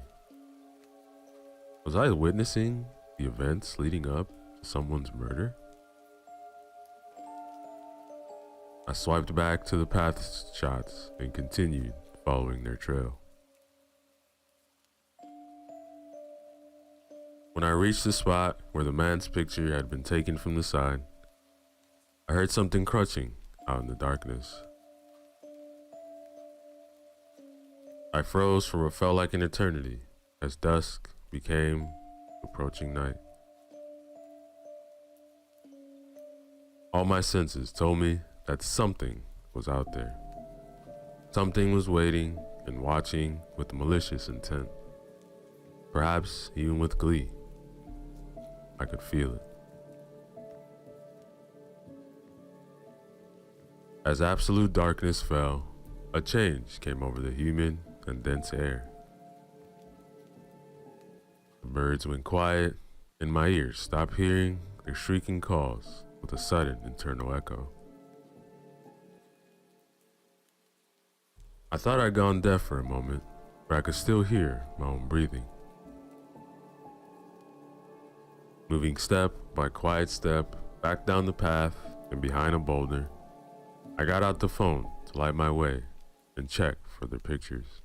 Was I witnessing the events leading up to someone's murder? I swiped back to the path shots and continued following their trail. When I reached the spot where the man's picture had been taken from the side, I heard something crunching out in the darkness. I froze for what felt like an eternity as dusk became approaching night. All my senses told me that something was out there. Something was waiting and watching with malicious intent, perhaps even with glee. I could feel it. As absolute darkness fell, a change came over the humid and dense air. The birds went quiet, and my ears stopped hearing their shrieking calls with a sudden internal echo. I thought I'd gone deaf for a moment, but I could still hear my own breathing. Moving step by quiet step back down the path and behind a boulder, I got out the phone to light my way and check for their pictures.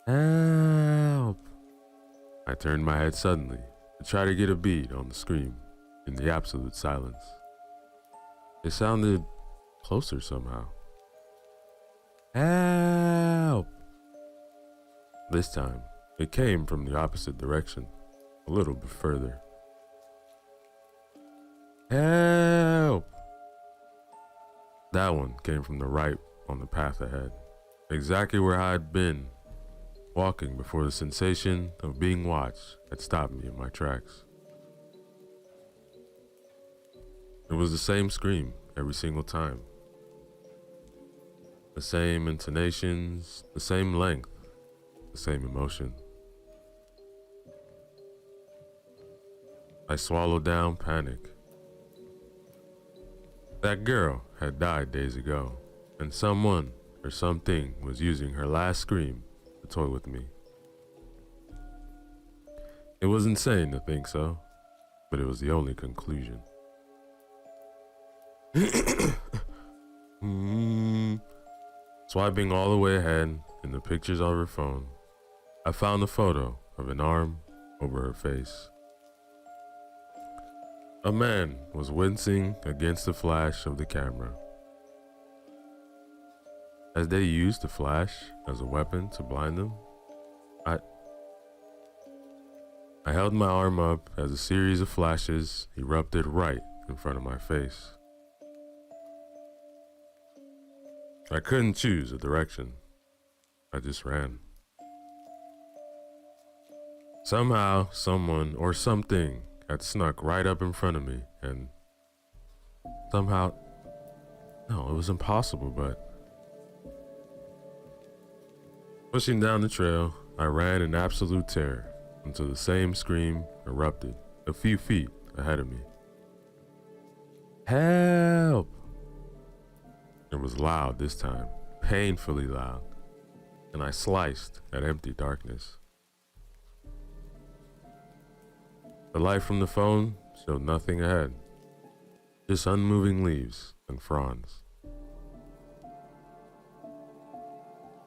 Help! I turned my head suddenly to try to get a bead on the scream in the absolute silence. It sounded closer somehow. Help! This time, it came from the opposite direction, a little bit further. Help! That one came from the right on the path ahead, exactly where I had been walking before the sensation of being watched had stopped me in my tracks. It was the same scream every single time. The same intonations, the same length, the same emotion. I swallowed down panic. That girl had died days ago, and someone or something was using her last scream to toy with me. It was insane to think so, but it was the only conclusion. Swiping all the way ahead in the pictures on her phone, I found a photo of an arm over her face. A man was wincing against the flash of the camera. As they used the flash as a weapon to blind them, I held my arm up as a series of flashes erupted right in front of my face. I couldn't choose a direction. I just ran. Somehow, someone or something had snuck right up in front of me, and somehow, no, it was impossible, but pushing down the trail, I ran in absolute terror until the same scream erupted a few feet ahead of me. Help! It was loud this time, painfully loud, and I sliced at empty darkness. The light from the phone showed nothing ahead, just unmoving leaves and fronds.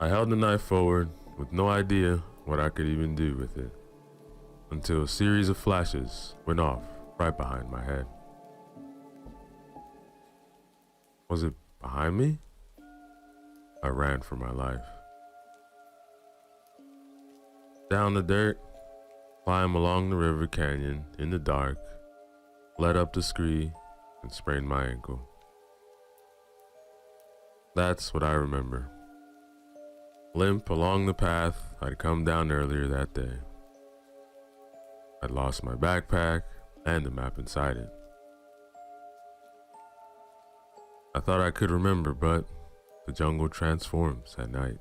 I held the knife forward with no idea what I could even do with it, until a series of flashes went off right behind my head. Was it behind me? I ran for my life. Down the dirt, climb along the river canyon in the dark, led up the scree, and sprained my ankle. That's what I remember. Limp along the path I'd come down earlier that day. I'd lost my backpack and the map inside it. I thought I could remember, but the jungle transforms at night.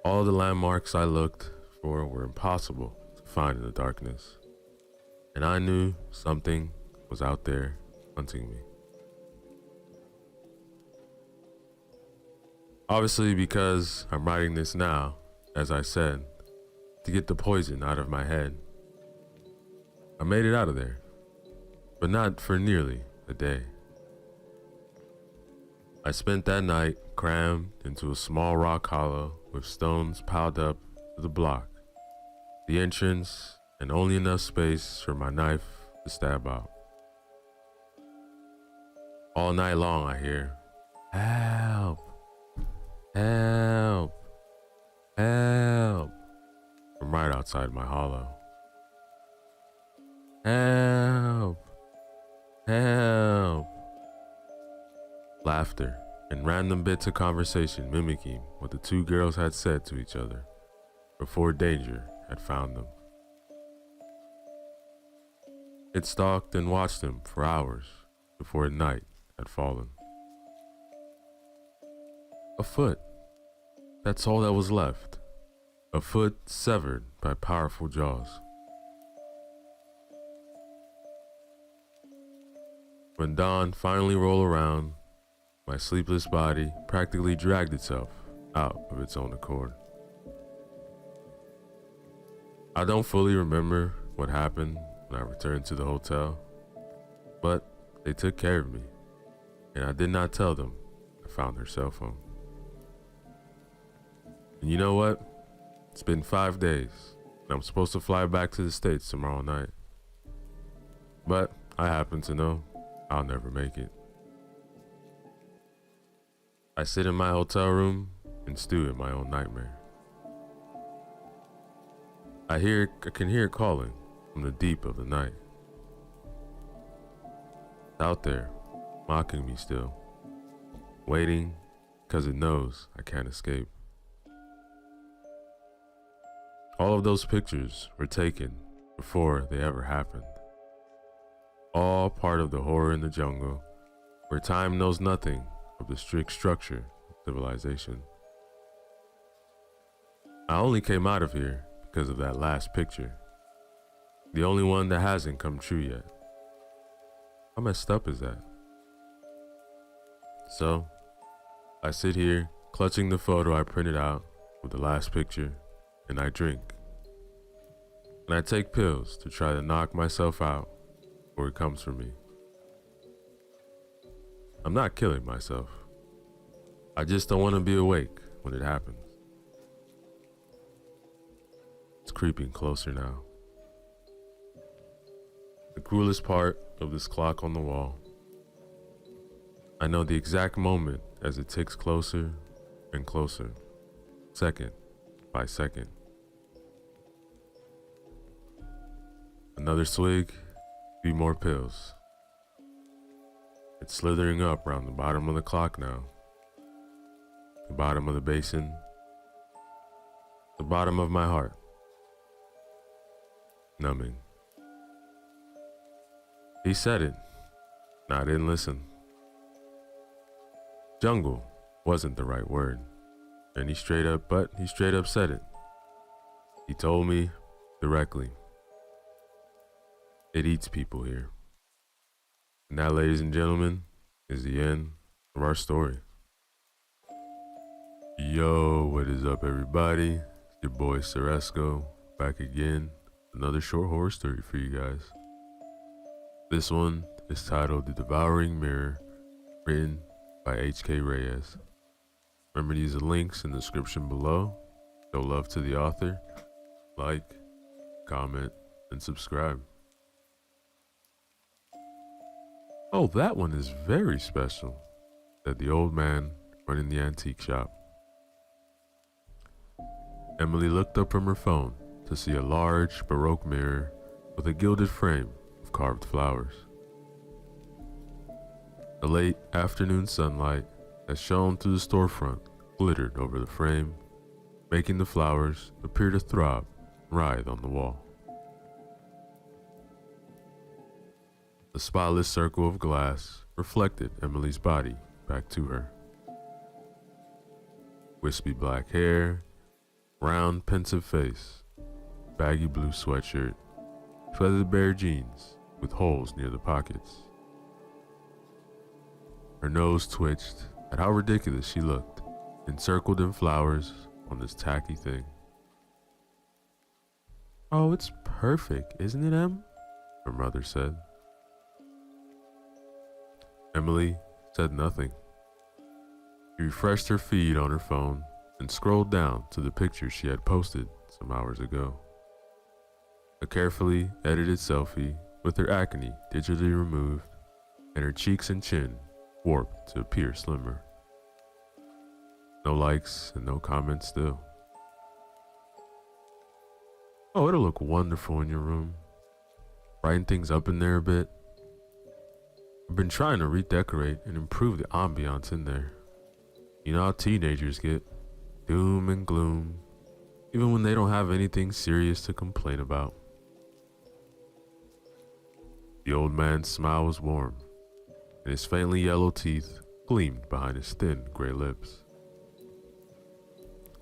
All the landmarks I looked for were impossible to find in the darkness, and I knew something was out there hunting me. Obviously, because I'm writing this now, as I said, to get the poison out of my head. I made it out of there, but not for nearly a day. I spent that night crammed into a small rock hollow with stones piled up to the block, the entrance, and only enough space for my knife to stab out. All night long I hear, "Help! Help! Help!" from right outside my hollow. "Help! Help!" Laughter and random bits of conversation mimicking what the two girls had said to each other before danger had found them. It stalked and watched them for hours before night had fallen. A foot. That's all that was left. A foot severed by powerful jaws. When dawn finally rolled around, my sleepless body practically dragged itself out of its own accord. I don't fully remember what happened when I returned to the hotel, but they took care of me, and I did not tell them I found her cell phone. And you know what? It's been 5 days, and I'm supposed to fly back to the States tomorrow night. But I happen to know I'll never make it. I sit in my hotel room and stew in my own nightmare. I can hear it calling from the deep of the night. It's out there, mocking me still, waiting because it knows I can't escape. All of those pictures were taken before they ever happened. All part of the horror in the jungle, where time knows nothing of the strict structure of civilization. I only came out of here because of that last picture, the only one that hasn't come true yet. How messed up is that? So, I sit here, clutching the photo I printed out with the last picture, and I drink. And I take pills to try to knock myself out before it comes for me. I'm not killing myself. I just don't want to be awake when it happens. It's creeping closer now. The cruelest part of this clock on the wall. I know the exact moment as it ticks closer and closer, second by second. Another swig, few more pills. It's slithering up around the bottom of the clock now. The bottom of the basin. The bottom of my heart. Numbing. He said it, and I didn't listen. Jungle wasn't the right word, and he straight up said it. He told me directly. It eats people here. And that, ladies and gentlemen, is the end of our story. Yo, what is up, everybody? It's your boy Ceresco, back again. Another short horror story for you guys. This one is titled The Devouring Mirror, written by H.K. Reyes. Remember to use the links in the description below. Show love to the author. Like, comment, and subscribe. Oh, that one is very special, said the old man running the antique shop. Emily looked up from her phone to see a large Baroque mirror with a gilded frame of carved flowers. The late afternoon sunlight that shone through the storefront glittered over the frame, making the flowers appear to throb and writhe on the wall. The spotless circle of glass reflected Emily's body back to her. Wispy black hair, round pensive face, baggy blue sweatshirt, feathered bare jeans with holes near the pockets. Her nose twitched at how ridiculous she looked, encircled in flowers on this tacky thing. "Oh, it's perfect, isn't it, Em?" her mother said. Emily said nothing. She refreshed her feed on her phone and scrolled down to the picture she had posted some hours ago. A carefully edited selfie with her acne digitally removed and her cheeks and chin warped to appear slimmer. No likes and no comments still. "Oh, it'll look wonderful in your room. Brighten things up in there a bit. I've been trying to redecorate and improve the ambiance in there. You know how teenagers get, doom and gloom, even when they don't have anything serious to complain about." The old man's smile was warm, and his faintly yellow teeth gleamed behind his thin gray lips.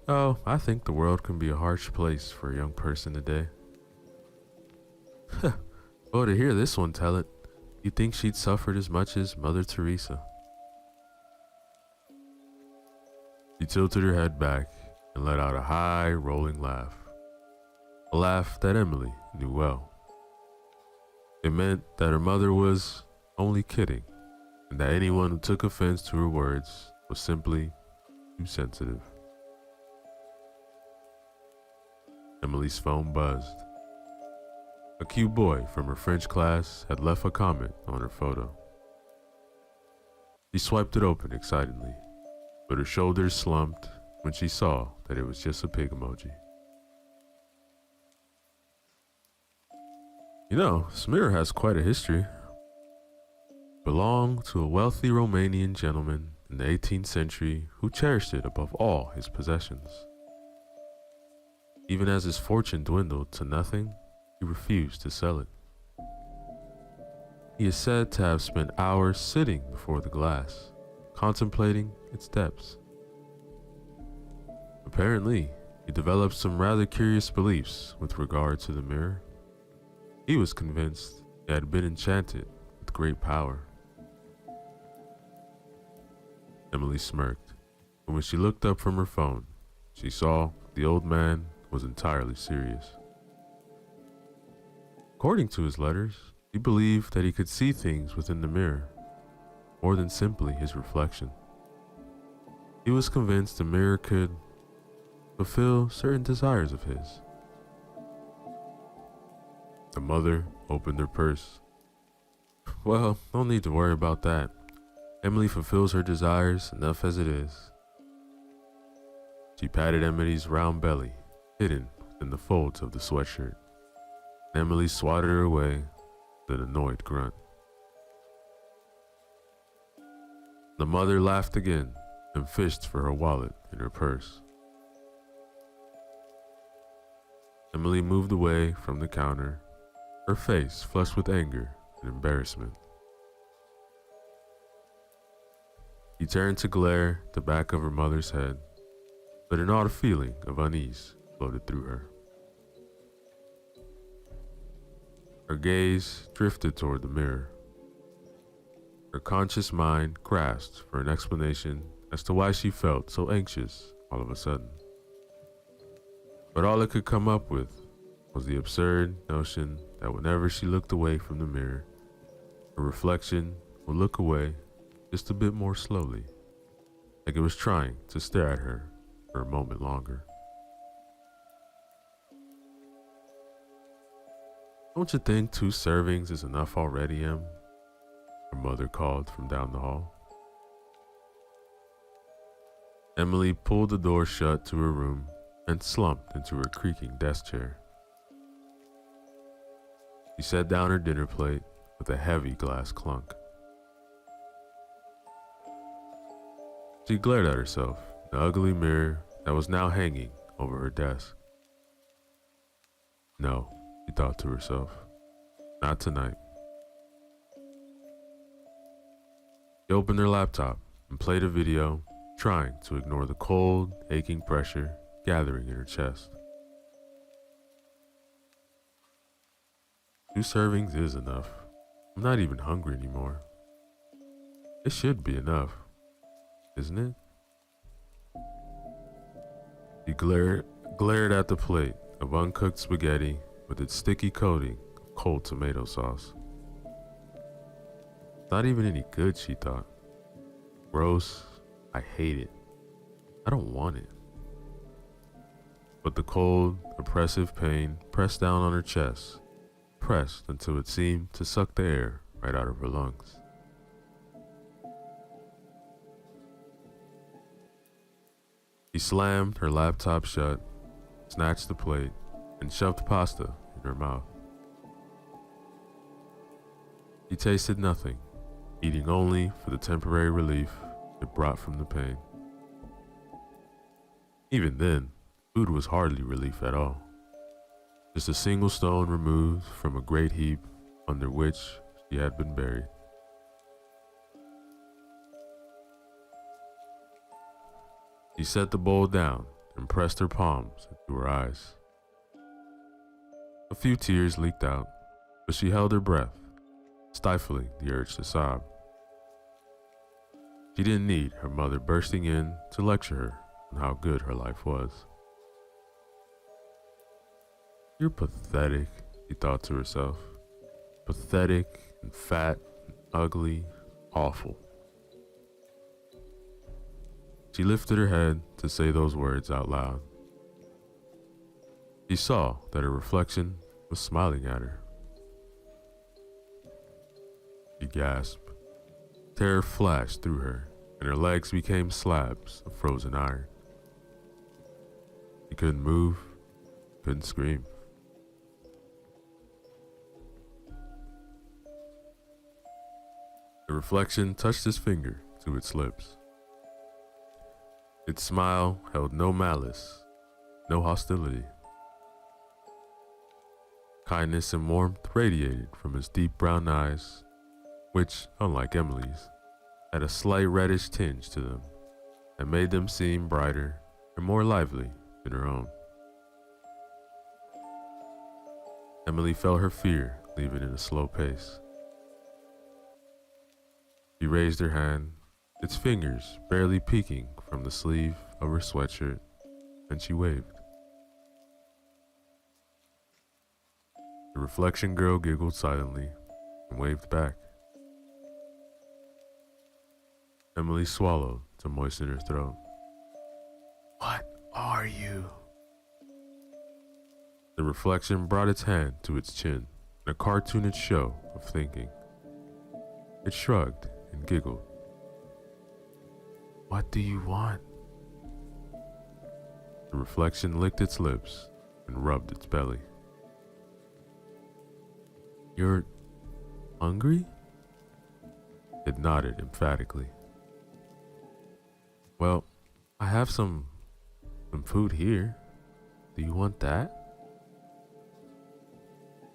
"Oh, I think the world can be a harsh place for a young person today." "Oh, to hear this one tell it, you'd think she'd suffered as much as Mother Teresa." She tilted her head back and let out a high, rolling laugh. A laugh that Emily knew well. It meant that her mother was only kidding, and that anyone who took offense to her words was simply too sensitive. Emily's phone buzzed. A cute boy from her French class had left a comment on her photo. She swiped it open excitedly, but her shoulders slumped when she saw that it was just a pig emoji. "You know, Smir has quite a history. Belonged to a wealthy Romanian gentleman in the 18th century who cherished it above all his possessions. Even as his fortune dwindled to nothing, he refused to sell it. He is said to have spent hours sitting before the glass, contemplating its depths. Apparently, he developed some rather curious beliefs with regard to the mirror. He was convinced it had been enchanted with great power." Emily smirked, and when she looked up from her phone, she saw the old man was entirely serious. According to his letters, he believed that he could see things within the mirror, more than simply his reflection. He was convinced the mirror could fulfill certain desires of his. The mother opened her purse. "Well, no need to worry about that. Emily fulfills her desires enough as it is." She patted Emily's round belly, hidden in the folds of the sweatshirt. Emily swatted her away with an annoyed grunt. The mother laughed again and fished for her wallet in her purse. Emily moved away from the counter, her face flushed with anger and embarrassment. She turned to glare at the back of her mother's head, but an odd feeling of unease floated through her. Her gaze drifted toward the mirror. Her conscious mind grasped for an explanation as to why she felt so anxious all of a sudden. But all it could come up with was the absurd notion that whenever she looked away from the mirror, her reflection would look away just a bit more slowly, like it was trying to stare at her for a moment longer. "Don't you think 2 servings is enough already, Em?" her mother called from down the hall. Emily pulled the door shut to her room and slumped into her creaking desk chair. She set down her dinner plate with a heavy glass clunk. She glared at herself in the ugly mirror that was now hanging over her desk. No, she thought to herself, not tonight. She opened her laptop and played a video, trying to ignore the cold, aching pressure gathering in her chest. 2 servings is enough. I'm not even hungry anymore. It should be enough, isn't it? He glared at the plate of uncooked spaghetti with its sticky coating of cold tomato sauce. Not even any good, she thought. Gross. I hate it. I don't want it. But the cold, oppressive pain pressed down on her chest, pressed until it seemed to suck the air right out of her lungs. She slammed her laptop shut, snatched the plate, and shoved pasta in her mouth. She tasted nothing, eating only for the temporary relief it brought from the pain. Even then, food was hardly relief at all. Just a single stone removed from a great heap under which she had been buried. She set the bowl down and pressed her palms into her eyes. A few tears leaked out, but she held her breath, stifling the urge to sob. She didn't need her mother bursting in to lecture her on how good her life was. You're pathetic, she thought to herself. Pathetic and fat and ugly, awful. She lifted her head to say those words out loud. She saw that her reflection was smiling at her. She gasped. Terror flashed through her, and her legs became slabs of frozen iron. She couldn't move, couldn't scream. The reflection touched his finger to its lips. Its smile held no malice, no hostility. Kindness and warmth radiated from his deep brown eyes, which, unlike Emily's, had a slight reddish tinge to them that made them seem brighter and more lively than her own. Emily felt her fear leaving in a slow pace. She raised her hand, its fingers barely peeking from the sleeve of her sweatshirt, and she waved. The reflection girl giggled silently and waved back. Emily swallowed to moisten her throat. What are you? The reflection brought its hand to its chin in a cartoonish show of thinking. It shrugged and giggled. What do you want? The reflection licked its lips and rubbed its belly. You're hungry? It nodded emphatically. Well, I have some food here. Do you want that?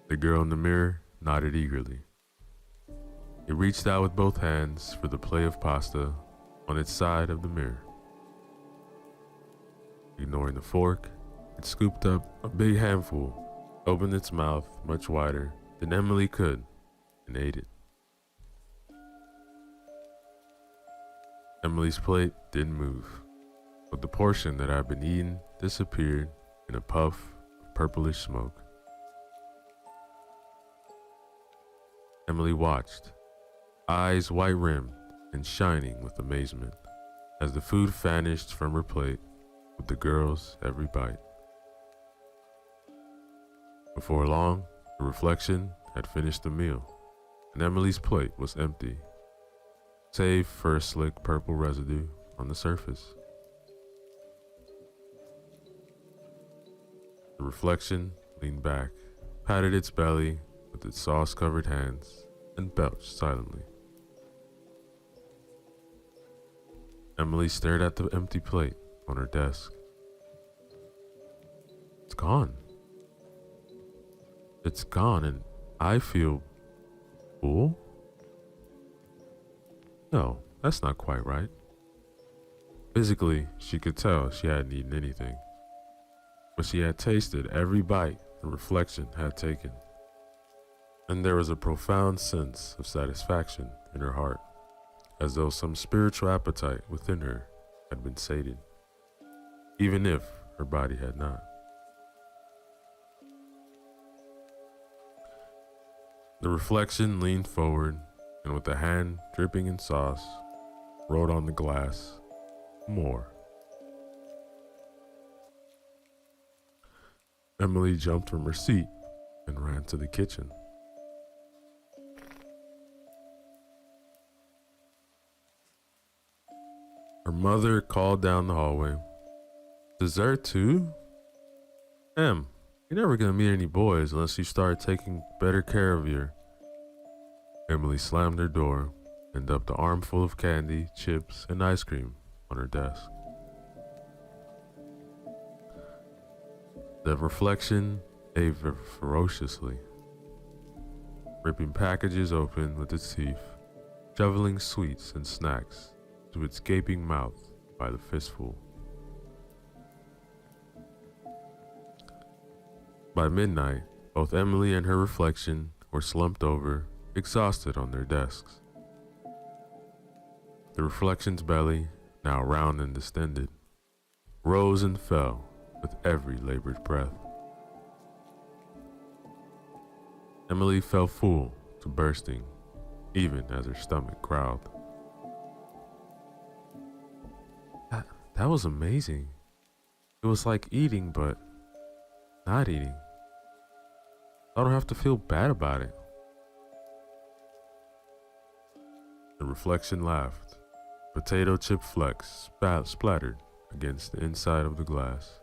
The girl in the mirror nodded eagerly. It reached out with both hands for the plate of pasta on its side of the mirror. Ignoring the fork, it scooped up a big handful, opened its mouth much wider than Emily could, and ate it. Emily's plate didn't move, but the portion that had been eaten disappeared in a puff of purplish smoke. Emily watched, eyes white-rimmed and shining with amazement, as the food vanished from her plate with the girl's every bite. Before long, the reflection had finished the meal, and Emily's plate was empty, save for a slick purple residue on the surface. The reflection leaned back, patted its belly with its sauce-covered hands, and belched silently. Emily stared at the empty plate on her desk. It's gone. It's gone, and I feel full? No, that's not quite right. Physically, she could tell she hadn't eaten anything, but she had tasted every bite the reflection had taken, and there was a profound sense of satisfaction in her heart, as though some spiritual appetite within her had been sated, even if her body had not. The reflection leaned forward and with a hand dripping in sauce, wrote on the glass, "More." Emily jumped from her seat and ran to the kitchen. Her mother called down the hallway, "Dessert too? Em, you're never gonna meet any boys unless you start taking better care of your..." Emily slammed her door and dumped an armful of candy, chips, and ice cream on her desk. The reflection ate ferociously, ripping packages open with its teeth, shoveling sweets and snacks to its gaping mouth by the fistful. By midnight, both Emily and her reflection were slumped over, exhausted on their desks. The reflection's belly, now round and distended, rose and fell with every labored breath. Emily felt full to bursting, even as her stomach growled. That was amazing. It was like eating, but not eating. I don't have to feel bad about it. The reflection laughed. Potato chip flecks splattered against the inside of the glass.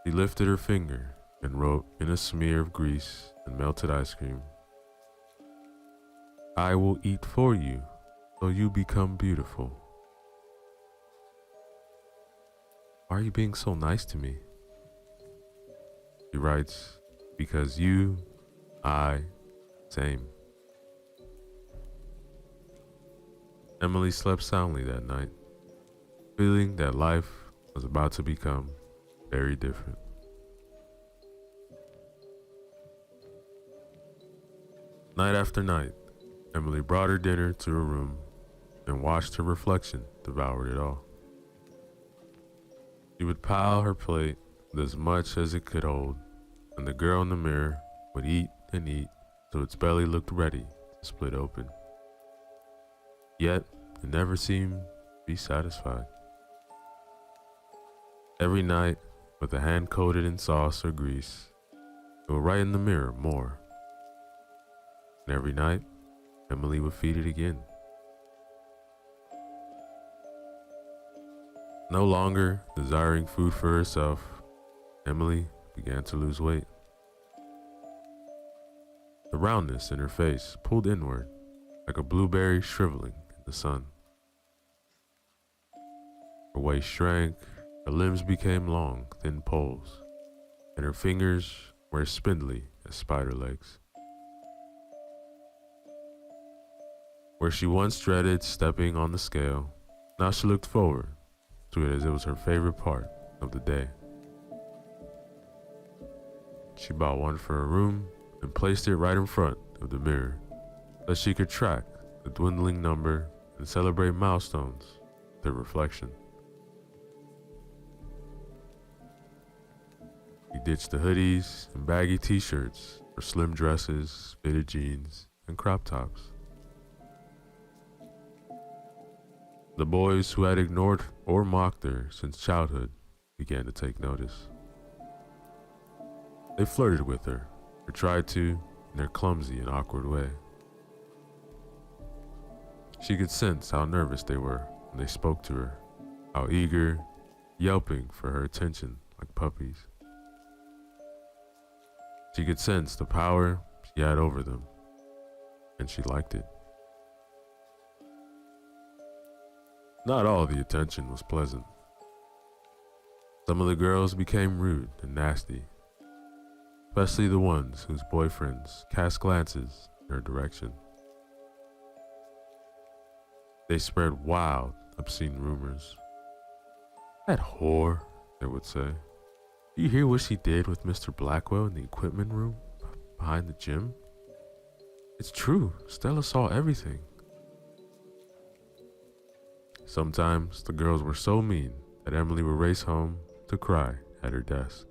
She lifted her finger and wrote in a smear of grease and melted ice cream, "I will eat for you, so you become beautiful." "Why are you being so nice to me?" She writes, "Because you, same." Emily slept soundly that night, feeling that life was about to become very different. Night after night, Emily brought her dinner to her room and watched her reflection devour it all. She would pile her plate with as much as it could hold, and the girl in the mirror would eat and eat till its belly looked ready to split open. Yet, it never seemed to be satisfied. Every night, with a hand coated in sauce or grease, it would write in the mirror more. And every night, Emily would feed it again. No longer desiring food for herself, Emily began to lose weight. The roundness in her face pulled inward like a blueberry shriveling in the sun. Her waist shrank, her limbs became long, thin poles, and her fingers were as spindly as spider legs. Where she once dreaded stepping on the scale, now she looked forward to it as it was her favorite part of the day. She bought one for her room and placed it right in front of the mirror so she could track the dwindling number and celebrate milestones with her reflection. She ditched the hoodies and baggy t-shirts for slim dresses, fitted jeans, and crop tops. The boys who had ignored or mocked her since childhood began to take notice. They flirted with her, or tried to, in their clumsy and awkward way. She could sense how nervous they were when they spoke to her, how eager, yelping for her attention like puppies. She could sense the power she had over them, and she liked it. Not all the attention was pleasant. Some of the girls became rude and nasty, especially the ones whose boyfriends cast glances in her direction. They spread wild, obscene rumors. That whore, they would say. Do you hear what she did with Mr. Blackwell in the equipment room behind the gym? It's true, Stella saw everything. Sometimes the girls were so mean that Emily would race home to cry at her desk.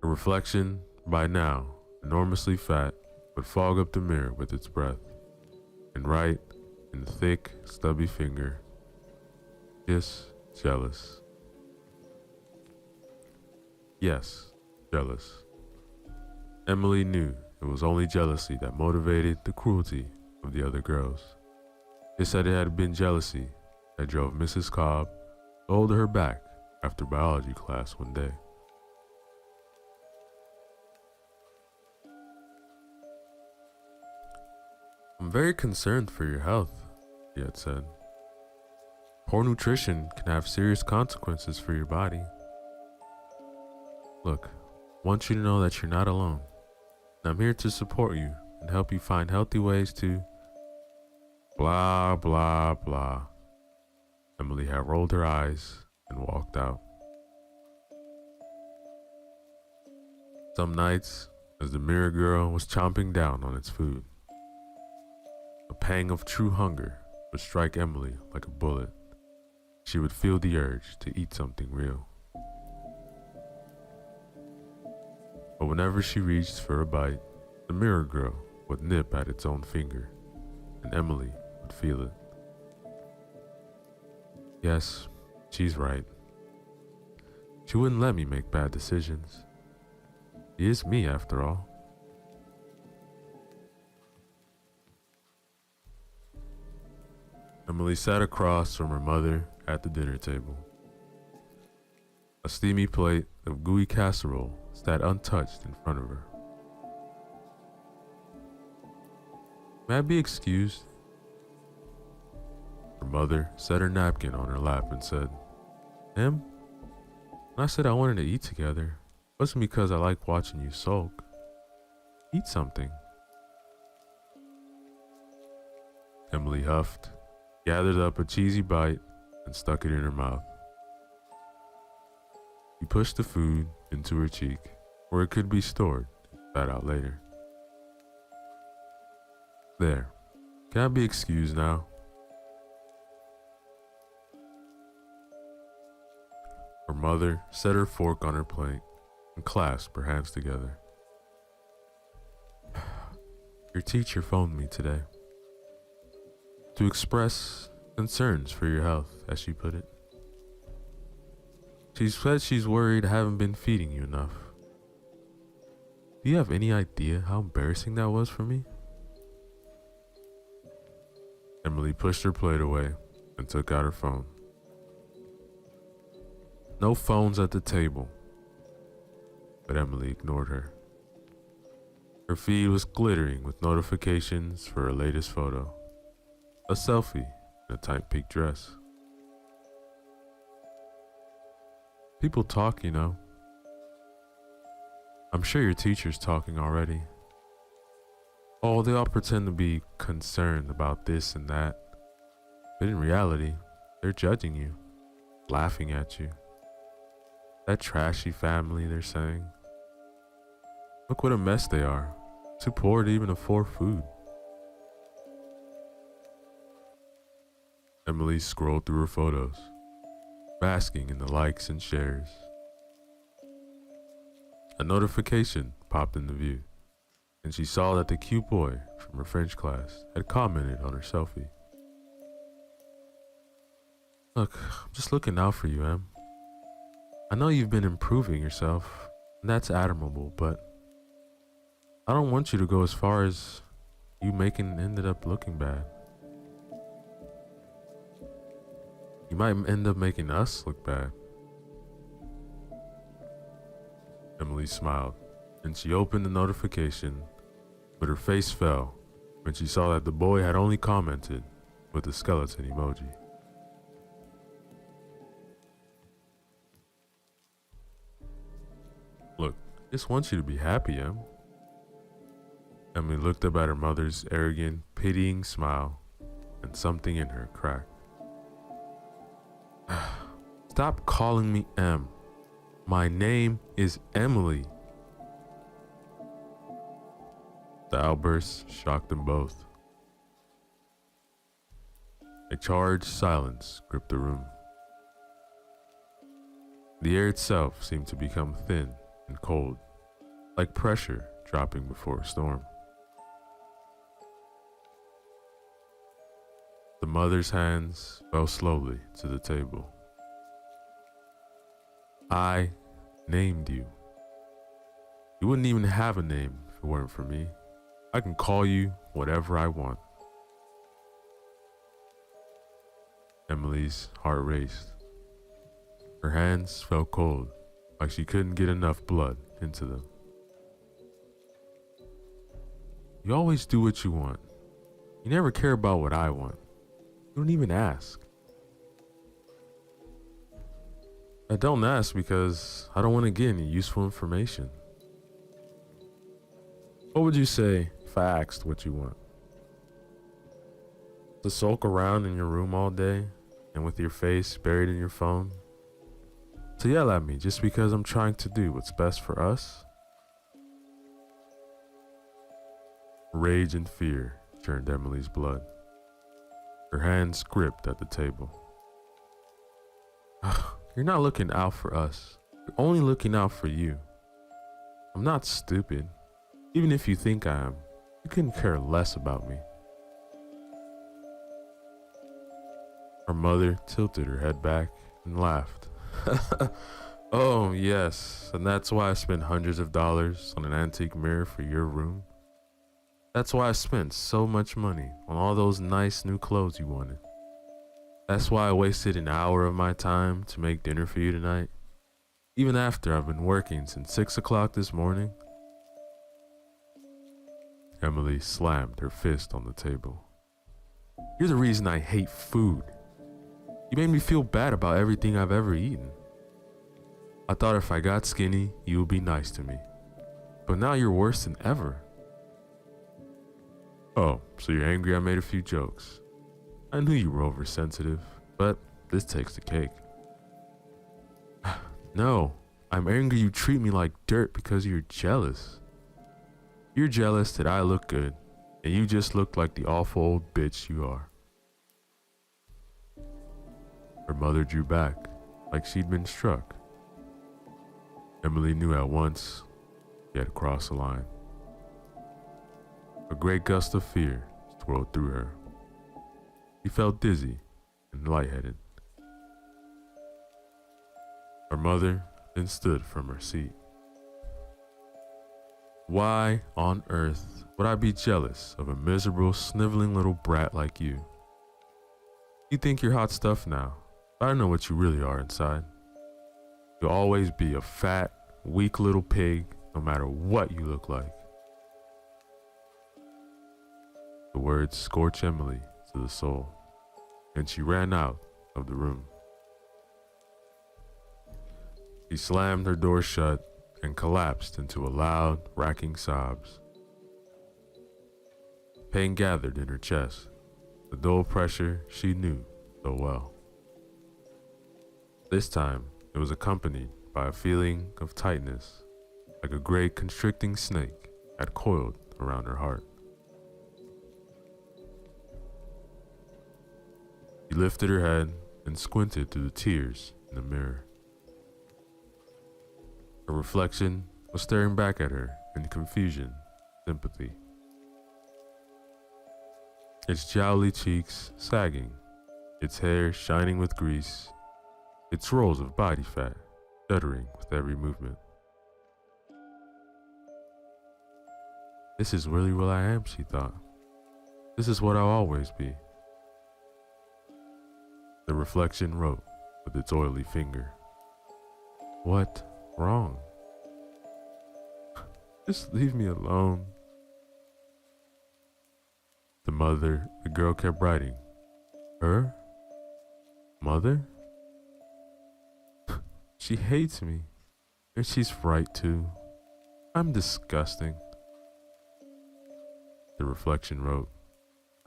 Her reflection, by now enormously fat, would fog up the mirror with its breath, and write in the thick, stubby finger, "Just jealous." Yes, jealous. Emily knew it was only jealousy that motivated the cruelty of the other girls. They said it had been jealousy that drove Mrs. Cobb to hold her back after biology class one day. "I'm very concerned for your health," he had said. "Poor nutrition can have serious consequences for your body. Look, I want you to know that you're not alone, and I'm here to support you and help you find healthy ways to blah, blah, blah." Emily had rolled her eyes and walked out. Some nights, as the mirror girl was chomping down on its food, a pang of true hunger would strike Emily like a bullet. She would feel the urge to eat something real. But whenever she reached for a bite, the mirror girl would nip at its own finger, and Emily would feel it. Yes, she's right. She wouldn't let me make bad decisions. She is me, after all. Emily sat across from her mother at the dinner table. A steamy plate of gooey casserole sat untouched in front of her. "May I be excused?" Her mother set her napkin on her lap and said, "Em, when I said I wanted to eat together, it wasn't because I like watching you sulk. Eat something." Emily huffed, gathered up a cheesy bite, and stuck it in her mouth. She pushed the food into her cheek, where it could be stored and spat out later. "There, can I be excused now?" Her mother set her fork on her plate and clasped her hands together. "Your teacher phoned me today to express concerns for your health," as she put it. "She said she's worried I haven't been feeding you enough. Do you have any idea how embarrassing that was for me?" Emily pushed her plate away and took out her phone. No phones at the table, but Emily ignored her. Her feed was glittering with notifications for her latest photo, a selfie in a tight pink dress. "People talk, you know. I'm sure your teacher's talking already. Oh, they all pretend to be concerned about this and that, but in reality, they're judging you, laughing at you. That trashy family, they're saying. Look what a mess they are, too poor to even afford food." Emily scrolled through her photos, basking in the likes and shares. A notification popped into view, and she saw that the cute boy from her French class had commented on her selfie. "Look, I'm just looking out for you, Em. I know you've been improving yourself, and that's admirable, but I don't want you to go as far as you ended up looking bad. You might end up making us look bad." Emily smiled, and she opened the notification, but her face fell when she saw that the boy had only commented with a skeleton emoji. "Look, I just want you to be happy, Em." Emily looked up at her mother's arrogant, pitying smile, and something in her cracked. Stop calling me Em. My name is Emily. The outburst shocked them both. A charged silence gripped the room. The air itself seemed to become thin and cold, like pressure dropping before a storm. The mother's hands fell slowly to the table. I named you. You wouldn't even have a name if it weren't for me. I can call you whatever I want. Emily's heart raced. Her hands felt cold, like she couldn't get enough blood into them. You always do what you want. You never care about what I want. You don't even ask. I don't ask because I don't want to get any useful information. What would you say if I asked what you want? To sulk around in your room all day and with your face buried in your phone? To yell at me just because I'm trying to do what's best for us? Rage and fear churned Emily's blood. Her hands gripped at the table. You're not looking out for us. You're only looking out for you. I'm not stupid. Even if you think I am, you couldn't care less about me. Her mother tilted her head back and laughed. Oh, yes, and that's why I spent hundreds of dollars on an antique mirror for your room. That's why I spent so much money on all those nice new clothes you wanted. That's why I wasted an hour of my time to make dinner for you tonight, even after I've been working since 6 o'clock this morning. Emily slammed her fist on the table. You're the reason I hate food. You made me feel bad about everything I've ever eaten. I thought if I got skinny, you would be nice to me. But now you're worse than ever. Oh, so you're angry I made a few jokes. I knew you were oversensitive, but this takes the cake. No, I'm angry you treat me like dirt because you're jealous. You're jealous that I look good, and you just look like the awful old bitch you are. Her mother drew back, like she'd been struck. Emily knew at once she had crossed the line. A great gust of fear swirled through her. She felt dizzy and lightheaded. Her mother then stood from her seat. Why on earth would I be jealous of a miserable, sniveling little brat like you? You think you're hot stuff now, but I know what you really are inside. You'll always be a fat, weak little pig, no matter what you look like. The words scorched Emily to the soul, and she ran out of the room. She slammed her door shut and collapsed into a loud, racking sobs. Pain gathered in her chest, the dull pressure she knew so well. This time, it was accompanied by a feeling of tightness, like a great constricting snake had coiled around her heart. She lifted her head and squinted through the tears in the mirror. Her reflection was staring back at her in confusion, sympathy. Its jowly cheeks sagging, its hair shining with grease, its rolls of body fat shuddering with every movement. This is really what I am, she thought. This is what I'll always be. The reflection wrote with its oily finger. What wrong? Just leave me alone. The girl kept writing. Her? Mother? She hates me. And she's right too. I'm disgusting. The reflection wrote.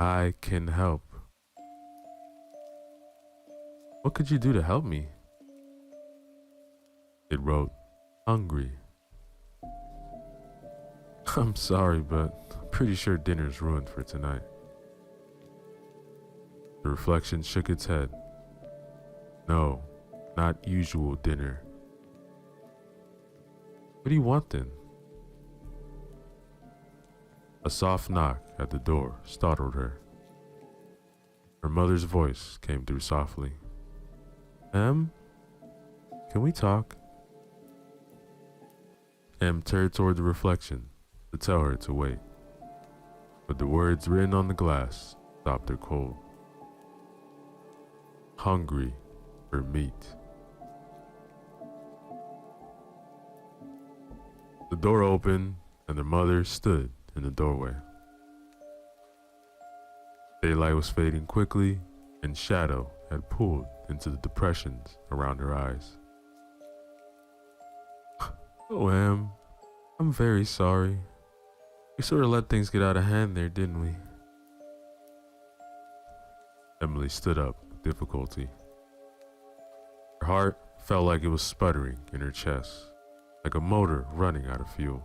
I can help. What could you do to help me? It wrote, hungry. I'm sorry, but I'm pretty sure dinner's ruined for tonight. The reflection shook its head. No, not usual dinner. What do you want then? A soft knock at the door startled her. Her mother's voice came through softly. Em? Can we talk? Em turned toward the reflection to tell her to wait, but the words written on the glass stopped her cold. Hungry for meat. The door opened and the mother stood in the doorway. Daylight was fading quickly and shadow had pulled into the depressions around her eyes. Oh, Em, I'm very sorry. We sort of let things get out of hand there, didn't we? Emily stood up with difficulty. Her heart felt like it was sputtering in her chest, like a motor running out of fuel.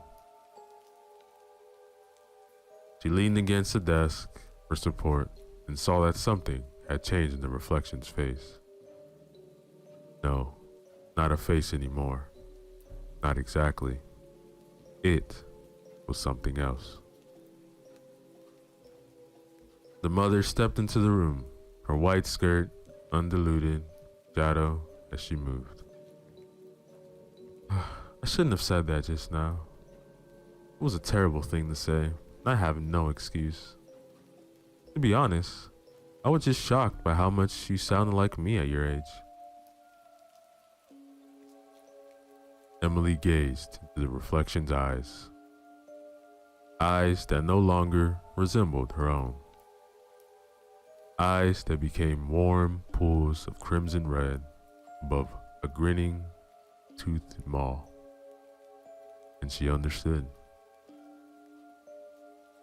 She leaned against the desk for support and saw that something had changed in the reflection's face. No, not a face anymore. Not exactly. It was something else. The mother stepped into the room, her white skirt undiluted shadow as she moved. I shouldn't have said that just now. It was a terrible thing to say. I have no excuse. To be honest, I was just shocked by how much you sounded like me at your age. Emily gazed into the reflection's eyes. Eyes that no longer resembled her own. Eyes that became warm pools of crimson red above a grinning, toothed maw. And she understood.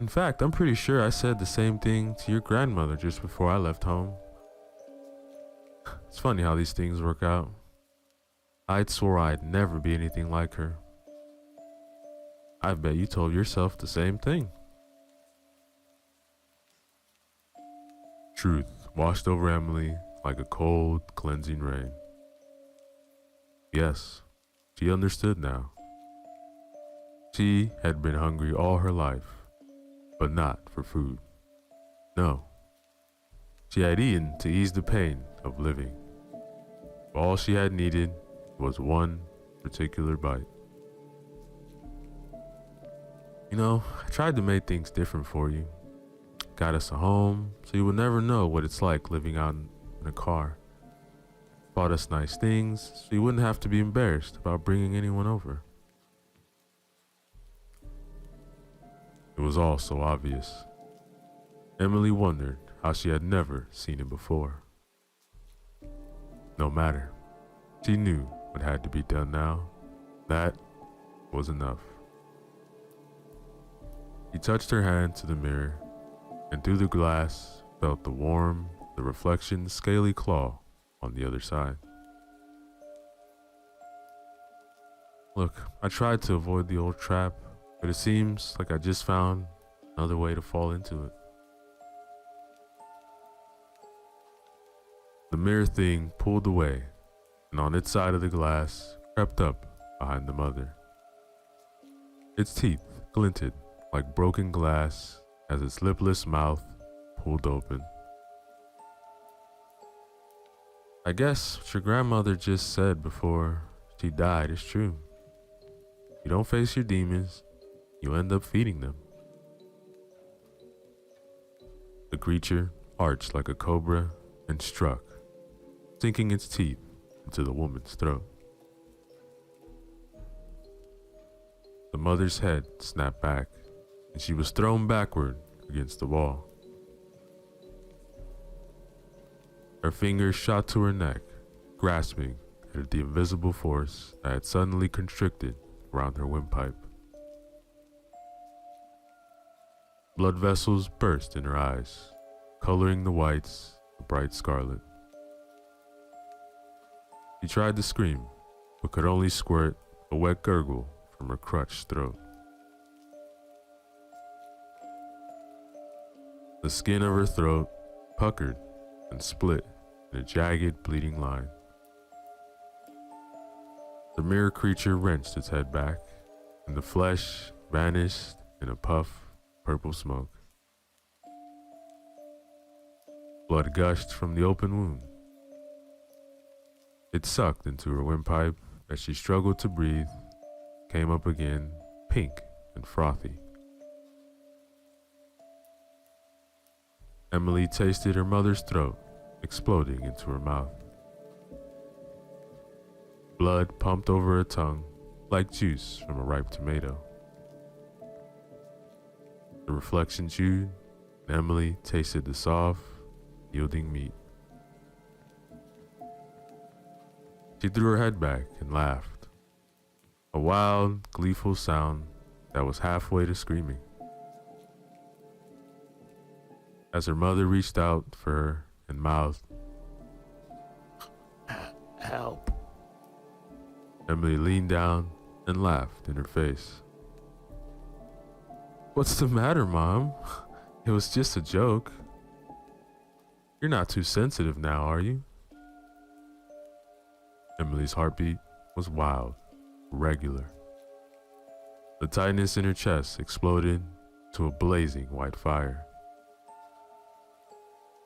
In fact, I'm pretty sure I said the same thing to your grandmother just before I left home. It's funny how these things work out. I'd swore I'd never be anything like her. I bet you told yourself the same thing. Truth washed over Emily like a cold, cleansing rain. Yes, she understood now. She had been hungry all her life, but not for food. No, she had eaten to ease the pain of living. All she had needed was one particular bite. You know, I tried to make things different for you. Got us a home, so you would never know what it's like living out in a car. Bought us nice things, so you wouldn't have to be embarrassed about bringing anyone over. It was all so obvious. Emily wondered how she had never seen it before. No matter. She knew what had to be done now. That was enough. He touched her hand to the mirror, and through the glass felt the reflection's scaly claw on the other side. Look, I tried to avoid the old trap, but it seems like I just found another way to fall into it. The mirror thing pulled away, and on its side of the glass crept up behind the mother. Its teeth glinted like broken glass as its lipless mouth pulled open. I guess what your grandmother just said before she died is true. You don't face your demons, you end up feeding them. The creature arched like a cobra and struck, sinking its teeth into the woman's throat. The mother's head snapped back, and she was thrown backward against the wall. Her fingers shot to her neck, grasping at the invisible force that had suddenly constricted around her windpipe. Blood vessels burst in her eyes, coloring the whites a bright scarlet. She tried to scream, but could only squirt a wet gurgle from her crutched throat. The skin of her throat puckered and split in a jagged, bleeding line. The mirror creature wrenched its head back, and the flesh vanished in a puff of purple smoke. Blood gushed from the open wound. It sucked into her windpipe as she struggled to breathe, came up again, pink and frothy. Emily tasted her mother's throat exploding into her mouth. Blood pumped over her tongue like juice from a ripe tomato. The reflection chewed, and Emily tasted the soft, yielding meat. She threw her head back and laughed, a wild, gleeful sound that was halfway to screaming. As her mother reached out for her and mouthed, Help. Emily leaned down and laughed in her face. "What's the matter, Mom? It was just a joke. You're not too sensitive now, are you?" Emily's heartbeat was wild, regular. The tightness in her chest exploded to a blazing white fire.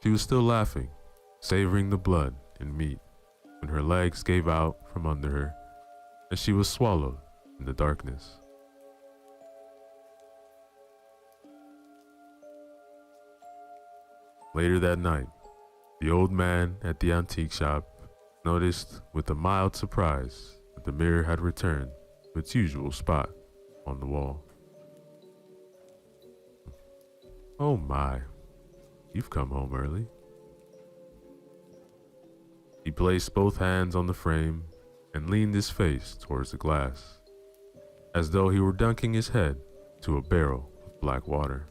She was still laughing, savoring the blood and meat, when her legs gave out from under her and she was swallowed in the darkness. Later that night, the old man at the antique shop noticed with a mild surprise that the mirror had returned to its usual spot on the wall. "Oh my, you've come home early." He placed both hands on the frame and leaned his face towards the glass, as though he were dunking his head to a barrel of black water.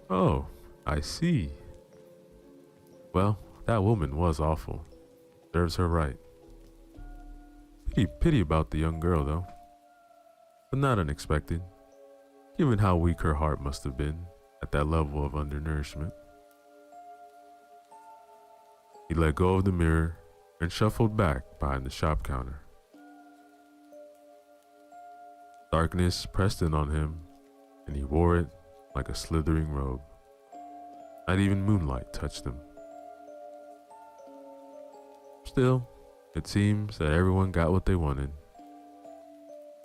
"Oh, I see. Well, that woman was awful. Serves her right. Pity about the young girl, though. But not unexpected, given how weak her heart must have been at that level of undernourishment." He let go of the mirror and shuffled back behind the shop counter. Darkness pressed in on him, and he wore it like a slithering robe. Not even moonlight touched him. Still, it seems that everyone got what they wanted.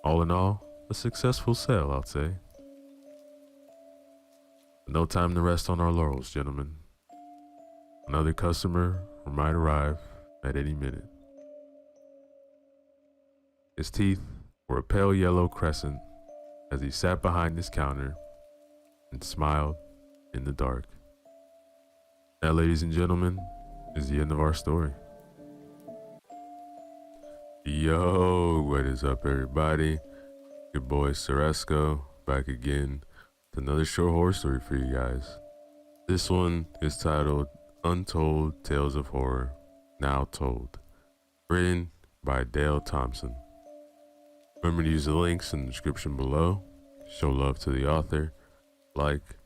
All in all, a successful sale, I'd say. But no time to rest on our laurels, gentlemen. Another customer might arrive at any minute. His teeth were a pale yellow crescent as he sat behind his counter and smiled in the dark. That, ladies and gentlemen, is the end of our story. Yo, what is up, everybody? Your boy Ceresco back again with another short horror story for you guys. This one is titled Untold Tales of Horror, Now Told, written by Dale Thompson. Remember to use the links in the description below. Show love to the author, like,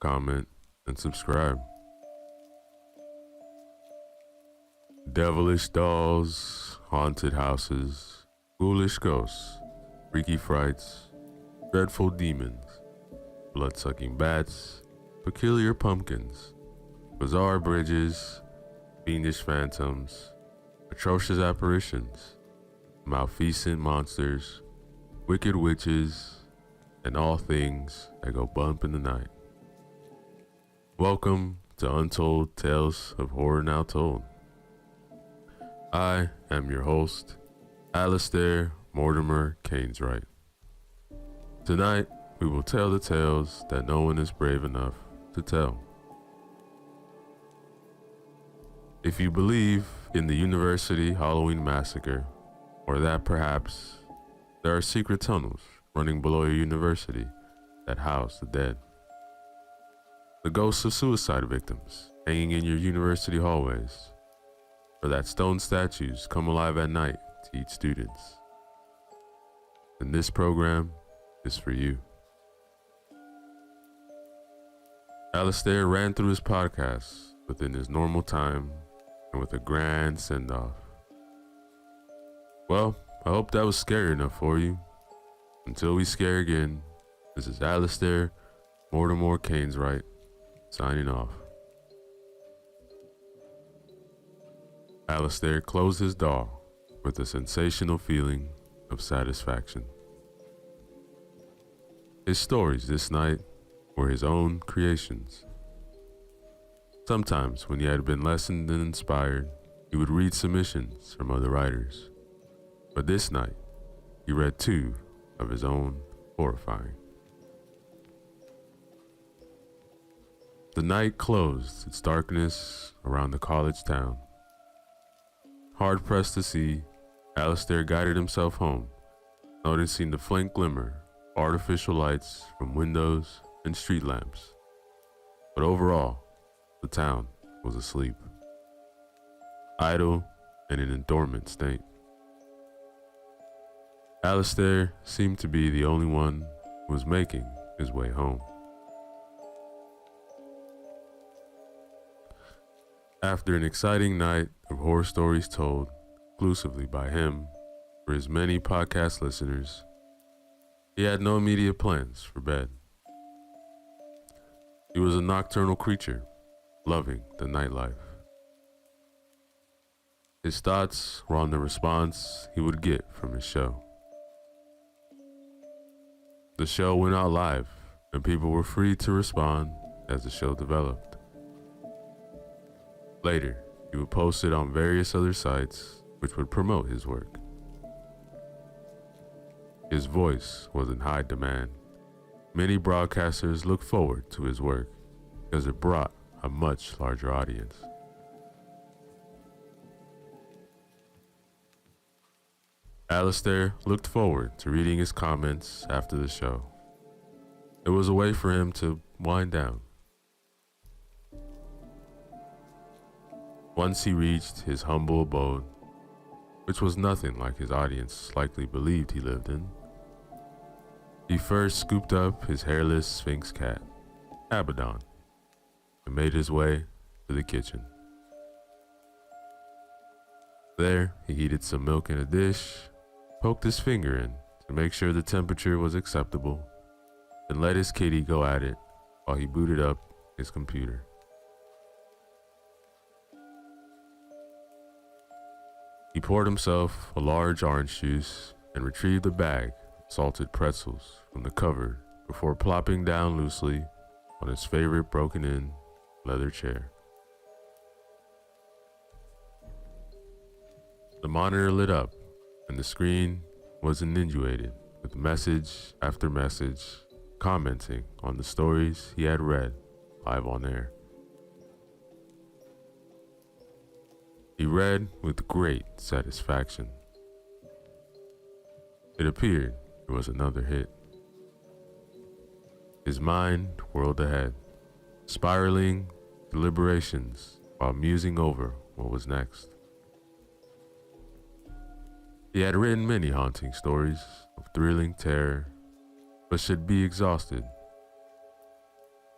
comment, and subscribe. Devilish dolls, haunted houses, ghoulish ghosts, freaky frights, dreadful demons, blood-sucking bats, peculiar pumpkins, bizarre bridges, fiendish phantoms, atrocious apparitions, malfeasant monsters, wicked witches, and all things that go bump in the night. Welcome to Untold Tales of Horror Now Told. I am your host, Alistair Mortimer Caneswright. Tonight, we will tell the tales that no one is brave enough to tell. If you believe in the University Halloween Massacre, or that perhaps there are secret tunnels running below your university that house the dead, the ghosts of suicide victims hanging in your university hallways, or that stone statues come alive at night to eat students. And this program is for you. Alistair ran through his podcast within his normal time and with a grand send-off. Well, I hope that was scary enough for you. Until we scare again, this is Alistair Mortimer Caneswright signing off. Alistair closed his door with a sensational feeling of satisfaction. His stories this night were his own creations. Sometimes, when he had been lessened and inspired, he would read submissions from other writers. But this night, he read two of his own horrifying. The night closed its darkness around the college town. Hard pressed to see, Alistair guided himself home, noticing the faint glimmer of artificial lights from windows and street lamps. But overall, the town was asleep, idle and in a dormant state. Alistair seemed to be the only one who was making his way home. After an exciting night of horror stories told exclusively by him for his many podcast listeners, he had no immediate plans for bed. He was a nocturnal creature, loving the nightlife. His thoughts were on the response he would get from his show. The show went out live, and people were free to respond as the show developed. Later, he would post it on various other sites which would promote his work. His voice was in high demand. Many broadcasters looked forward to his work because it brought a much larger audience. Alistair looked forward to reading his comments after the show. It was a way for him to wind down. Once he reached his humble abode, which was nothing like his audience likely believed he lived in, he first scooped up his hairless Sphinx cat, Abaddon, and made his way to the kitchen. There, he heated some milk in a dish, poked his finger in to make sure the temperature was acceptable, and let his kitty go at it while he booted up his computer. He poured himself a large orange juice and retrieved a bag of salted pretzels from the cupboard before plopping down loosely on his favorite broken-in leather chair. The monitor lit up, and the screen was inundated with message after message commenting on the stories he had read live on air. He read with great satisfaction. It appeared it was another hit. His mind whirled ahead, spiraling deliberations while musing over what was next. He had written many haunting stories of thrilling terror, but should be exhausted.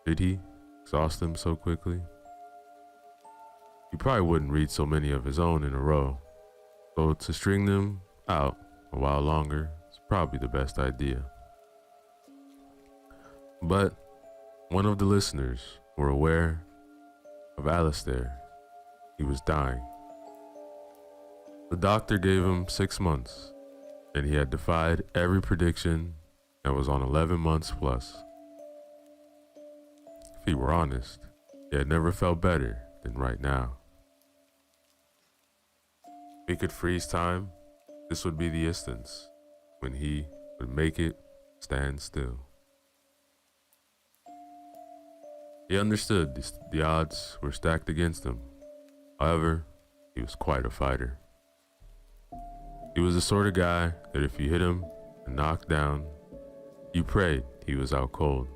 Did he exhaust them so quickly? He probably wouldn't read so many of his own in a row, so to string them out a while longer is probably the best idea. But one of the listeners were aware of Alistair. He was dying. The doctor gave him 6 months, and he had defied every prediction and was on 11 months plus. If he were honest, he had never felt better than right now. If he could freeze time, this would be the instance when he would make it stand still. He understood the odds were stacked against him. However, he was quite a fighter. He was the sort of guy that if you hit him and knocked down, you prayed he was out cold.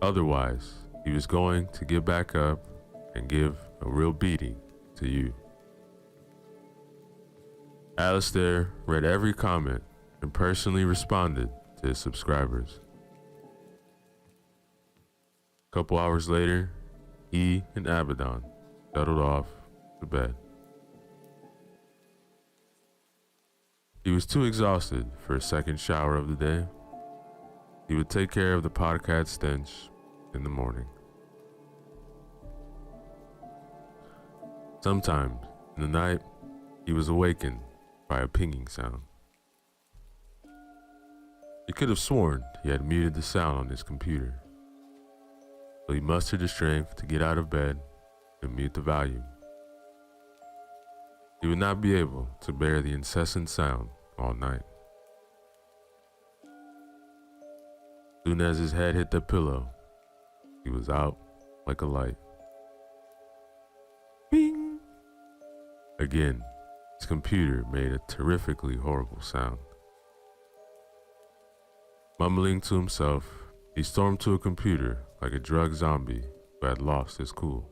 Otherwise, he was going to get back up and give a real beating to you. Alistair read every comment and personally responded to his subscribers. A couple hours later, he and Abaddon settled off to bed. He was too exhausted for a second shower of the day. He would take care of the podcat stench in the morning. Sometimes in the night, he was awakened by a pinging sound. He could have sworn he had muted the sound on his computer, so he mustered the strength to get out of bed and mute the volume. He would not be able to bear the incessant sound all night. Soon as his head hit the pillow, he was out like a light. Bing! Again, his computer made a terrifically horrible sound. Mumbling to himself, he stormed to a computer like a drug zombie who had lost his cool.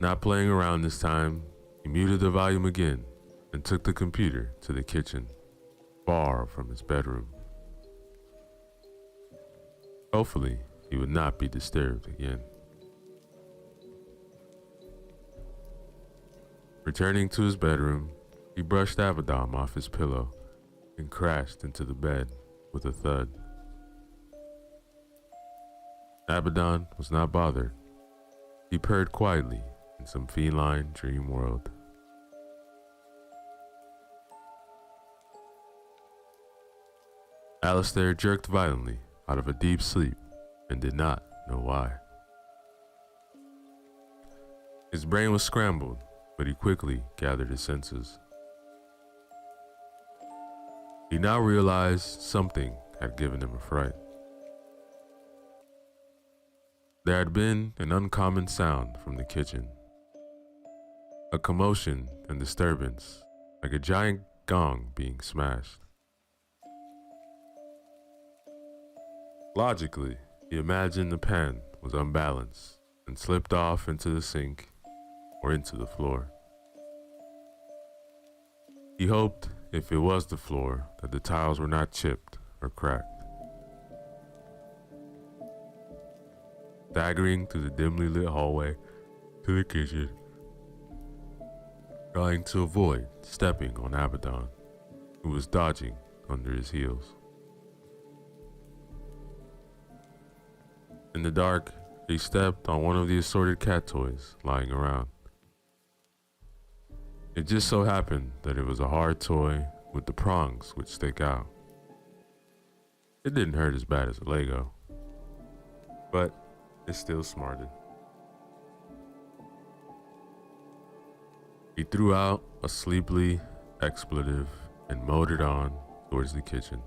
Not playing around this time, he muted the volume again and took the computer to the kitchen, far from his bedroom. Hopefully, he would not be disturbed again. Returning to his bedroom, he brushed Abaddon off his pillow and crashed into the bed with a thud. Abaddon was not bothered. He purred quietly in some feline dream world. Alistair jerked violently out of a deep sleep and did not know why. His brain was scrambled, but he quickly gathered his senses. He now realized something had given him a fright. There had been an uncommon sound from the kitchen. A commotion and disturbance, like a giant gong being smashed. Logically, he imagined the pan was unbalanced and slipped off into the sink or into the floor. He hoped, if it was the floor, that the tiles were not chipped or cracked. Staggering through the dimly lit hallway to the kitchen, trying to avoid stepping on Abaddon, who was dodging under his heels. In the dark, he stepped on one of the assorted cat toys lying around. It just so happened that it was a hard toy with the prongs which stick out. It didn't hurt as bad as a Lego, but it still smarted. He threw out a sleepily expletive and motored on towards the kitchen.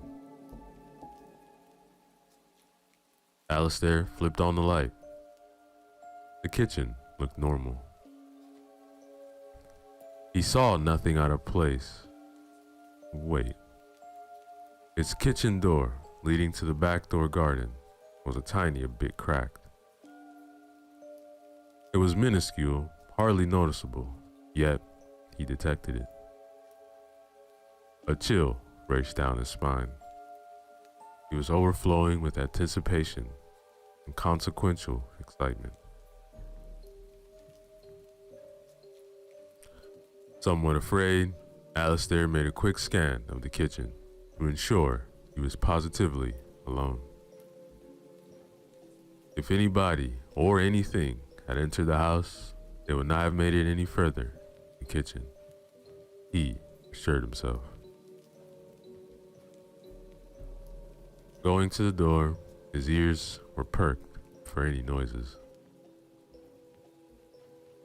Alistair flipped on the light. The kitchen looked normal. He saw nothing out of place. Wait. Its kitchen door leading to the back door garden was a tiny bit cracked. It was minuscule, hardly noticeable, yet he detected it. A chill raced down his spine. He was overflowing with anticipation and consequential excitement. Somewhat afraid, Alistair made a quick scan of the kitchen to ensure he was positively alone. If anybody or anything had entered the house, they would not have made it any further in the kitchen. He assured himself. Going to the door, his ears were perked for any noises.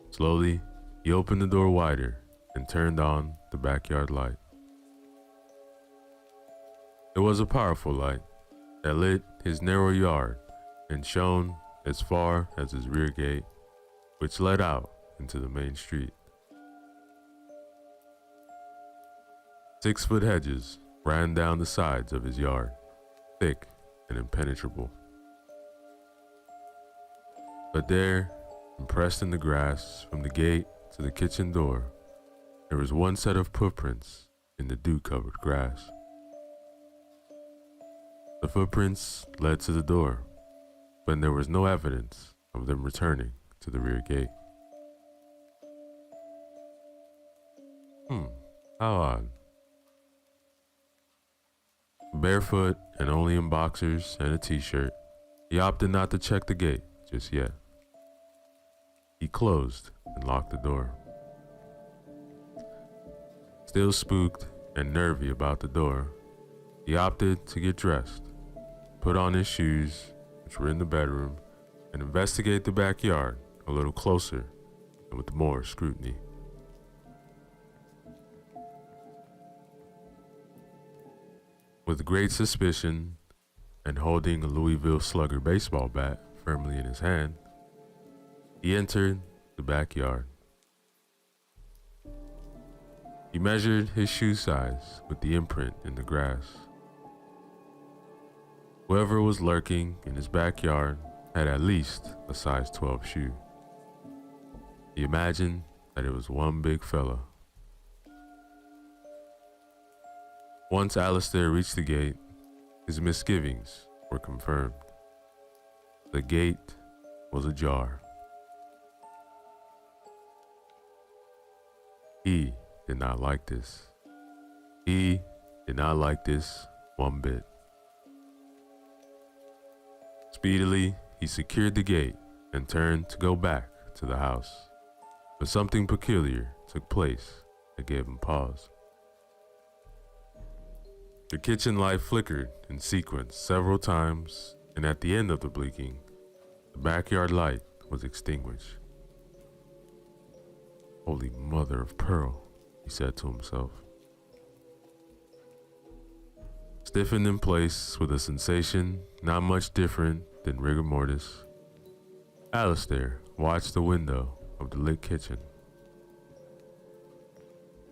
Slowly, he opened the door wider and turned on the backyard light. It was a powerful light that lit his narrow yard and shone as far as his rear gate, which led out into the main street. 6-foot hedges ran down the sides of his yard, thick and impenetrable. But there, impressed in the grass from the gate to the kitchen door, there was one set of footprints in the dew-covered grass. The footprints led to the door, but there was no evidence of them returning to the rear gate. How odd. Barefoot and only in boxers and a t-shirt, he opted not to check the gate just yet. He closed and locked the door. Still spooked and nervy about the door, he opted to get dressed, put on his shoes, which were in the bedroom, and investigate the backyard a little closer and with more scrutiny. With great suspicion and holding a Louisville Slugger baseball bat firmly in his hand, he entered the backyard. He measured his shoe size with the imprint in the grass. Whoever was lurking in his backyard had at least a size 12 shoe. He imagined that it was one big fella. Once Alistair reached the gate, his misgivings were confirmed. The gate was ajar. He did not like this. He did not like this one bit. Speedily, he secured the gate and turned to go back to the house. But something peculiar took place that gave him pause. The kitchen light flickered in sequence several times, and at the end of the blinking, the backyard light was extinguished. Holy mother of pearl, he said to himself. Stiffened in place with a sensation not much different than rigor mortis, Alistair watched the window of the lit kitchen.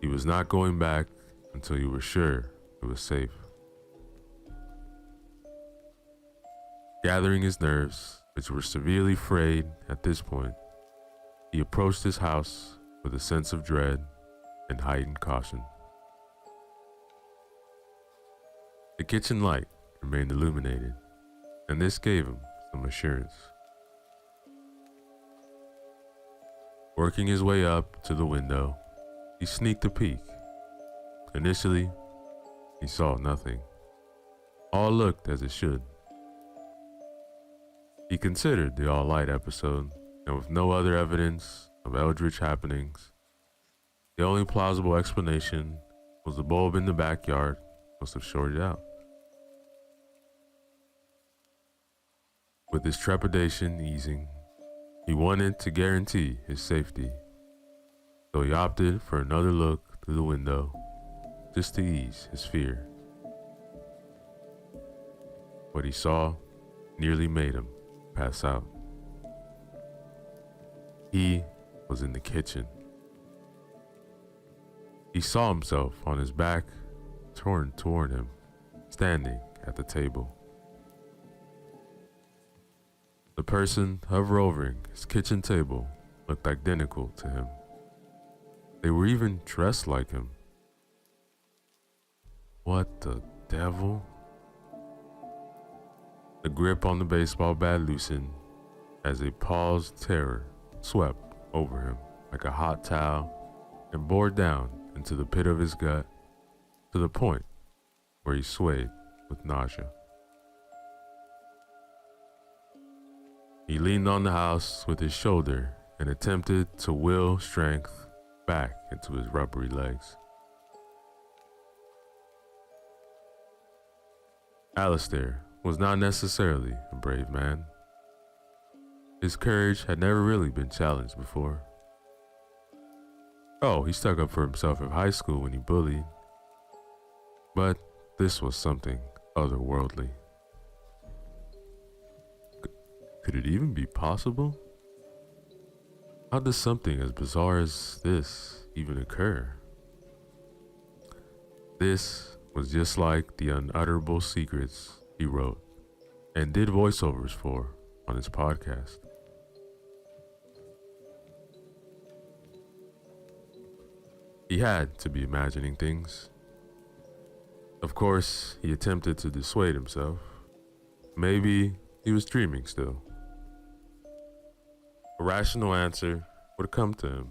He was not going back until he was sure it was safe. Gathering his nerves, which were severely frayed at this point, he approached his house with a sense of dread and heightened caution. The kitchen light remained illuminated, and this gave him some assurance. Working his way up to the window, he sneaked a peek. Initially, he saw nothing. All looked as it should. He considered the all-light episode, and with no other evidence of eldritch happenings, the only plausible explanation was the bulb in the backyard must have shorted out. With his trepidation easing, he wanted to guarantee his safety, so he opted for another look through the window just to ease his fear. What he saw nearly made him pass out. He was in the kitchen. He saw himself on his back, turned toward him, standing at the table. The person hovering his kitchen table looked identical to him. They were even dressed like him. What the devil? The grip on the baseball bat loosened as a paused terror swept over him like a hot towel and bore down into the pit of his gut to the point where he swayed with nausea. He leaned on the house with his shoulder and attempted to will strength back into his rubbery legs. Alistair was not necessarily a brave man. His courage had never really been challenged before. Oh, he stuck up for himself in high school when he bullied. But this was something otherworldly. Could it even be possible? How does something as bizarre as this even occur? This was just like the unutterable secrets he wrote and did voiceovers for on his podcast. He had to be imagining things. Of course, he attempted to dissuade himself. Maybe he was dreaming still. A rational answer would come to him.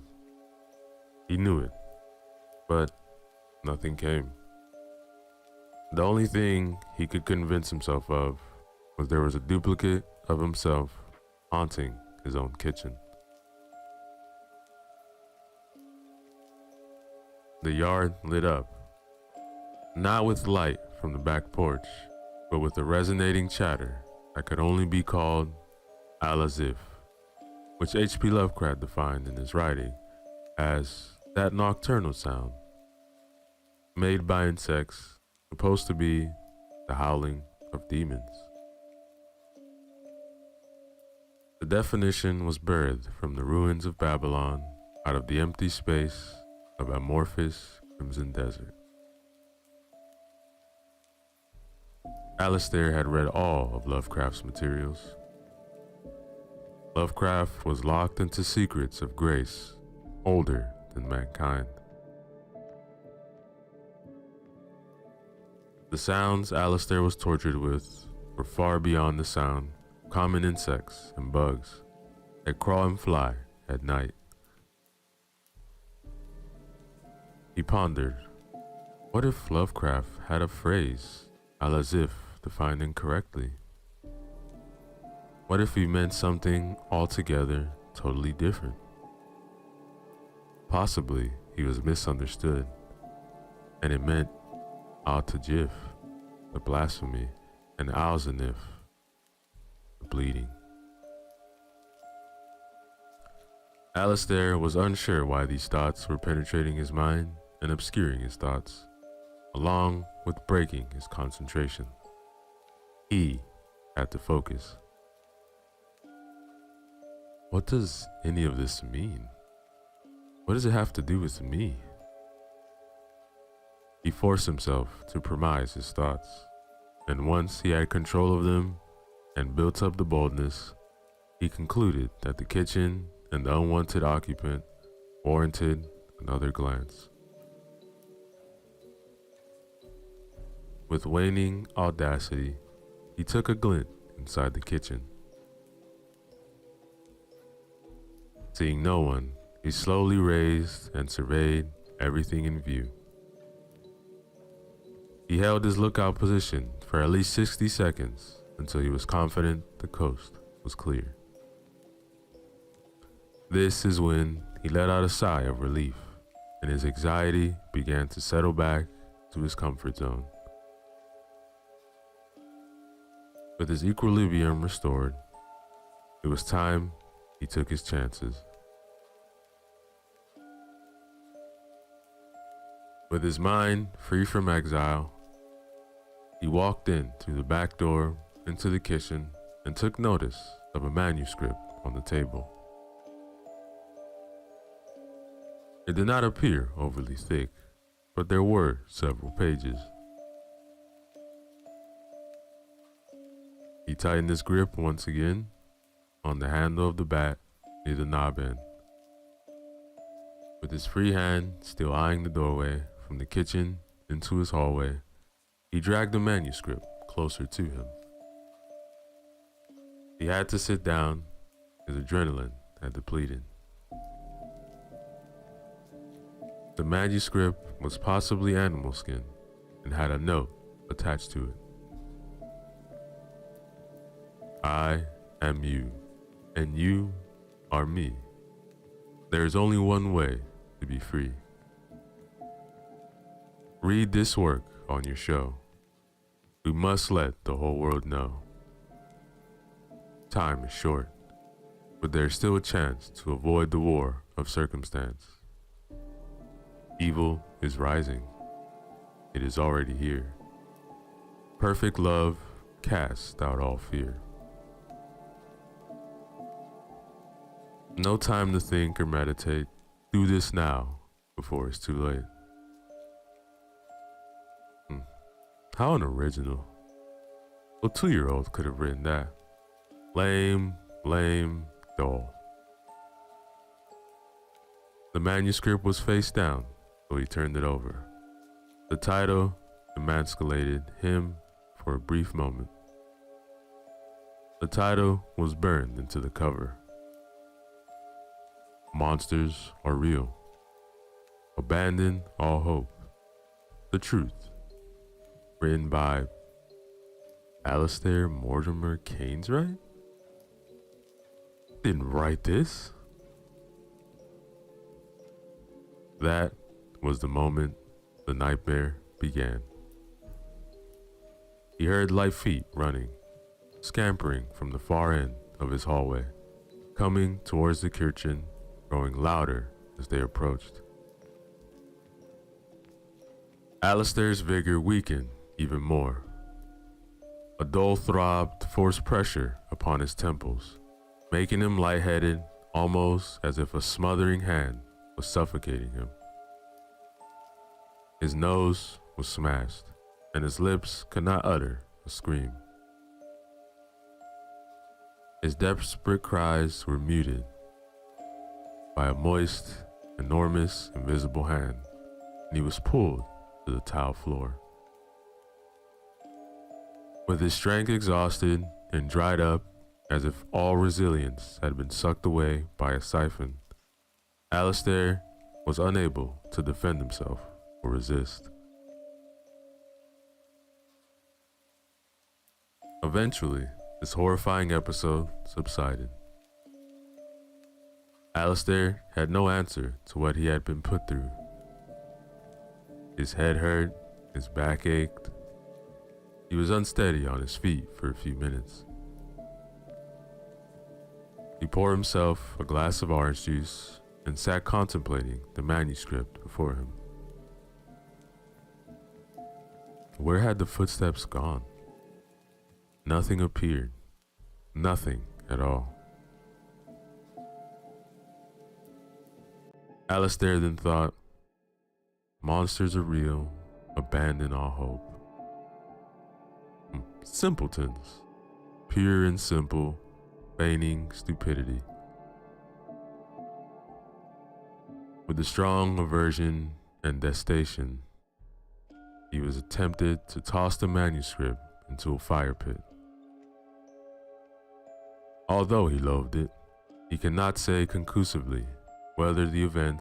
He knew it, but nothing came. The only thing he could convince himself of was there was a duplicate of himself haunting his own kitchen. The yard lit up, not with light from the back porch, but with a resonating chatter that could only be called al-as-if, which H.P. Lovecraft defined in his writing as that nocturnal sound made by insects supposed to be the howling of demons. The definition was birthed from the ruins of Babylon out of the empty space of amorphous crimson desert. Alistair had read all of Lovecraft's materials. Lovecraft was locked into secrets of grace older than mankind. The sounds Alistair was tortured with were far beyond the sound of common insects and bugs that crawl and fly at night. He pondered, what if Lovecraft had a phrase, al-as-if, defined incorrectly? What if he meant something altogether totally different? Possibly he was misunderstood, and it meant al-tajif, the blasphemy, and al-zanif, the bleeding. Alistair was unsure why these thoughts were penetrating his mind and obscuring his thoughts, along with breaking his concentration. He had to focus. What does any of this mean? What does it have to do with me? He forced himself to premise his thoughts, and once he had control of them and built up the boldness, he concluded that the kitchen and the unwanted occupant warranted another glance. With waning audacity, he took a glint inside the kitchen. Seeing no one, he slowly raised and surveyed everything in view. He held his lookout position for at least 60 seconds until he was confident the coast was clear. This is when he let out a sigh of relief, and his anxiety began to settle back to his comfort zone. With his equilibrium restored, it was time he took his chances. With his mind free from exile, he walked in through the back door into the kitchen and took notice of a manuscript on the table. It did not appear overly thick, but there were several pages. He tightened his grip once again on the handle of the bat near the knob end. With his free hand still eyeing the doorway from the kitchen into his hallway, he dragged the manuscript closer to him. He had to sit down. His adrenaline had depleted. The manuscript was possibly animal skin and had a note attached to it. I am you, and you are me. There is only one way to be free. Read this work on your show. We must let the whole world know. Time is short, but there is still a chance to avoid the war of circumstance. Evil is rising. It is already here. Perfect love casts out all fear. No time to think or meditate. Do this now before it's too late. How unoriginal. A 2-year-old could have written that. Lame, lame, dull. The manuscript was face down, so he turned it over. The title emasculated him for a brief moment. The title was burned into the cover. Monsters are real. Abandon all hope. The truth. Written by Alistair Mortimer Cainswright? Didn't write this. That was the moment the nightmare began. He heard light feet running, scampering from the far end of his hallway, coming towards the kitchen, growing louder as they approached. Alistair's vigor weakened even more. A dull throb forced pressure upon his temples, making him lightheaded, almost as if a smothering hand was suffocating him. His nose was smashed, and his lips could not utter a scream. His desperate cries were muted by a moist, enormous, invisible hand, and he was pulled to the tile floor. With his strength exhausted and dried up, as if all resilience had been sucked away by a siphon, Alistair was unable to defend himself or resist. Eventually, this horrifying episode subsided. Alistair had no answer to what he had been put through. His head hurt, his back ached. He was unsteady on his feet for a few minutes. He poured himself a glass of orange juice and sat contemplating the manuscript before him. Where had the footsteps gone? Nothing appeared. Nothing at all. Alistair then thought, monsters are real, abandon all hope. Simpletons, pure and simple, feigning stupidity. With a strong aversion and detestation, he was tempted to toss the manuscript into a fire pit. Although he loathed it, he could not say conclusively whether the event